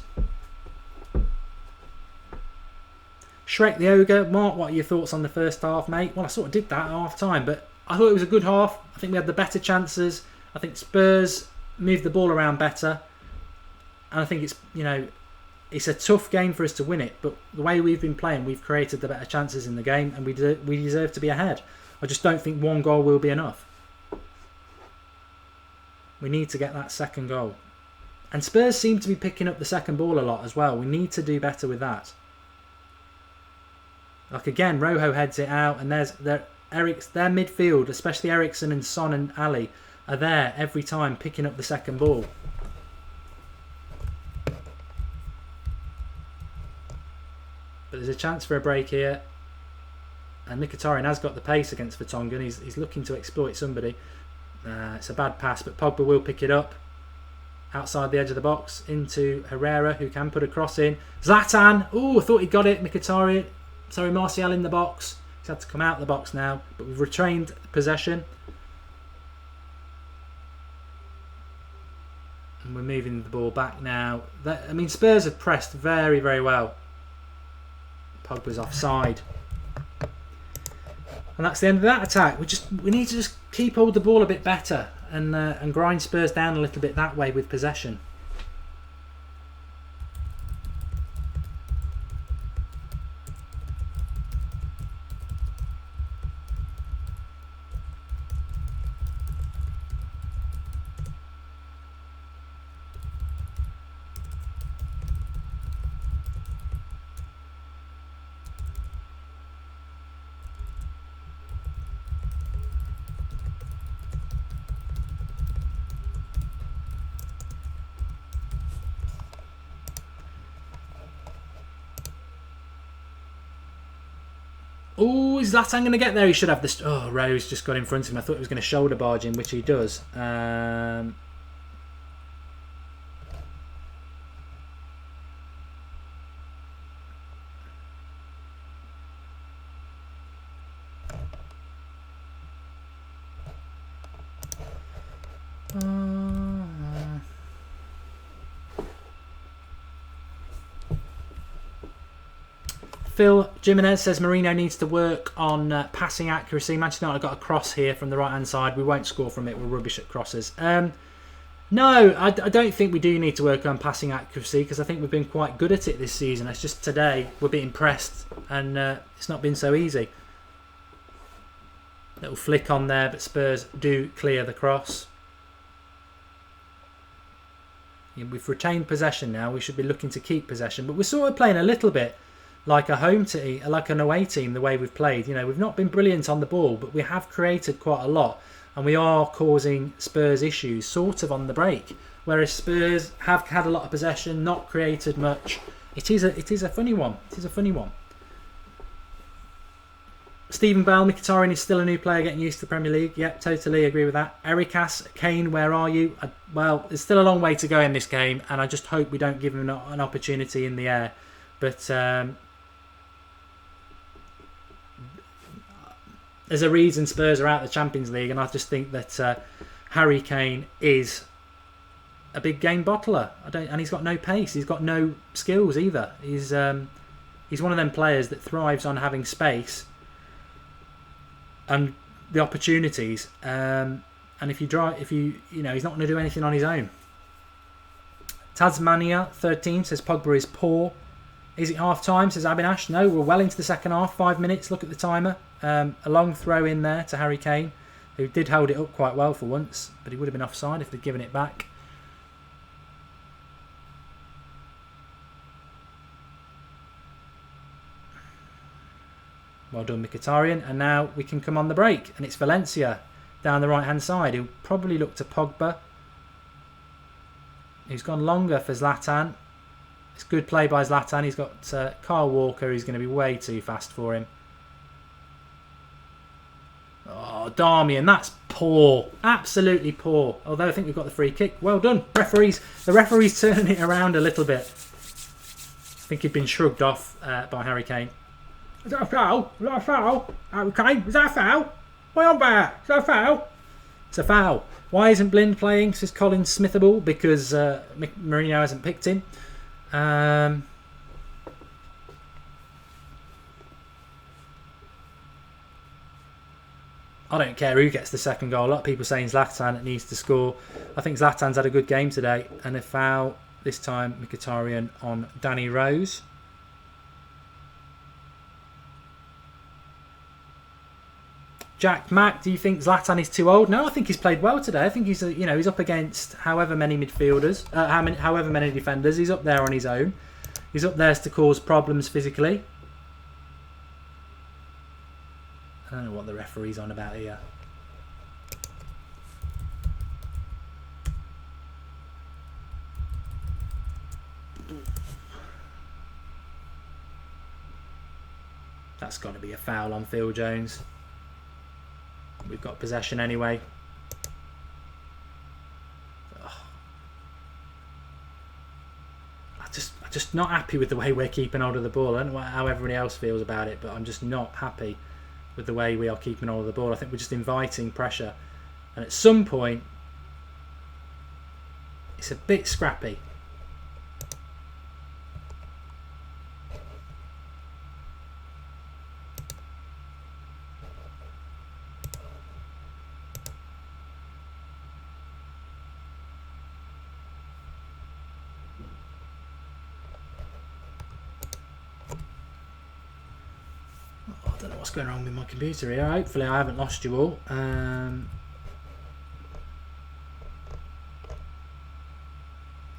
Shrek the Ogre, Mark, what are your thoughts on the first half, mate? Well, I sort of did that at half time, but I thought it was a good half. I think we had the better chances. I think Spurs moved the ball around better. And I think it's a tough game for us to win it, but the way we've been playing, we've created the better chances in the game, and we deserve to be ahead. I just don't think 1 goal will be enough. We need to get that second goal. And Spurs seem to be picking up the second ball a lot as well. We need to do better with that. Like again, Rojo heads it out, and their midfield, especially Ericsson and Son and Ali, are there every time picking up the second ball. But there's a chance for a break here, and Mkhitaryan has got the pace against Vertonghen. He's looking to exploit somebody. It's a bad pass, but Pogba will pick it up outside the edge of the box into Herrera, who can put a cross in. Zlatan! Oh, I thought he got it. Mkhitaryan. Sorry, Martial in the box. He's had to come out of the box now, but we've retained possession. And we're moving the ball back now. Spurs have pressed very, very well. Pogba's offside. And that's the end of that attack. We need to just keep hold the ball a bit better and grind Spurs down a little bit that way with possession. Oh, is Zlatan going to get there? He should have this. Oh, Rose just got in front of him. I thought he was going to shoulder barge him, which he does. Phil Jimenez says Mourinho needs to work on passing accuracy. Manchester United got a cross here from the right-hand side. We won't score from it. We're rubbish at crosses. No, I don't think we do need to work on passing accuracy because I think we've been quite good at it this season. It's just today we're being pressed and it's not been so easy. Little flick on there, but Spurs do clear the cross. We've retained possession now. We should be looking to keep possession, but we're sort of playing a little bit like a home team, like an away team, the way we've played. We've not been brilliant on the ball, but we have created quite a lot, and we are causing Spurs issues sort of on the break. Whereas Spurs have had a lot of possession, not created much. It is a funny one. It is a funny one. Stephen Bell, Mkhitaryan is still a new player getting used to the Premier League. Yep, totally agree with that. Erikas, Kane, where are you? Well, there's still a long way to go in this game, and I just hope we don't give him an opportunity in the air. But there's a reason Spurs are out of the Champions League, and I just think that Harry Kane is a big game bottler. And he's got no pace. He's got no skills either. He's one of them players that thrives on having space and the opportunities. And if you he's not going to do anything on his own. Tasmania 13 says Pogba is poor. Is it half time? Says Abinash. No, we're well into the second half. 5 minutes. Look at the timer. A long throw in there to Harry Kane, who did hold it up quite well for once, but he would have been offside if they'd given it back. Well done, Mkhitaryan. And now we can come on the break, and it's Valencia down the right hand side, who probably look to Pogba, who's gone longer for Zlatan. It's good play by Zlatan. He's got Kyle Walker, who's going to be way too fast for him. Oh, Darmian, that's poor. Absolutely poor. Although I think we've got the free kick. Well done. The referee's turning it around a little bit. I think he'd been shrugged off by Harry Kane. Is that a foul? Is that a foul? Harry Kane, is that a foul? Why on there? Is that a foul? It's a foul. Why isn't Blind playing? Says Colin Smithable. Because Mourinho hasn't picked him. I don't care who gets the second goal. A lot of people saying Zlatan needs to score. I think Zlatan's had a good game today. And a foul, this time Mkhitaryan on Danny Rose. Jack Mack, do you think Zlatan is too old? No, I think he's played well today. I think he's he's up against however many midfielders, however many defenders. He's up there on his own. He's up there to cause problems physically. I don't know what the referee's on about here. That's got to be a foul on Phil Jones. We've got possession anyway. I'm just not happy with the way we're keeping hold of the ball. I don't know how everybody else feels about it, but I'm just not happy with the way we are keeping hold of the ball. I think we're just inviting pressure, and at some point it's a bit scrappy. What's going on with my computer here? Hopefully I haven't lost you all.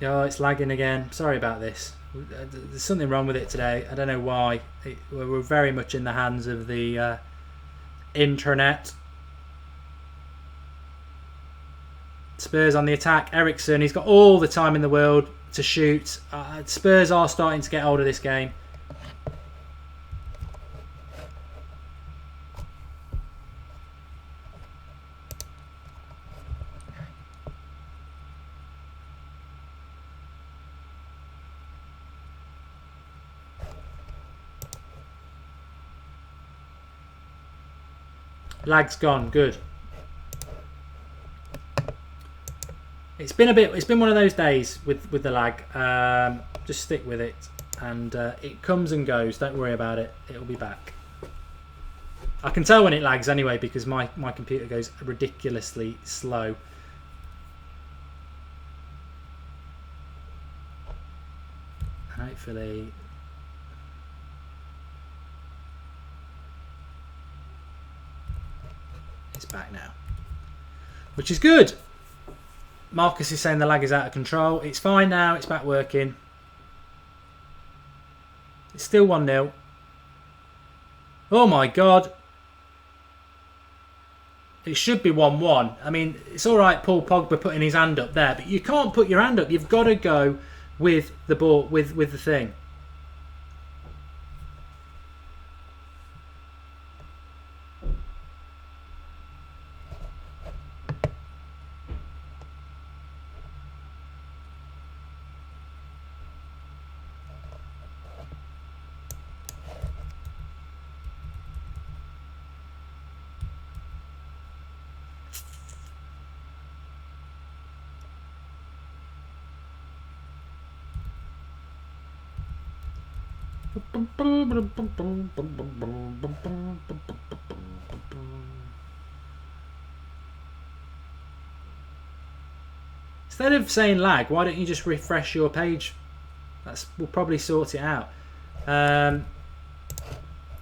Oh, it's lagging again. Sorry about this. There's something wrong with it today. I don't know why. We're very much in the hands of the internet. Spurs on the attack. Eriksson, he's got all the time in the world to shoot. Spurs are starting to get hold of this game. Lag's gone. Good. It's been one of those days with the lag. Just stick with it, and it comes and goes. Don't worry about it. It'll be back. I can tell when it lags anyway because my computer goes ridiculously slow. And hopefully it's back now, which is good. Marcus is saying the lag is out of control. It's fine now. It's back working. It's still 1-0. Oh my God. It should be 1-1. I mean, it's all right, Paul Pogba putting his hand up there, but you can't put your hand up. You've got to go with the ball, with the thing. Instead of saying lag, why don't you just refresh your page? We'll probably sort it out. I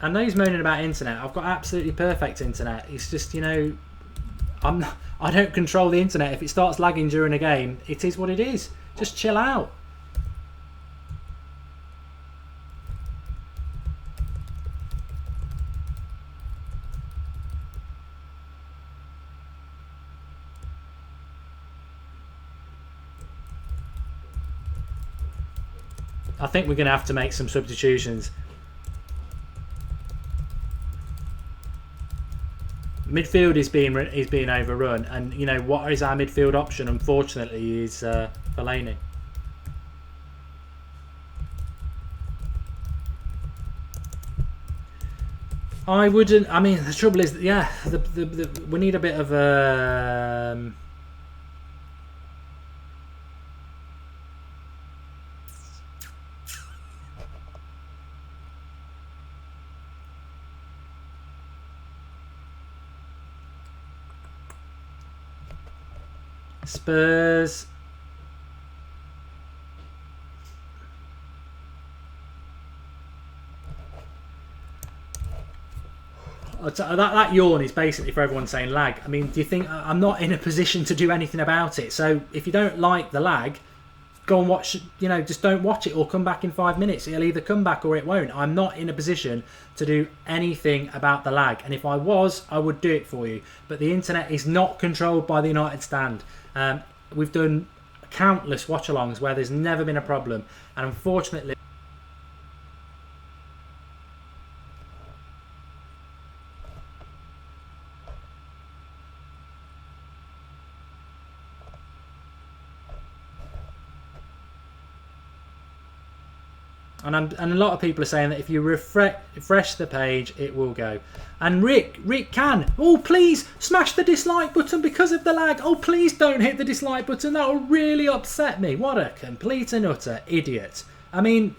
know he's moaning about internet. I've got absolutely perfect internet. It's just, you know, I don't control the internet. If it starts lagging during a game, it is what it is. Just chill out. I think we're going to have to make some substitutions. Midfield is being overrun, and you know what is our midfield option? Unfortunately, is Fellaini. I wouldn't. I mean, the trouble is, yeah, we need a bit of a. Spurs. That yawn is basically for everyone saying lag. I mean, do you think I'm not in a position to do anything about it? So if you don't like the lag, go and watch, you know, just don't watch it or come back in 5 minutes. It'll either come back or it won't. I'm not in a position to do anything about the lag. And if I was, I would do it for you. But the internet is not controlled by the United Stand. We've done countless watch-alongs where there's never been a problem. And unfortunately... And a lot of people are saying that if you refresh the page, it will go. And Rick can. Oh, please smash the dislike button because of the lag. Oh, please don't hit the dislike button. That will really upset me. What a complete and utter idiot. I mean,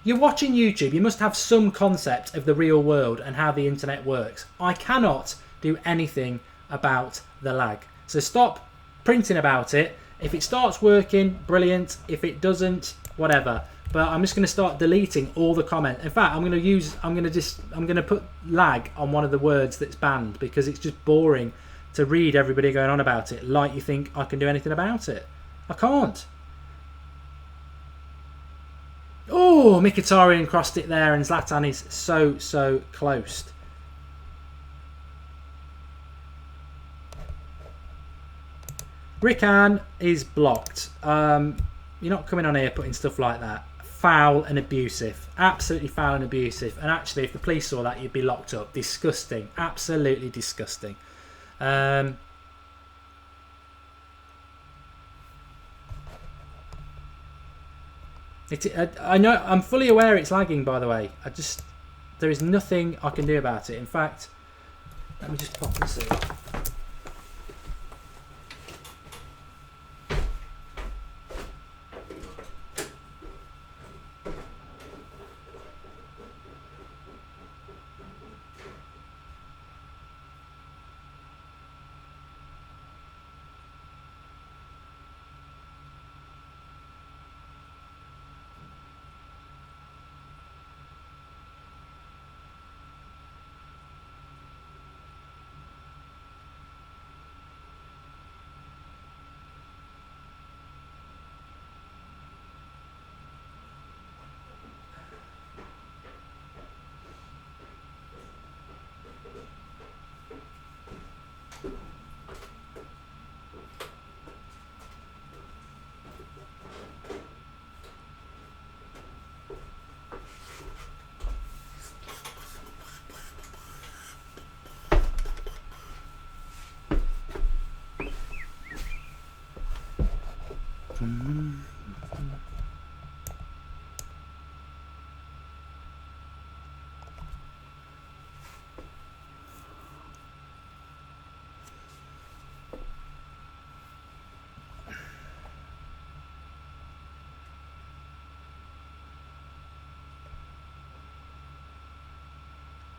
you're watching YouTube. You must have some concept of the real world and how the internet works. I cannot do anything about the lag. So stop printing about it. If it starts working, brilliant. If it doesn't, whatever. But I'm just going to start deleting all the comments. In fact, I'm going to put lag on one of the words that's banned because it's just boring to read everybody going on about it. Like you think I can do anything about it. I can't. Oh, Mkhitaryan crossed it there and Zlatan is so close. Rickan is blocked. You're not coming on here putting stuff like that. Foul and abusive. Absolutely foul and abusive. And actually, if the police saw that, you'd be locked up. Disgusting. Absolutely disgusting. I know. I'm fully aware it's lagging, by the way. There is nothing I can do about it. In fact, Let me just pop and see.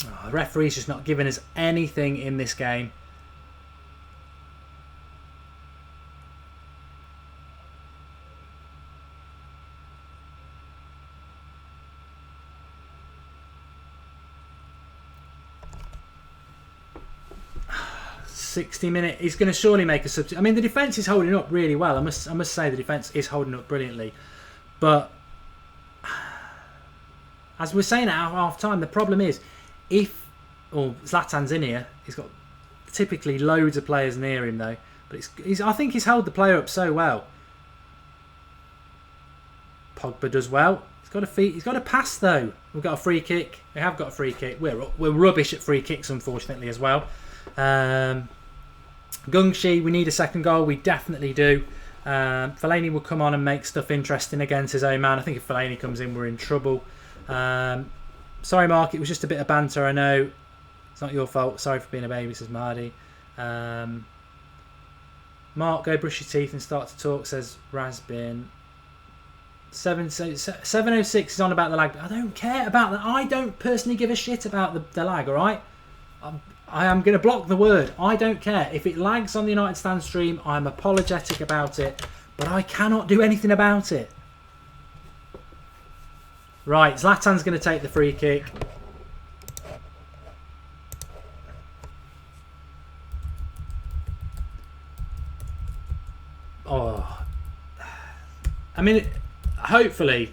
Oh, the referee's just not giving us anything in this game. .60-minute. He's going to surely make a substitute. I mean, the defence is holding up really well. I must say the defence is holding up brilliantly. But as we're saying at half time, the problem is Zlatan's in here. He's got typically loads of players near him though. But I think he's held the player up so well. Pogba does well. He's got a pass though. We've got a free kick. We have got a free kick. We're rubbish at free kicks unfortunately as well. Gungshi, we need a second goal. We definitely do. Fellaini will come on and make stuff interesting against his own man. I think if Fellaini comes in, we're in trouble. Sorry, Mark. It was just a bit of banter. I know it's not your fault. Sorry for being a baby, says Mardy. Mark, go brush your teeth and start to talk, says Rasbin. 706 is on about the lag. I don't care about that. I don't personally give a shit about the lag. All right. I am going to block the word. I don't care. If it lags on the United Stand stream, I'm apologetic about it. But I cannot do anything about it. Right, Zlatan's going to take the free kick. Oh. I mean, hopefully,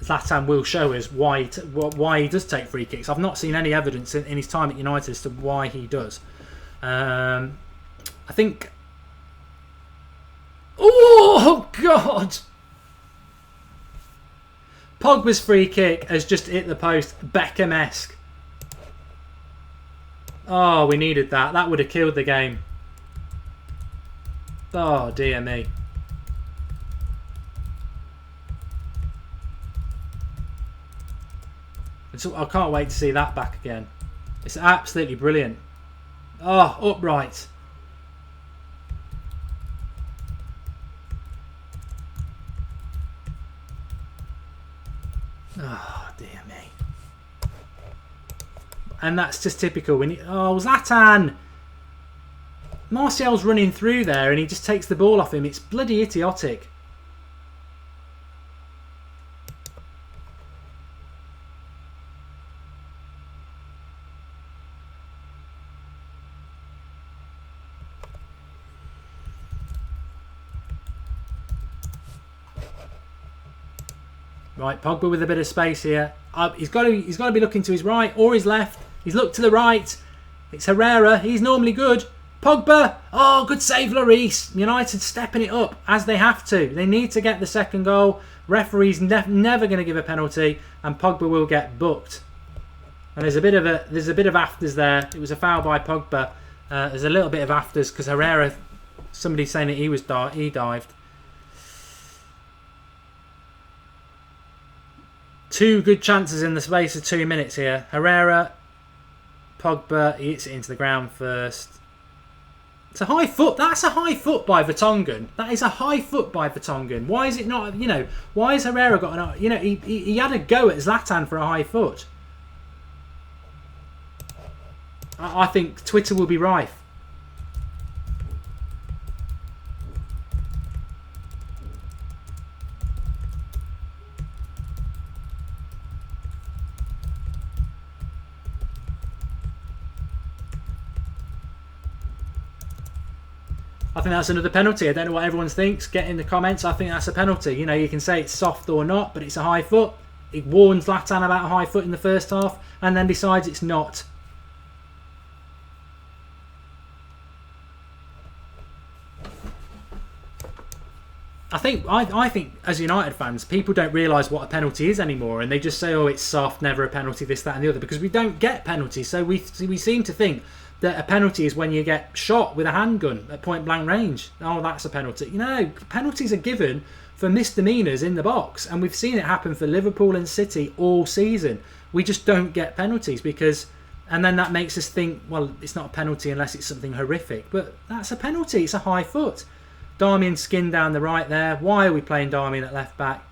Zlatan will show us why he does take free kicks. I've not seen any evidence in his time at United as to why he does. I think... Oh, God! Pogba's free kick has just hit the post. Beckham-esque. Oh, we needed that. That would have killed the game. Oh, dear me. So I can't wait to see that back again. It's absolutely brilliant. Oh, upright. Oh, dear me. And that's just typical. Oh, Zlatan! Martial's running through there and he just takes the ball off him. It's bloody idiotic. Right, Pogba with a bit of space here. He's got to be looking to his right or his left. He's looked to the right. It's Herrera. He's normally good. Pogba. Oh, good save, Lloris. United stepping it up as they have to. They need to get the second goal. Referee's never going to give a penalty, and Pogba will get booked. And there's a bit of afters there. It was a foul by Pogba. There's a little bit of afters because Herrera. Somebody's saying that he dived. Two good chances in the space of 2 minutes here. Herrera, Pogba, he hits it into the ground first. It's a high foot. That's a high foot by Vertonghen. That is a high foot by Vertonghen. Why is it not, why has Herrera got an, he had a go at Zlatan for a high foot. I think Twitter will be rife. I think that's another penalty. I don't know what everyone thinks. Get in the comments. I think that's a penalty. You can say it's soft or not, but it's a high foot. He warns Zlatan about a high foot in the first half and then decides it's not. I think as United fans, people don't realise what a penalty is anymore, and they just say, "Oh, it's soft, never a penalty, this, that, and the other," because we don't get penalties. So we seem to think that a penalty is when you get shot with a handgun at point blank range. Oh, that's a penalty. Penalties are given for misdemeanours in the box, and we've seen it happen for Liverpool and City all season. We just don't get penalties and then that makes us think, well, it's not a penalty unless it's something horrific. But that's a penalty. It's a high foot. Darmian skinned down the right there. Why are we playing Darmian at left back?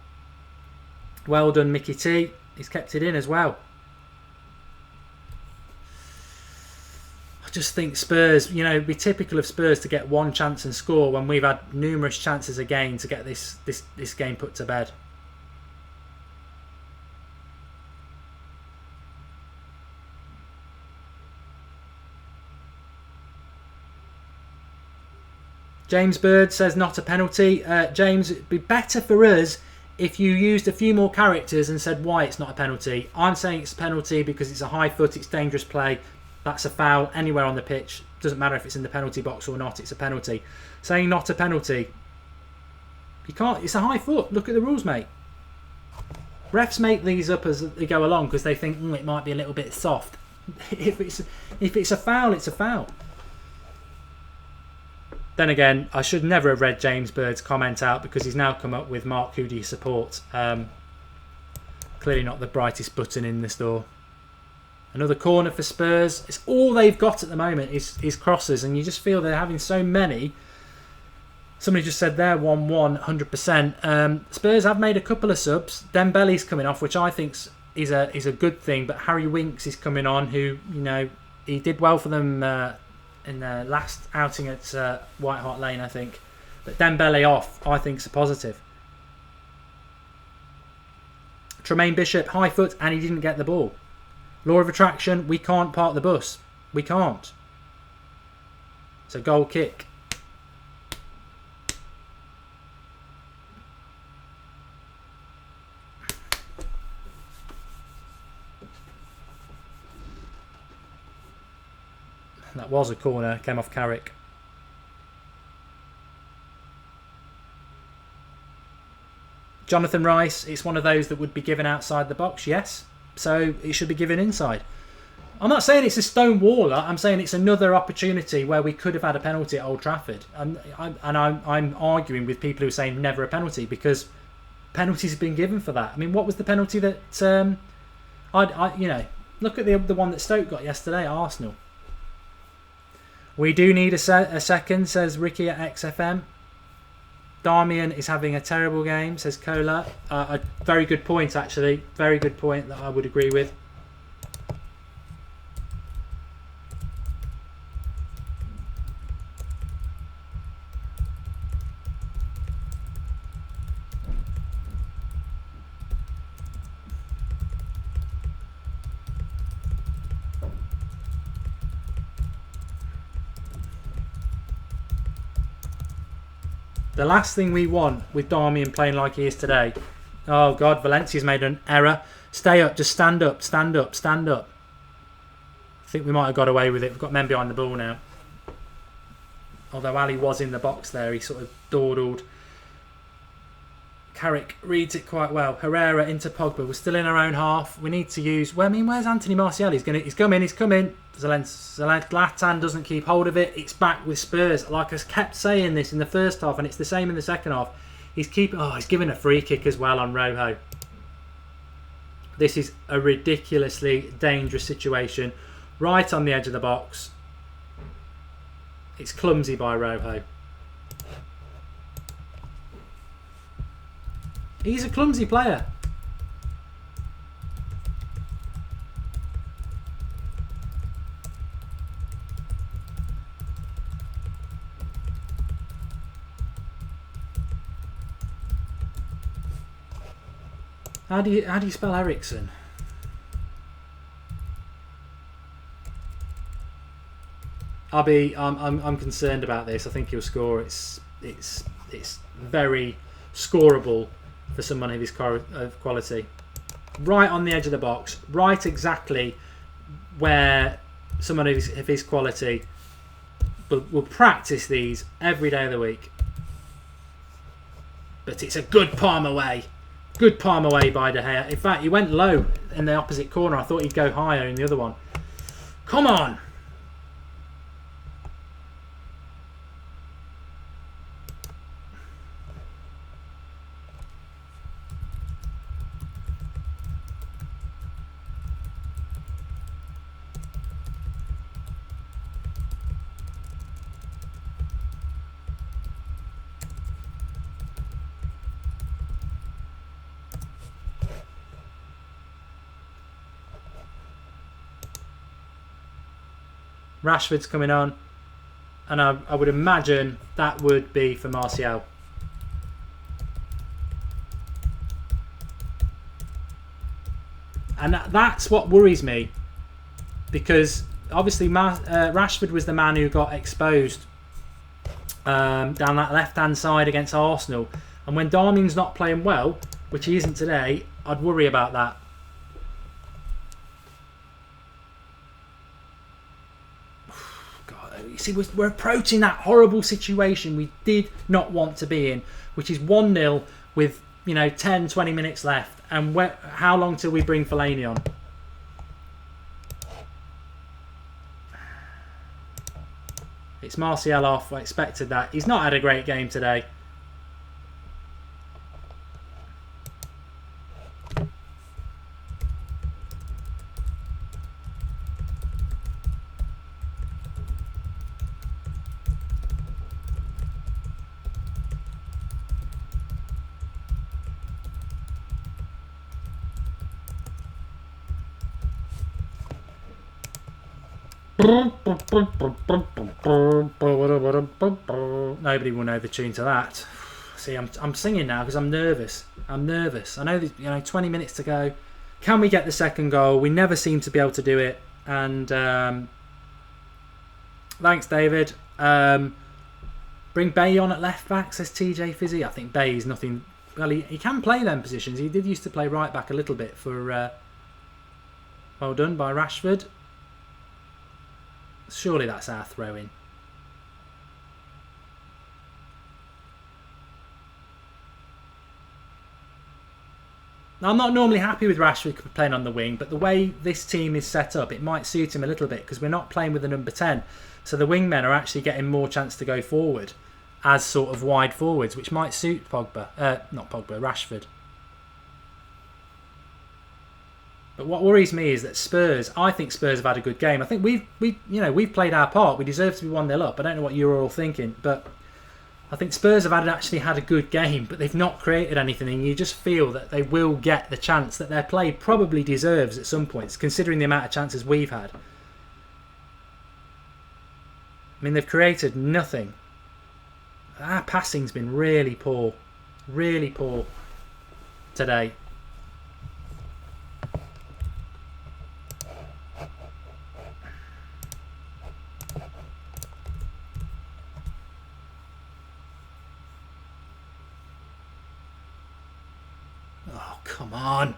Well done, Mickey T. He's kept it in as well. I just think Spurs, it'd be typical of Spurs to get one chance and score when we've had numerous chances again to get this game put to bed. James Bird says not a penalty. James, it'd be better for us if you used a few more characters and said why it's not a penalty. I'm saying it's a penalty because it's a high foot, it's dangerous play. That's a foul anywhere on the pitch. Doesn't matter if it's in the penalty box or not, it's a penalty. Saying not a penalty, you can't. It's a high foot. Look at the rules, mate. Refs make these up as they go along because they think it might be a little bit soft. If it's a foul, it's a foul. Then again, I should never have read James Bird's comment out because he's now come up with Mark, who do you support? Clearly not the brightest button in the store. Another corner for Spurs. It's all they've got at the moment is crosses, and you just feel they're having so many. Somebody just said there 1-1, 100%. Spurs have made a couple of subs. Dembele's coming off, which I think is a good thing, but Harry Winks is coming on, who, he did well for them in the last outing at White Hart Lane, I think. But Dembele off, I think, is a positive. Tremaine Bishop, high foot, and he didn't get the ball. Law of attraction, we can't park the bus. We can't. It's a goal kick. That was a corner, came off Carrick. Jonathan Rice, it's one of those that would be given outside the box, yes. So it should be given inside. I'm not saying it's a stone waller. I'm saying it's another opportunity where we could have had a penalty at Old Trafford. And I'm arguing with people who are saying never a penalty because penalties have been given for that. I mean, what was the penalty that look at the one that Stoke got yesterday at Arsenal. We do need a second, says Ricky at XFM. Darmian is having a terrible game, says Cola. A very good point, actually. Very good point that I would agree with. The last thing we want with Darmian playing like he is today. Oh God, Valencia's made an error. Stay up, just stand up, stand up, stand up. I think we might have got away with it. We've got men behind the ball now. Although Ali was in the box there, he sort of dawdled. Carrick reads it quite well. Herrera into Pogba. We're still in our own half. We need to use... Well, I mean, where's Anthony Martial? He's coming. Zlatan doesn't keep hold of it. It's back with Spurs. Like I kept saying this in the first half, and it's the same in the second half. He's giving a free kick as well on Rojo. This is a ridiculously dangerous situation. Right on the edge of the box. It's clumsy by Rojo. He's a clumsy player. How do you spell Ericsson? I'm concerned about this. I think he'll score. It's very scoreable for someone of his quality. Right on the edge of the box, right exactly where someone of his quality will practice these every day of the week. But it's a good palm away. Good palm away by De Gea. In fact, he went low in the opposite corner. I thought he'd go higher in the other one. Come on! Rashford's coming on, and I would imagine that would be for Martial. And that's what worries me, because obviously Rashford was the man who got exposed down that left-hand side against Arsenal, and when Darmian's not playing well, which he isn't today, I'd worry about that. See, we're approaching that horrible situation we did not want to be in, which is 1-0 with 10-20 minutes left, and how long till we bring Fellaini on? It's Martial off. I expected that. He's not had a great game today. Nobody will know the tune to that. See, I'm singing now because I'm nervous. I know that 20 minutes to go. Can we get the second goal? We never seem to be able to do it. And thanks, David. Bring Bay on at left back, says TJ Fizzy. I think Bay is nothing. Well, he can play them positions. He did used to play right back a little bit for. Well done by Rashford. Surely that's our throw-in. Now, I'm not normally happy with Rashford playing on the wing, but the way this team is set up, it might suit him a little bit because we're not playing with the number 10. So the wingmen are actually getting more chance to go forward as sort of wide forwards, which might suit Rashford. But what worries me is that I think Spurs have had a good game. I think we've played our part. We deserve to be 1-0 up. I don't know what you're all thinking, but I think Spurs have actually had a good game, but they've not created anything, and you just feel that they will get the chance that their play probably deserves at some points, considering the amount of chances we've had. I mean, they've created nothing. Our passing's been really poor today. Come on.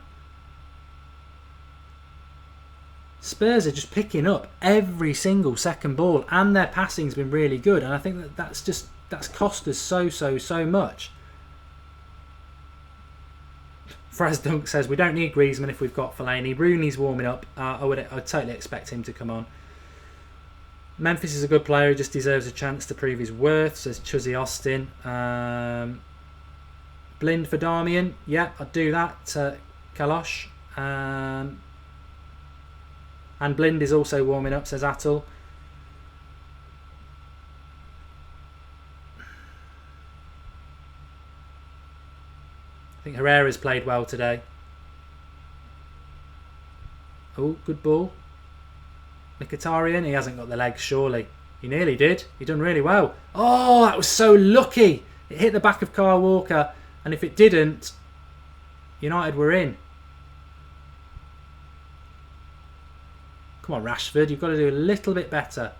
Spurs are just picking up every single second ball, and their passing's been really good, and I think that's cost us so much. Fraz Dunk says we don't need Griezmann if we've got Fellaini. Rooney's warming up. I'd totally expect him to come on. Memphis is a good player who just deserves a chance to prove his worth, says Chuzzy Austin. Blind for Darmian. Yeah, I'd do that. Kalosh. And Blind is also warming up, says Atul. I think Herrera's played well today. Oh, good ball. Mkhitaryan, he hasn't got the legs, surely. He nearly did. He done really well. Oh, that was so lucky. It hit the back of Kyle Walker, and if it didn't, United were in. Come on, Rashford, you've got to do a little bit better.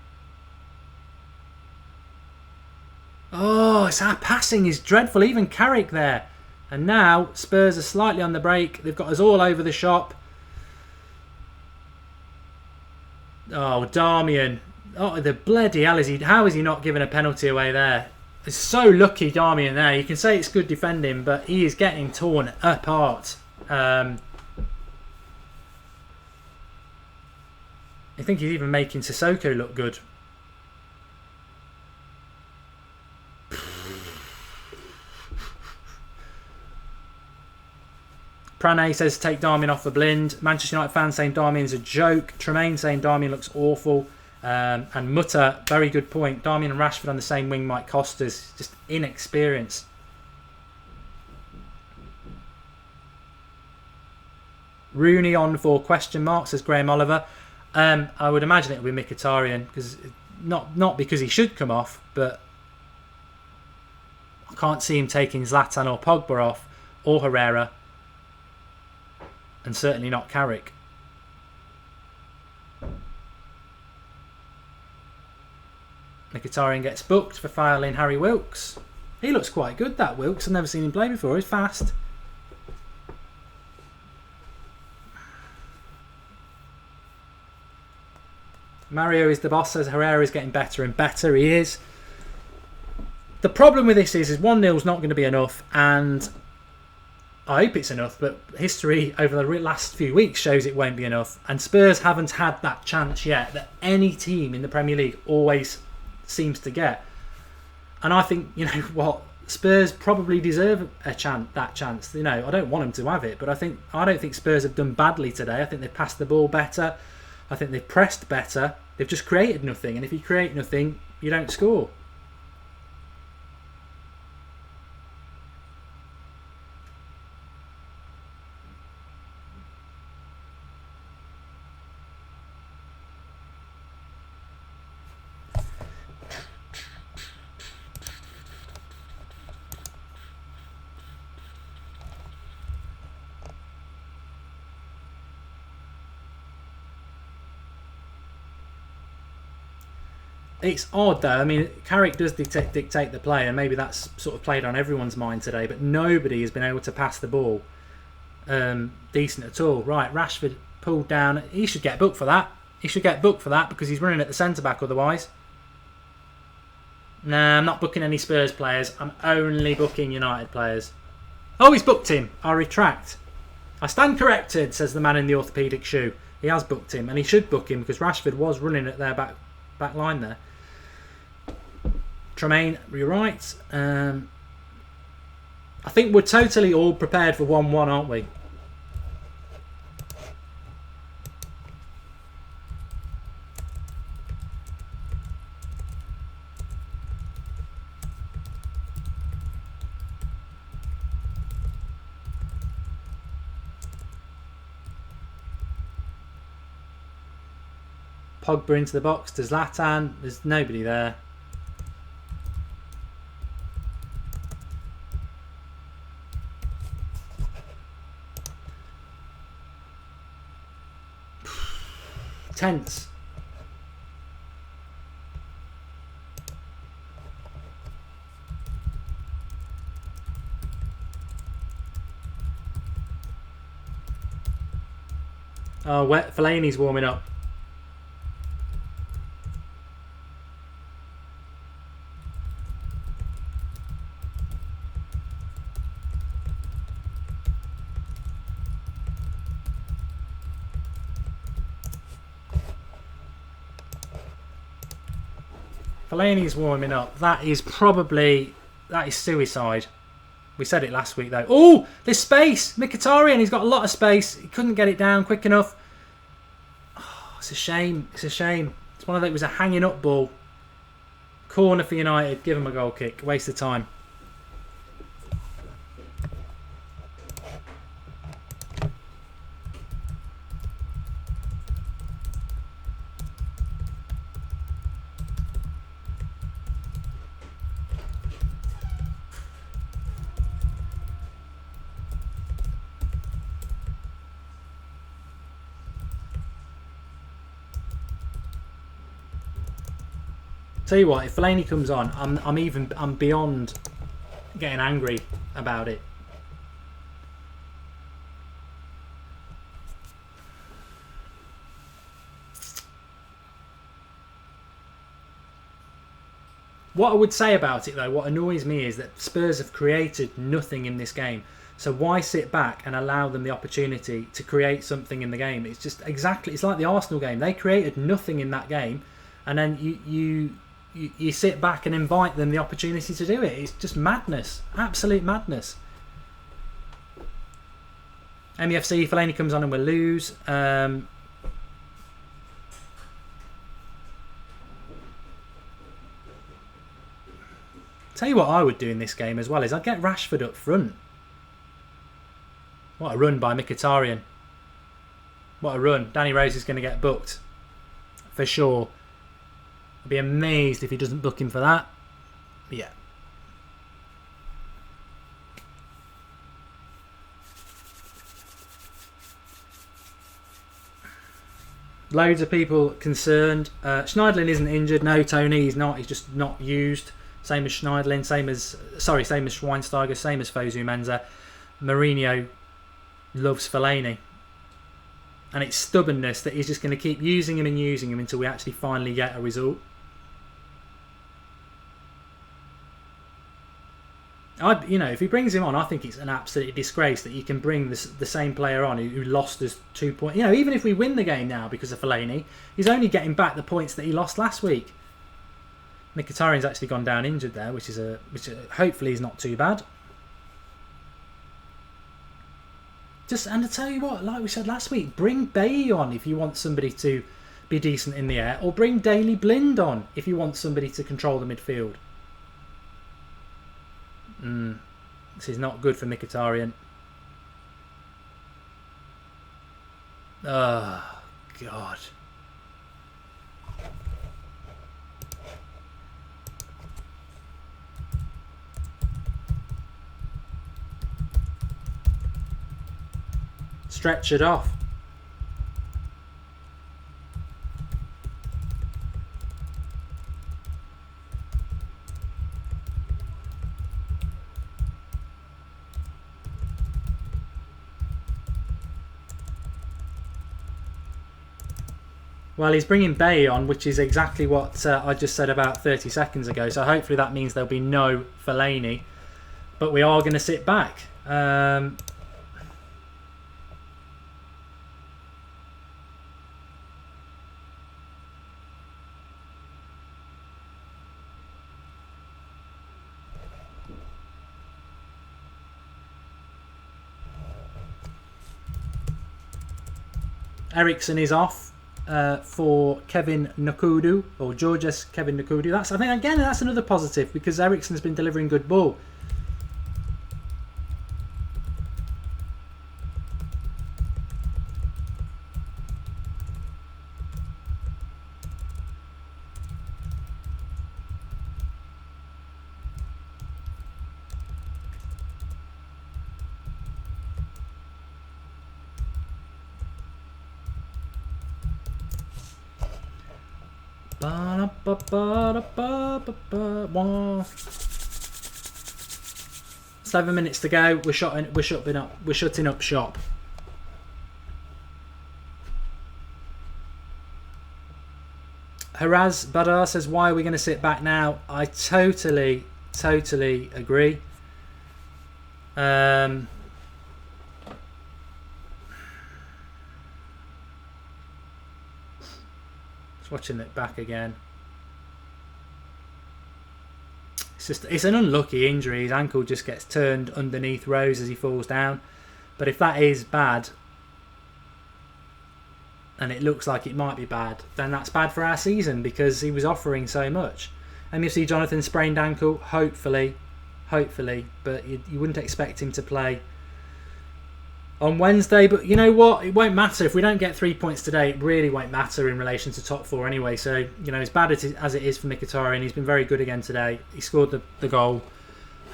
Oh, our passing is dreadful. Even Carrick there. And now Spurs are slightly on the break. They've got us all over the shop. Oh, Darmian. Oh, the bloody hell is he? How is he not giving a penalty away there? It's so lucky, Darmian there. You can say it's good defending, but he is getting torn apart. I think he's even making Sissoko look good. Pranay says take Darmian off for Blind. Manchester United fans saying Darmian's a joke. Tremaine saying Darmian looks awful. And Mutter, very good point. Darmian and Rashford on the same wing might cost us. Just inexperience. Rooney on for question mark, says Graham Oliver. I would imagine it would be Mkhitaryan, because not because he should come off, but I can't see him taking Zlatan or Pogba off, or Herrera, and certainly not Carrick. Mkhitaryan gets booked for fouling Harry Wilkes. He looks quite good, that Wilkes. I've never seen him play before. He's fast. Mario is the boss, says Herrera is getting better and better. He is. The problem with this is 1-0's not going to be enough, and I hope it's enough, but history over the last few weeks shows it won't be enough. And Spurs haven't had that chance yet that any team in the Premier League always seems to get. And I think, you know what, Spurs probably deserve that chance. You know, I don't want them to have it, but I don't think Spurs have done badly today. I think they've passed the ball better. I think they've pressed better. They've just created nothing, and if you create nothing, you don't score. It's odd though. I mean, Carrick does dictate the play, and maybe that's sort of played on everyone's mind today. But nobody has been able to pass the ball decent at all. Right, Rashford pulled down. He should get booked for that. He should get booked for that because he's running at the centre back otherwise. Nah, I'm not booking any Spurs players. I'm only booking United players. Oh, he's booked him. I retract. I stand corrected, says the man in the orthopaedic shoe. He has booked him, and he should book him because Rashford was running at their back line there. Tremaine, you're right. I think we're totally all prepared for 1-1, aren't we? Pogba into the box to Zlatan. There's nobody there. Tense. Oh, Fellaini's warming up. Fellaini's warming up. That is suicide. We said it last week though. Oh, there's space. Mkhitaryan, he's got a lot of space. He couldn't get it down quick enough. Oh, it's a shame. It's a shame. It's one of those. It was a hanging up ball. Corner for United. Give him a goal kick. Waste of time. Tell you what, if Fellaini comes on, I'm beyond getting angry about it. What I would say about it though, what annoys me is that Spurs have created nothing in this game. So why sit back and allow them the opportunity to create something in the game? It's just exactly, it's like the Arsenal game. They created nothing in that game, and then you sit back and invite them the opportunity to do it. It's just madness. Absolute madness. MEFC, Fellaini comes on and we'll lose. Tell you what I would do in this game as well is I'd get Rashford up front. What a run by Mkhitaryan. What a run. Danny Rose is going to get booked. For sure. I'd be amazed if he doesn't book him for that. But yeah. Loads of people concerned. Schneiderlin isn't injured. No, Tony, he's not. He's just not used. Same as Schneiderlin. Same as Schweinsteiger. Same as Fosu Mensah. Mourinho loves Fellaini. And it's stubbornness that he's just going to keep using him and using him until we actually finally get a result. If he brings him on, I think it's an absolute disgrace that you can bring the same player on who lost us 2 points. Even if we win the game now because of Fellaini, he's only getting back the points that he lost last week. Mkhitaryan's actually gone down injured there, which hopefully is not too bad. And to tell you what, like we said last week, bring Bailly on if you want somebody to be decent in the air, or bring Daley Blind on if you want somebody to control the midfield. This is not good for Mkhitaryan. Oh, God. Stretch it off. Well, he's bringing Bailly on, which is exactly what I just said about 30 seconds ago. So hopefully that means there'll be no Fellaini. But we are going to sit back. Ericsson is off for Kevin Nkoudou, or Georges Kevin Nkoudou. I think again that's another positive because Ericsson's been delivering good ball. One. 7 minutes to go. We're shutting up shop. Haraz Badar says, why are we going to sit back now? I totally agree. Just watching it back again. It's it's an unlucky injury. His ankle just gets turned underneath Rose as he falls down. But if that is bad, and it looks like it might be bad, then that's bad for our season because he was offering so much. And you see Jonathan sprained ankle, hopefully, but you wouldn't expect him to play on Wednesday. But you know what? It won't matter. If we don't get 3 points today, it really won't matter in relation to top four anyway. So, you know, as bad as it is for Mkhitaryan, he's been very good again today. He scored the goal.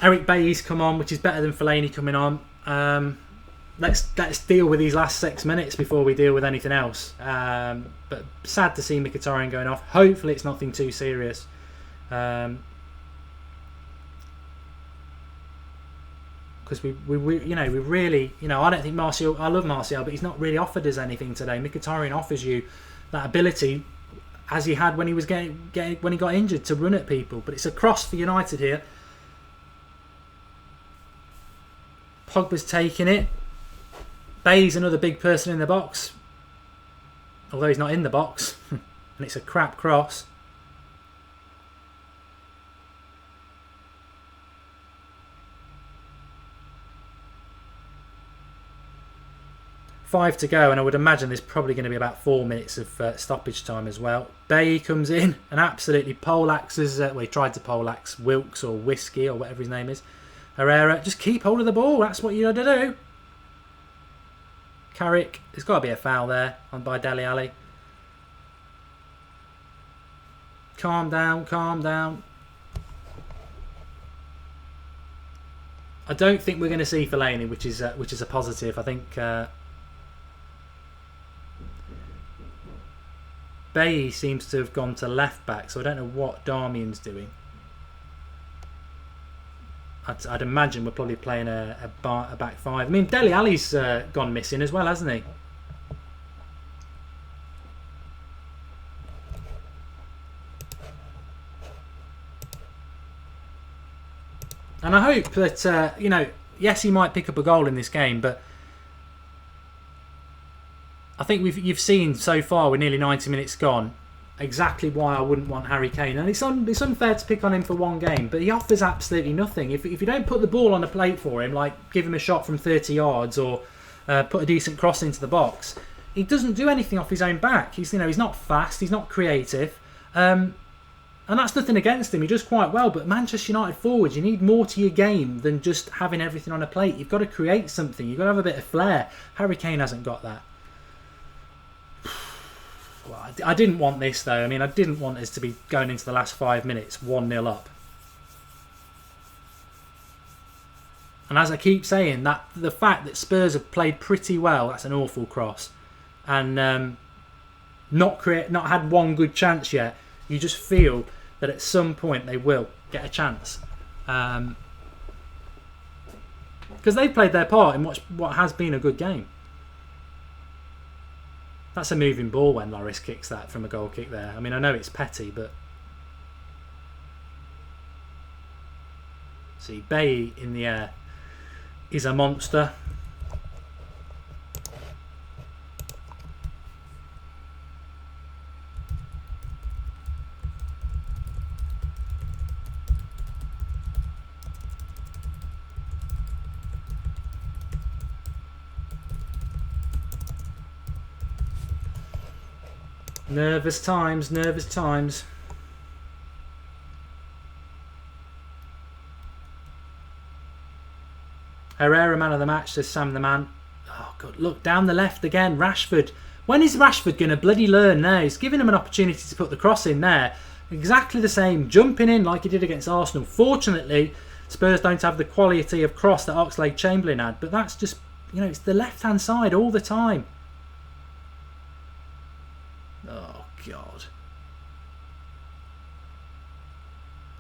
Eric Bailly's come on, which is better than Fellaini coming on. Let's deal with these last 6 minutes before we deal with anything else. But sad to see Mkhitaryan going off. Hopefully it's nothing too serious. Because we really, I don't think Martial. I love Martial, but he's not really offered us anything today. Mkhitaryan offers you that ability, as he had when he was when he got injured, to run at people. But it's a cross for United here. Pogba's taking it. Bay's another big person in the box, although he's not in the box, and it's a crap cross. Five to go, and I would imagine there's probably going to be about 4 minutes of stoppage time as well. Bay comes in and absolutely poleaxes. He tried to poleaxe Wilkes or Whiskey or whatever his name is. Herrera, just keep hold of the ball. That's what you got to do. Carrick, there's got to be a foul there by Dele Alli. Calm down. I don't think we're going to see Fellaini, which is a positive. I think Bay seems to have gone to left back, so I don't know what Darmian's doing. I'd imagine we're probably playing a back five. I mean, Dele Alli's gone missing as well, hasn't he? And I hope that, yes, he might pick up a goal in this game, but I think you've seen so far, with nearly 90 minutes gone, exactly why I wouldn't want Harry Kane. And it's unfair to pick on him for one game, but he offers absolutely nothing. If you don't put the ball on a plate for him, like give him a shot from 30 yards or put a decent cross into the box, he doesn't do anything off his own back. He's not fast, he's not creative, and that's nothing against him. He does quite well. But Manchester United forwards, you need more to your game than just having everything on a plate. You've got to create something. You've got to have a bit of flair. Harry Kane hasn't got that. Well, I didn't want this though. I mean, I didn't want us to be going into the last 5 minutes 1-0 up. And as I keep saying, that the fact that Spurs have played pretty well, that's an awful cross, and not had one good chance yet. You just feel that at some point they will get a chance, because they've played their part in what has been a good game. That's a moving ball when Loris kicks that from a goal kick there. I mean, I know it's petty, but... See, Bay in the air is a monster. Nervous times. Herrera man of the match, says Sam the man. Oh God, look, down the left again, Rashford. When is Rashford going to bloody learn now? He's giving him an opportunity to put the cross in there. Exactly the same, jumping in like he did against Arsenal. Fortunately, Spurs don't have the quality of cross that Oxlade-Chamberlain had, but that's just, it's the left-hand side all the time. Oh, God.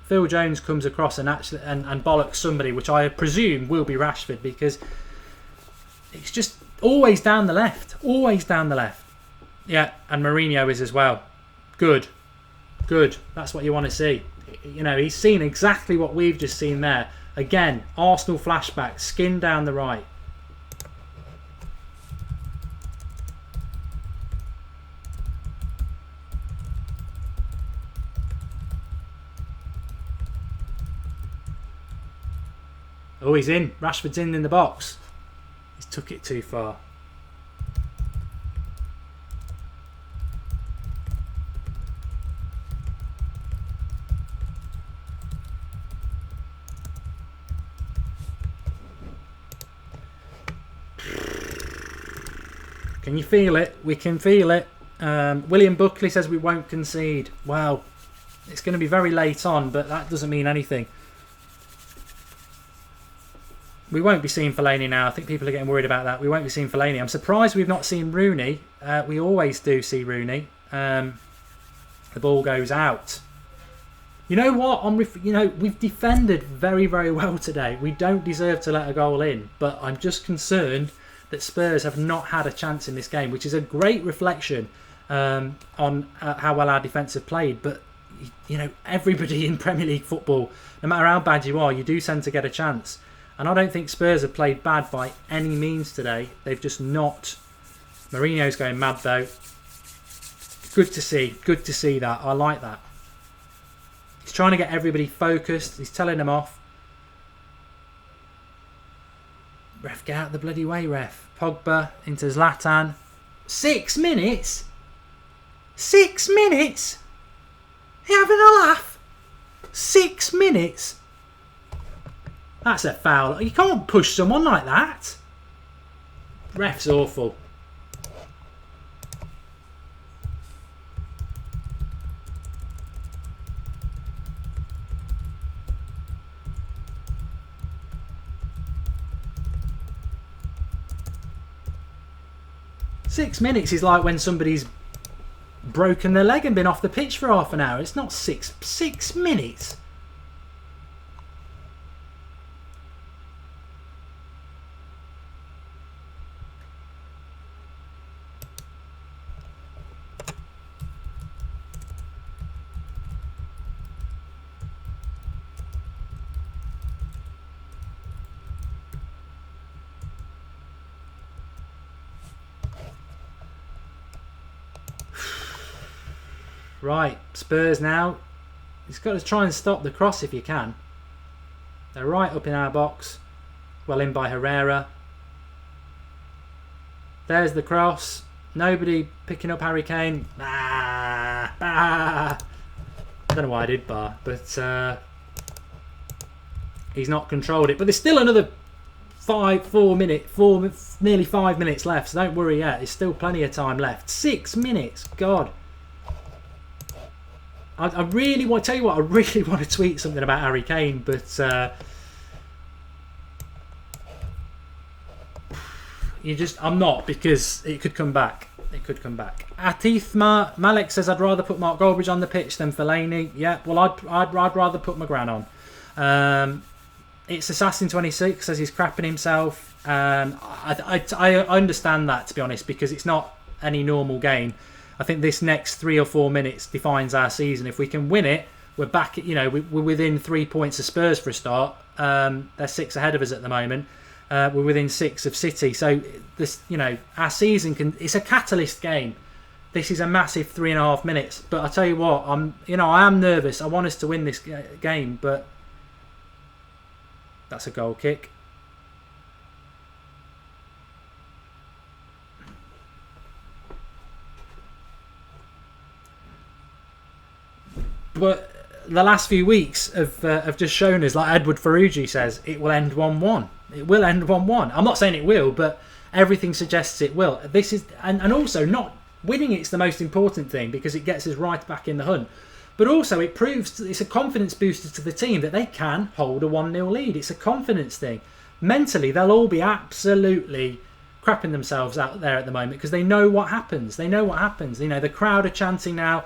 Phil Jones comes across and bollocks somebody, which I presume will be Rashford, because it's just always down the left. Always down the left. Yeah, and Mourinho is as well. Good. That's what you want to see. He's seen exactly what we've just seen there. Again, Arsenal flashback, skin down the right. Oh, he's in. Rashford's in the box. He's took it too far. Can you feel it? We can feel it. William Buckley says we won't concede. Well, it's going to be very late on, but that doesn't mean anything. We won't be seeing Fellaini now. I think people are getting worried about that. We won't be seeing Fellaini. I'm surprised we've not seen Rooney. We always do see Rooney. The ball goes out. You know what? We've defended very, very well today. We don't deserve to let a goal in, but I'm just concerned that Spurs have not had a chance in this game, which is a great reflection on how well our defence have played. But everybody in Premier League football, no matter how bad you are, you do tend to get a chance. And I don't think Spurs have played bad by any means today. They've just not. Mourinho's going mad though. Good to see. Good to see that. I like that. He's trying to get everybody focused. He's telling them off. Ref, get out of the bloody way, ref. Pogba into Zlatan. 6 minutes? 6 minutes? You having a laugh? 6 minutes? That's a foul. You can't push someone like that. Ref's awful. Six minutes is like when somebody's broken their leg and been off the pitch for half an hour. It's not 6 minutes. Right, Spurs now. He's got to try and stop the cross if you can. They're right up in our box. Well in by Herrera. There's the cross. Nobody picking up Harry Kane. I don't know why I did bar, but he's not controlled it. But there's still another nearly 5 minutes left. So don't worry yet. There's still plenty of time left. 6 minutes. God. I really want to tweet something about Harry Kane, but I'm not, because it could come back. It could come back. Atif Malik says I'd rather put Mark Goldbridge on the pitch than Fellaini. Yeah, well I'd rather put McGran on. It's Assassin 26 says he's crapping himself. I understand that, to be honest, because it's not any normal game. I think this next 3 or 4 minutes defines our season. If we can win it, we're back. We're within 3 points of Spurs for a start. They're 6 ahead of us at the moment. We're within 6 of City. So this, our season it's a catalyst game. This is a massive 3.5 minutes. But I tell you what, I am nervous. I want us to win this game, but that's a goal kick. But the last few weeks have just shown us, like Edward Ferrugi says, it will end 1-1. It will end 1-1. I'm not saying it will, but everything suggests it will. This is, and also not winning it's the most important thing, because it gets us right back in the hunt. But also it proves it's a confidence booster to the team that they can hold a 1-0 lead. It's a confidence thing. Mentally, they'll all be absolutely crapping themselves out there at the moment, because they know what happens. They know what happens. The crowd are chanting now,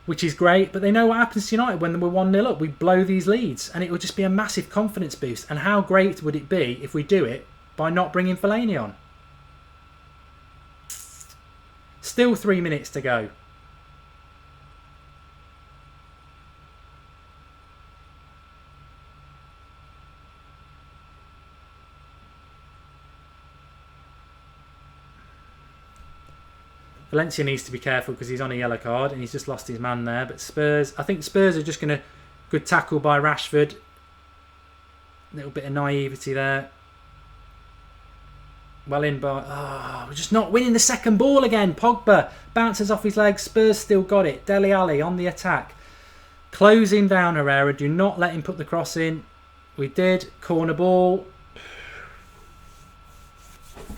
which is great, but they know what happens to United when we're 1-0 up. We blow these leads, and it will just be a massive confidence boost. And how great would it be if we do it by not bringing Fellaini on? Still 3 minutes to go. Valencia needs to be careful because he's on a yellow card and he's just lost his man there. But I think Spurs are just going to... Good tackle by Rashford. Little bit of naivety there. Well in by... Oh, we're just not winning the second ball again. Pogba bounces off his legs. Spurs still got it. Dele Alli on the attack. Closing down Herrera. Do not let him put the cross in. We did. Corner ball.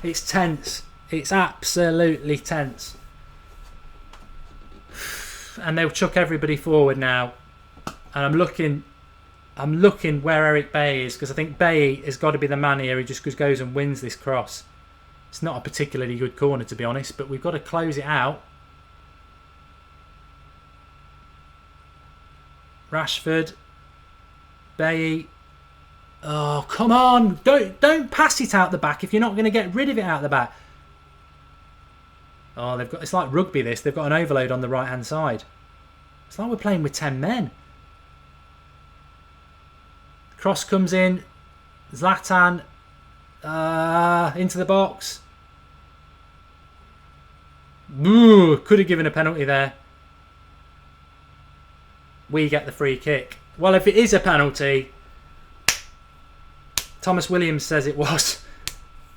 It's tense. It's absolutely tense. And they'll chuck everybody forward now. And I'm looking where Eric Bailly is, because I think Bailly has got to be the man here who just goes and wins this cross. It's not a particularly good corner, to be honest, but we've got to close it out. Rashford. Bailly. Oh, come on. Don't pass it out the back if you're not going to get rid of it out the back. Oh, it's like rugby this. They've got an overload on the right-hand side. It's like we're playing with 10 men. Cross comes in. Zlatan into the box. Ooh, could have given a penalty there. We get the free kick. Well, if it is a penalty, Thomas Williams says it was.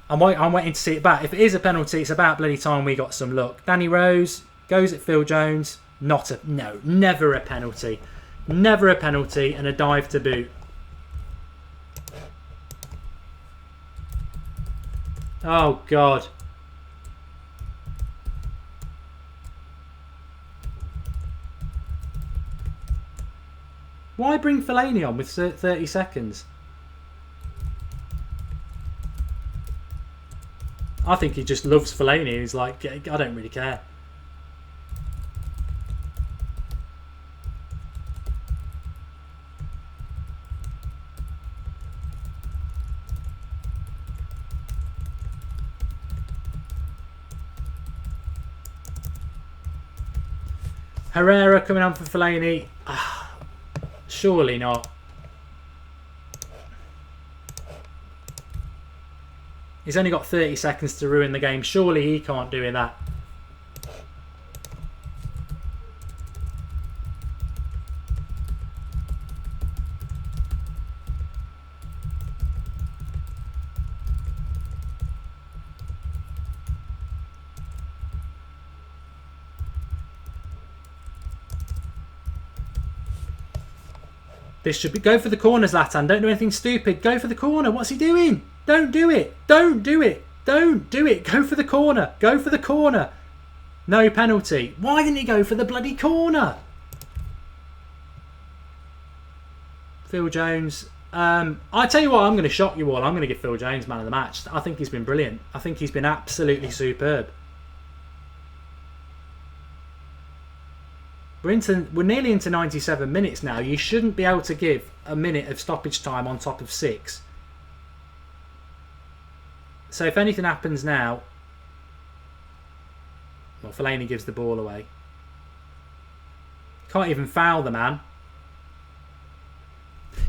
I'm waiting to see it back. If it is a penalty, it's about bloody time we got some luck. Danny Rose goes at Phil Jones. Never a penalty. Never a penalty, and a dive to boot. Oh, God. Why bring Fellaini on with 30 seconds? I think he just loves Fellaini. He's like, I don't really care. Herrera coming on for Fellaini. Surely not. He's only got 30 seconds to ruin the game. Surely he can't do that. This should be... Go for the corner, Zlatan. Don't do anything stupid. Go for the corner. What's he doing? Don't do it. Don't do it. Don't do it. Go for the corner. Go for the corner. No penalty. Why didn't he go for the bloody corner? Phil Jones. I tell you what, I'm going to shock you all. I'm going to give Phil Jones man of the match. I think he's been brilliant. I think he's been absolutely superb. We're nearly into 97 minutes now. You shouldn't be able to give a minute of stoppage time on top of 6. So if anything happens now... Well, Fellaini gives the ball away. Can't even foul the man.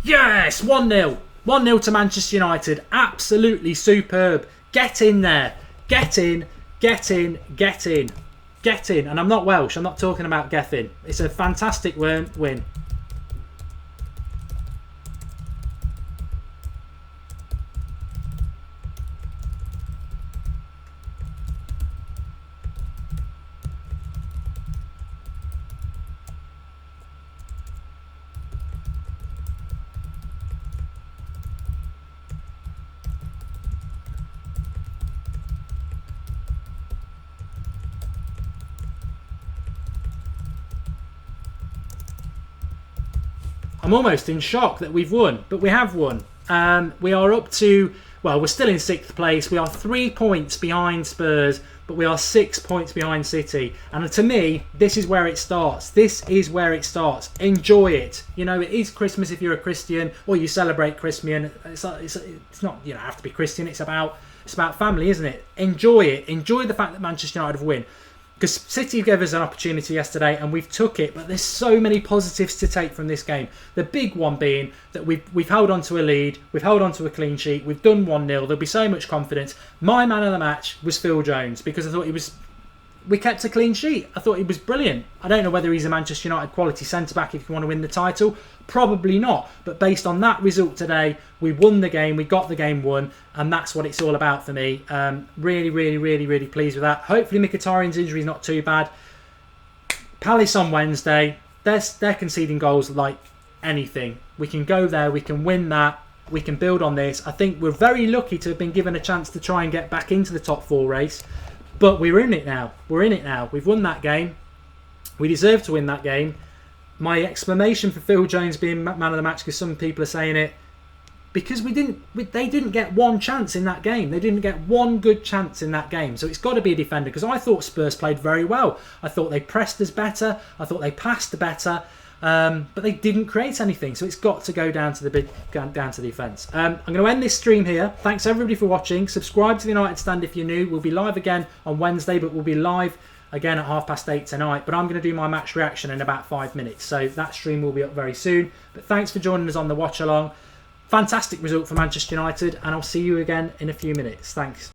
Yes! 1-0. 1-0 to Manchester United. Absolutely superb. Get in there. Get in. Get in. Get in. Get in. And I'm not Welsh. I'm not talking about get in. It's a fantastic win. I'm almost in shock that we've won, but we have won. We are up to, well, we're still in 6th place. We are 3 points behind Spurs, but we are 6 points behind City. And to me, this is where it starts. This is where it starts. Enjoy it. You know, it is Christmas if you're a Christian, or you celebrate Christmas. It's not, you don't have to be Christian. It's about family, isn't it? Enjoy it. Enjoy the fact that Manchester United have won. Because City gave us an opportunity yesterday and we've took it, but there's so many positives to take from this game. The big one being that we've held on to a lead, we've held on to a clean sheet, we've done 1-0, there'll be so much confidence. My man of the match was Phil Jones because I thought we kept a clean sheet. I thought he was brilliant. I don't know whether he's a Manchester United quality centre-back if you want to win the title. Probably not. But based on that result today, we won the game. We got the game won. And that's what it's all about for me. Really, really, really, really pleased with that. Hopefully Mkhitaryan's injury is not too bad. Palace on Wednesday. They're conceding goals like anything. We can go there. We can win that. We can build on this. I think we're very lucky to have been given a chance to try and get back into the top 4 race. But we're in it now. We're in it now. We've won that game. We deserve to win that game. My explanation for Phil Jones being man of the match, because some people are saying it, because they didn't get one chance in that game. They didn't get one good chance in that game. So it's got to be a defender, because I thought Spurs played very well. I thought they pressed us better. I thought they passed better. But they didn't create anything, so it's got to go down to the defence. I'm going to end this stream here. Thanks everybody for watching. Subscribe to the United Stand if you're new. We'll be live again on Wednesday, but we'll be live again at 8:30 tonight. But I'm going to do my match reaction in about 5 minutes, so that stream will be up very soon. But thanks for joining us on the watch along. Fantastic result for Manchester United, and I'll see you again in a few minutes. Thanks.